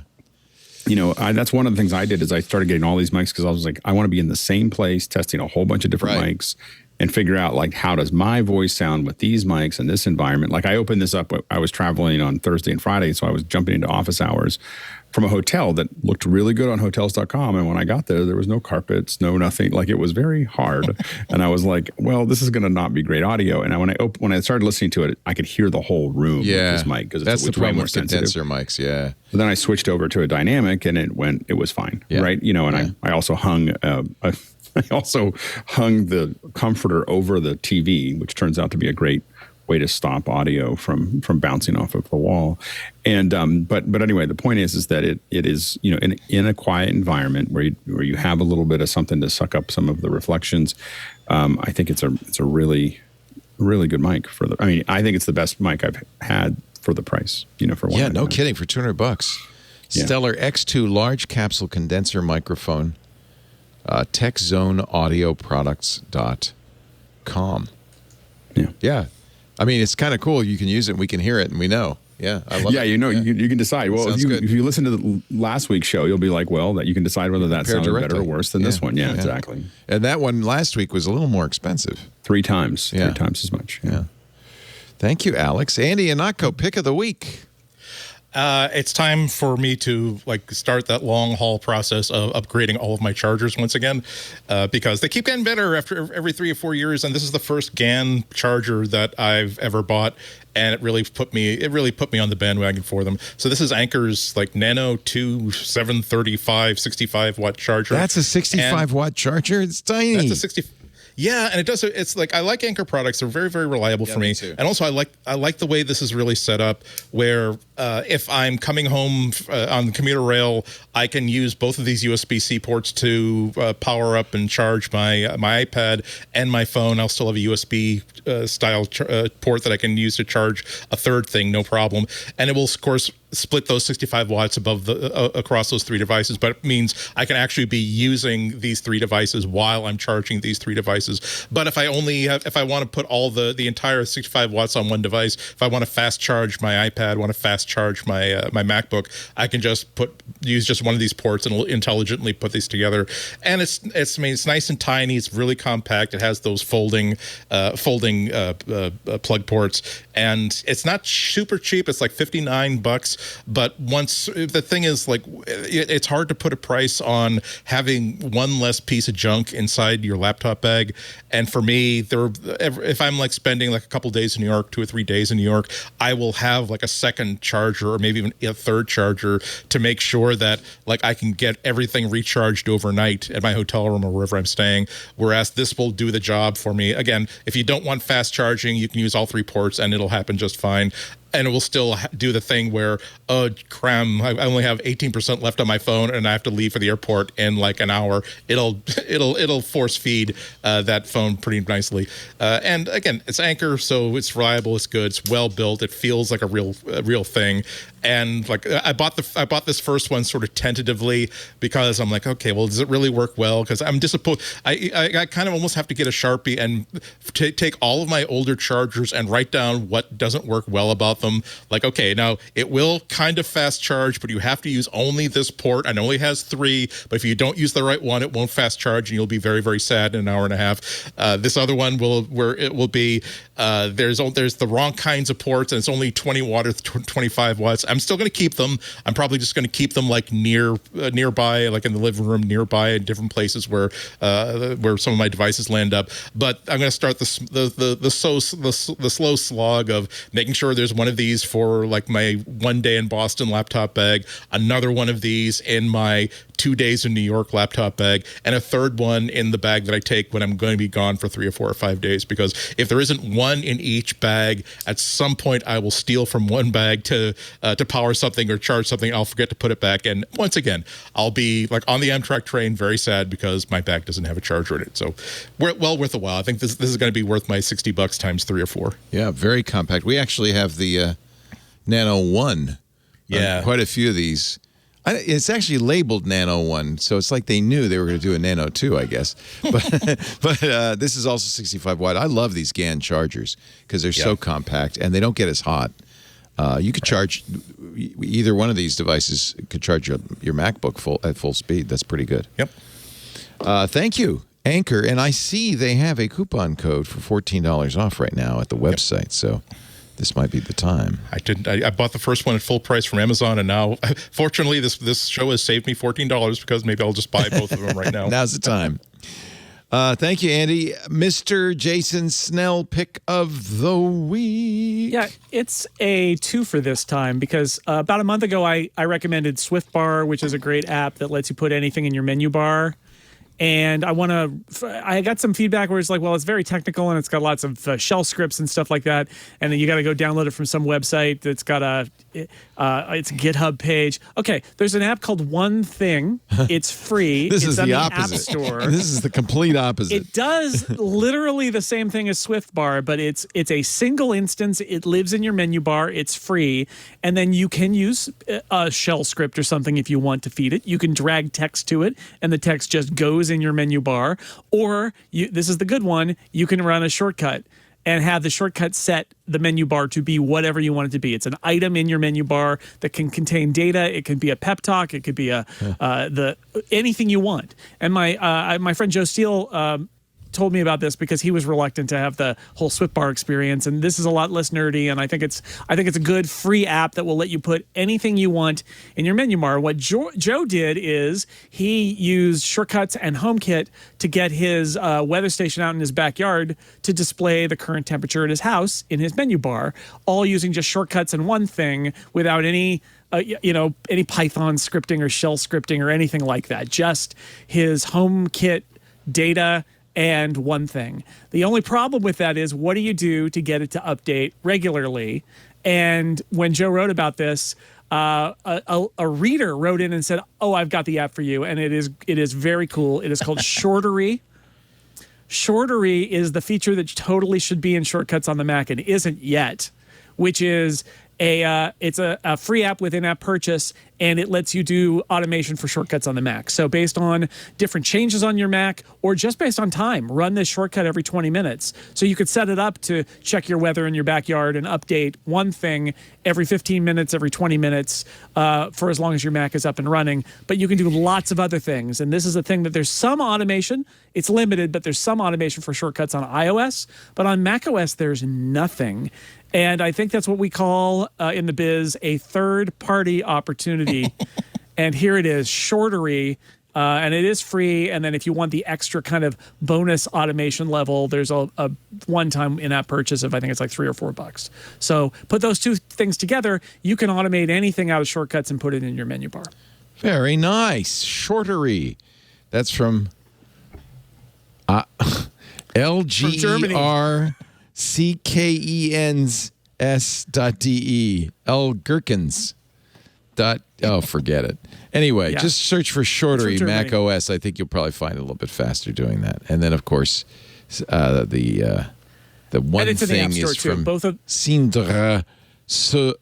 Well, that's one of the things I did is I started getting all these mics because I was like, I want to be in the same place testing a whole bunch of different mics and figure out like, how does my voice sound with these mics in this environment? Like I opened this up, I was traveling on Thursday and Friday, so I was jumping into office hours from a hotel that looked really good on hotels.com. And when I got there was no carpets, no nothing. Like it was very hard. And I was like, well, this is going to not be great audio. And when I started listening to it, I could hear the whole room with this mic because
that's the problem with
condenser
mics. Yeah.
But then I switched over to a dynamic and it was fine. Yeah. Right. And I also hung the comforter over the TV, which turns out to be a great way to stop audio from bouncing off of the wall. And but anyway, the point is that it is in a quiet environment where you have a little bit of something to suck up some of the reflections. I think it's a really good mic I think it's the best mic I've had for the price. For one.
Yeah, no kidding, for $200. Yeah. Stellar X2 large capsule condenser microphone. TechZoneAudioProducts.com. Yeah. I mean, it's kind of cool. You can use it and we can hear it and we know. Yeah, I love it.
You can decide. Well, if you listen to the last week's show, you'll be like, well, that you can decide whether that sounded better or worse than this one. Yeah, exactly.
And that one last week was a little more expensive.
3 times. 3 times as much. Yeah.
Thank you, Alex. Andy Anatko, pick of the week.
It's time for me to start that long haul process of upgrading all of my chargers once again, because they keep getting better after every 3 or 4 years. And this is the first GAN charger that I've ever bought, and it really put me on the bandwagon for them. So this is Anker's Nano 2 735 65 watt charger.
That's a 65 watt charger. It's tiny.
That's a 60. Yeah, and it does. It's I like Anker products. They're very, very reliable for me. And also, I like the way this is really set up, where if I'm coming home on the commuter rail, I can use both of these USB-C ports to power up and charge my iPad and my phone. I'll still have a USB style port that I can use to charge a third thing, no problem. And it will, of course, split those 65 watts across those 3 devices, but it means I can actually be using these 3 devices while I'm charging these 3 devices. But if I want to put all the entire 65 watts on one device, if I want to fast charge my iPad, want to fast charge my MacBook, I can just use just one of these ports and it'll intelligently put these together. And it's nice and tiny. It's really compact. It has those folding plug ports, and it's not super cheap. It's like $59. But the thing is, it's hard to put a price on having one less piece of junk inside your laptop bag. And for me, if I'm spending a couple days in New York, 2 or 3 days in New York, I will have a second charger or maybe even a third charger to make sure that I can get everything recharged overnight at my hotel room or wherever I'm staying. Whereas this will do the job for me. Again, if you don't want fast charging, you can use all 3 ports and it'll happen just fine. And it will still do the thing where, oh, cram, I only have 18% left on my phone and I have to leave for the airport in an hour. It'll force feed that phone pretty nicely. And again, it's Anker, so it's reliable, it's good, it's well built, it feels like a real thing. And I bought this first one sort of tentatively because I'm okay, well, does it really work well? Because I'm disappointed. I kind of almost have to get a Sharpie and take all of my older chargers and write down what doesn't work well about them. Okay, now it will kind of fast charge, but you have to use only this port and only has 3. But if you don't use the right one, it won't fast charge and you'll be very, very sad in an hour and a half. This other one will be there's the wrong kinds of ports and it's only 20 watt or 25 watts. I'm still going to keep them. I'm probably just going to keep them nearby, in the living room nearby, in different places where some of my devices land up. But I'm going to start the slow slog of making sure there's one of these for my one day in Boston laptop bag, another one of these in my 2 days in New York laptop bag, and a third one in the bag that I take when I'm going to be gone for 3 or 4 or 5 days. Because if there isn't one in each bag, at some point I will steal from one bag to power something or charge something. I'll forget to put it back, and once again, I'll be like on the Amtrak train, very sad because my bag doesn't have a charger in it. So, well worth a while. I think this is going to be worth my $60 times 3 or 4.
Yeah, very compact. We actually have the Nano 1.
Yeah.
Quite a few of these. It's actually labeled Nano 1, so it's like they knew they were going to do a Nano 2, I guess. But this is also 65 watt. I love these GAN chargers because they're so compact and they don't get as hot. You could charge either one of these devices could charge your MacBook at full speed. That's pretty good.
Yep.
Thank you, Anchor. And I see they have a coupon code for $14 off right now at the website. So this might be the time.
I bought the first one at full price from Amazon, and now, fortunately, this show has saved me $14 because maybe I'll just buy both of them right now.
Now's the time. Thank you, Andy. Mr. Jason Snell, pick of the week.
Yeah, it's a 2 for this time because about a month ago, I recommended SwiftBar, which is a great app that lets you put anything in your menu bar. And I got some feedback where it's like, well, it's very technical and it's got lots of shell scripts and stuff like that. And then you got to go download it from some website that's got it's a GitHub page. Okay, there's an app called One Thing. It's free.
This
it's
is
on
the
App
opposite.
Store.
This is the complete opposite.
It does literally the same thing as SwiftBar, but it's a single instance. It lives in your menu bar. It's free. And then you can use a shell script or something if you want to feed it. You can drag text to it, and the text just goes in your menu bar. Or, this is the good one, you can run a shortcut and have the shortcut set the menu bar to be whatever you want it to be. It's an item in your menu bar that can contain data. It could be a pep talk. It could be anything you want. And my friend Joe Steele told me about this because he was reluctant to have the whole SwiftBar experience, and this is a lot less nerdy, and I think it's a good free app that will let you put anything you want in your menu bar. What Joe did is he used shortcuts and HomeKit to get his weather station out in his backyard to display the current temperature at his house in his menu bar, all using just shortcuts and One Thing without any Python scripting or shell scripting or anything like that. Just his HomeKit data and One Thing. The only problem with that is, what do you do to get it to update regularly? And when Joe wrote about this, a reader wrote in and said, "Oh, I've got the app for you," and it is very cool. It is called Shortery. Shortery is the feature that totally should be in Shortcuts on the Mac and isn't yet, which is it's a free app with in-app purchase, and it lets you do automation for shortcuts on the Mac. So based on different changes on your Mac, or just based on time, run this shortcut every 20 minutes. So you could set it up to check your weather in your backyard and update One Thing every 15 minutes, every 20 minutes, for as long as your Mac is up and running. But you can do lots of other things. And this is a thing that there's some automation. It's limited, but there's some automation for shortcuts on iOS. But on macOS, there's nothing. And I think that's what we call in the biz a third-party opportunity. And here it is, Shortery, and it is free. And then if you want the extra kind of bonus automation level, there's a one-time in-app purchase of, I think it's like $3 or $4. So put those two things together, you can automate anything out of Shortcuts and put it in your menu bar.
Very nice. Shortery. That's from LGR. CKENS.de. L Gherkins. Forget it. Anyway, just search for Shortery Mac OS. I think you'll probably find it a little bit faster doing that. And then, of course, the One Thing is from Sindra. So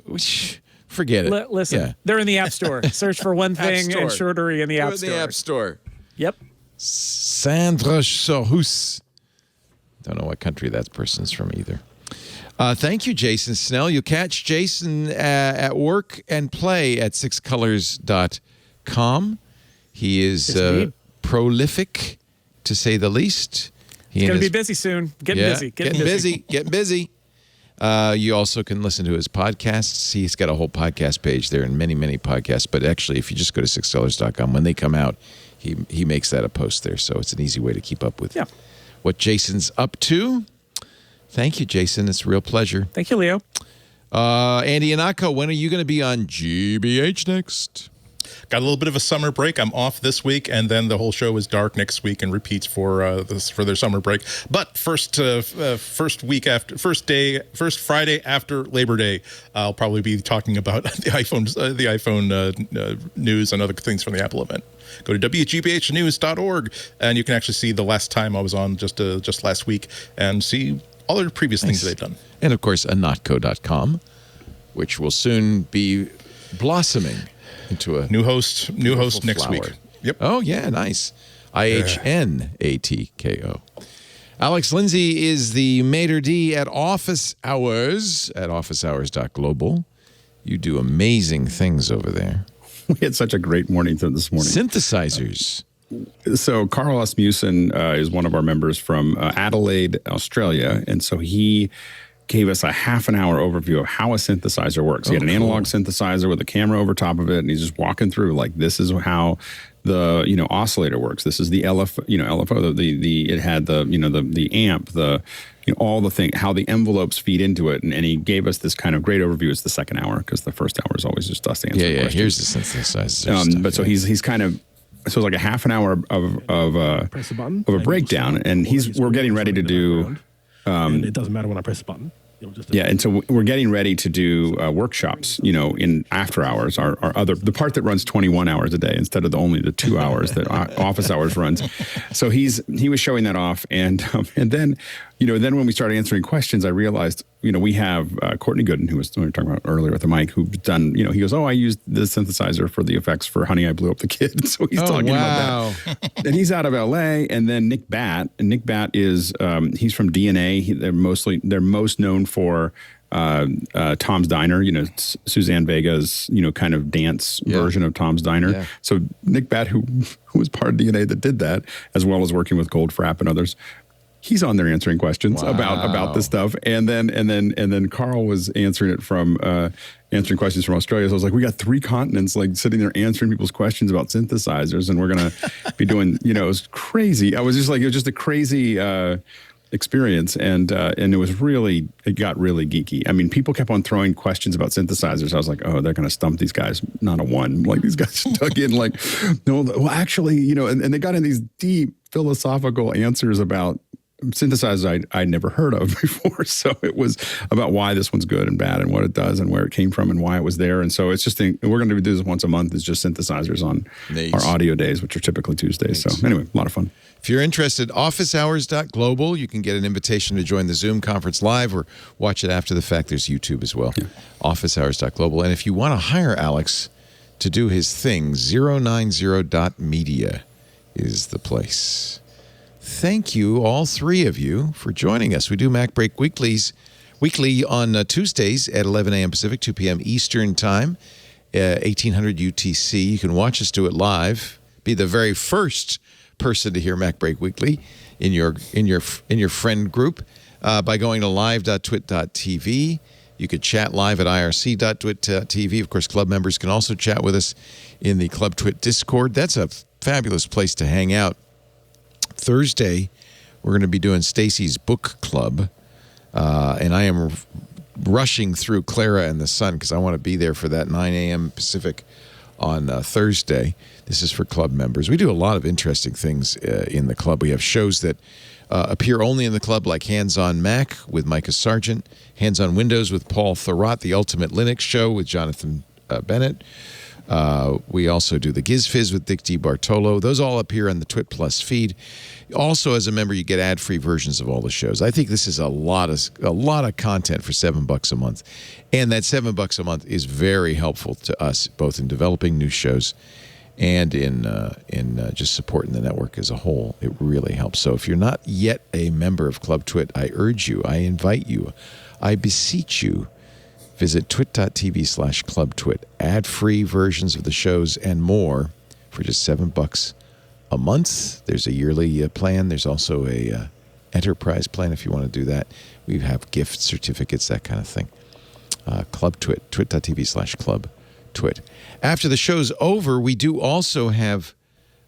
forget it.
Listen, they're in the App Store. Search for One Thing and Shortery in the App Store.
In the App Store.
Yep.
Sandra Sohus. Don't know what country that person's from either. Thank you, Jason Snell. You'll catch Jason at work and play at sixcolors.com. He is prolific, to say the least.
He's going to be busy soon. Getting
busy. You also can listen to his podcasts. He's got a whole podcast page there and many, many podcasts. But actually, if you just go to sixcolors.com, when they come out, he makes that a post there. So it's an easy way to keep up with what Jason's up to. Thank you, Jason. It's a real pleasure.
Thank you, Leo.
Andy and Akko, when are you going to be on GBH next?
Got a little bit of a summer break. I'm off this week, and then the whole show is dark next week and repeats for their summer break. But first Friday after Labor Day, I'll probably be talking about the iPhone news and other things from the Apple event. Go to wgbhnews.org, and you can actually see the last time I was on just last week and see all the previous things they've done.
And, of course, anotco.com, which will soon be blossoming into a
new host next
flower.
week. Yep.
Oh, yeah, nice. IHNATKO. Alex Lindsay is the maitre d' at Office Hours at officehours.global. You do amazing things over there.
We had such a great morning this morning.
Synthesizers.
So Carl Asmussen is one of our members from Adelaide, Australia. And so he gave us a half an hour overview of how a synthesizer works. He had an analog synthesizer with a camera over top of it, and he's just walking through like, this is how the oscillator works. This is the LFO. It had the amp, all the thing, how the envelopes feed into it, and he gave us this kind of great overview. It's the second hour because the first hour is always just us answering questions.
Here's the synthesizer.
But so he's kind of. So it's like a half an hour of a breakdown, and we're getting ready to do.
And it doesn't matter when I press the button.
And so we're getting ready to do workshops, in after hours, the part that runs 21 hours a day instead of only the 2 hours that Office Hours runs. So he was showing that off, and then when we started answering questions, I realized we have Courtney Gooden, who we were talking about earlier with the mic, who's done he goes, I used the synthesizer for the effects for Honey, I Blew Up the Kid. So he's talking about that. And he's out of LA, and then Nick Batt. And Nick Batt is he's from DNA. They're most known for Tom's Diner, Suzanne Vega's, kind of dance version of Tom's Diner. Yeah. So Nick Batt, who was part of DNA that did that, as well as working with Goldfrapp and others, he's on there answering questions about this stuff. And then Carl was answering it from answering questions from Australia. So I was like, we got 3 continents like sitting there answering people's questions about synthesizers, and we're gonna be doing, it was crazy. It was just a crazy experience, and it got really geeky. I mean, people kept on throwing questions about synthesizers. I was like, oh, they're going to stump these guys. Not a one. Like, these guys dug in like, no, well, actually, and they got in these deep philosophical answers about synthesizers I'd never heard of before. So it was about why this one's good and bad and what it does and where it came from and why it was there. And so it's just, we're going to do this once a month. It's just synthesizers on our audio days, which are typically Tuesdays. So anyway, a lot of fun.
If you're interested, officehours.global. You can get an invitation to join the Zoom conference live or watch it after the fact. There's YouTube as well. Yeah. Officehours.global. And if you want to hire Alex to do his thing, 090.media is the place. Thank you, all 3 of you, for joining us. We do MacBreak weekly on Tuesdays at 11 a.m. Pacific, 2 p.m. Eastern Time, 1800 UTC. You can watch us do it live. Be the very first person to hear MacBreak Weekly in your friend group by going to live.twit.tv. You could chat live at irc.twit.tv. Of course, club members can also chat with us in the Club Twit Discord. That's a fabulous place to hang out. Thursday, we're going to be doing Stacy's Book Club, and I am rushing through Clara and the Sun because I want to be there for that 9 a.m. Pacific on Thursday. This is for club members. We do a lot of interesting things in the club. We have shows that appear only in the club, like Hands on Mac with Micah Sargent, Hands on Windows with Paul Thurrott, the Ultimate Linux Show with Jonathan Bennett. We also do the GizFizz with Dick DiBartolo. Those all appear on the Twit Plus feed. Also, as a member, you get ad-free versions of all the shows. I think this is a lot of content for $7 a month, and that $7 a month is very helpful to us, both in developing new shows and in just supporting the network as a whole. It really helps. So, if you're not yet a member of Club Twit, I urge you, I invite you, I beseech you. Visit twit.tv/clubtwit. Ad-free versions of the shows and more for just $7 a month. There's a yearly plan. There's also a enterprise plan if you want to do that. We have gift certificates, that kind of thing. Club Twit, twit.tv/clubtwit. After the show's over, we do also have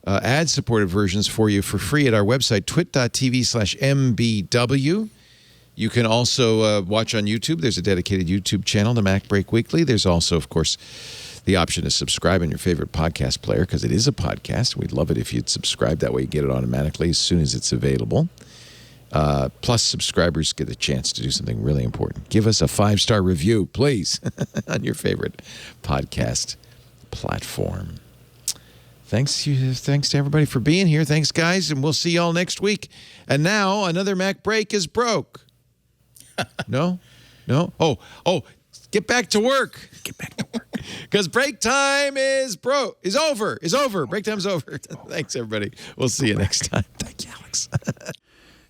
ad-supported versions for you for free at our website, twit.tv/mbw. You can also watch on YouTube. There's a dedicated YouTube channel to MacBreak Weekly. There's also, of course, the option to subscribe on your favorite podcast player, because it is a podcast. We'd love it if you'd subscribe. That way you get it automatically as soon as it's available. Plus, subscribers get a chance to do something really important. Give us a 5-star review, please, on your favorite podcast platform. Thanks to everybody for being here. Thanks, guys, and we'll see y'all next week. And now, another Macbreak is broke. No? Oh, get back to work. Get back to work. Because break time is over. Break time's over. Thanks, everybody. We'll see you next time. Thank you, Alex.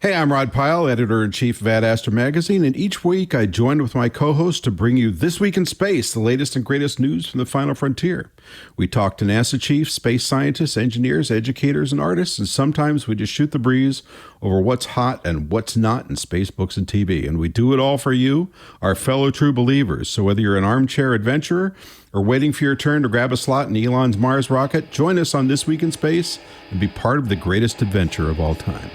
Hey, I'm Rod Pyle, editor-in-chief of Ad Astra Magazine, and each week I join with my co-host to bring you This Week in Space, the latest and greatest news from the final frontier. We talk to NASA chiefs, space scientists, engineers, educators, and artists, and sometimes we just shoot the breeze over what's hot and what's not in space, books, and TV. And we do it all for you, our fellow true believers. So whether you're an armchair adventurer or waiting for your turn to grab a slot in Elon's Mars rocket, join us on This Week in Space and be part of the greatest adventure of all time.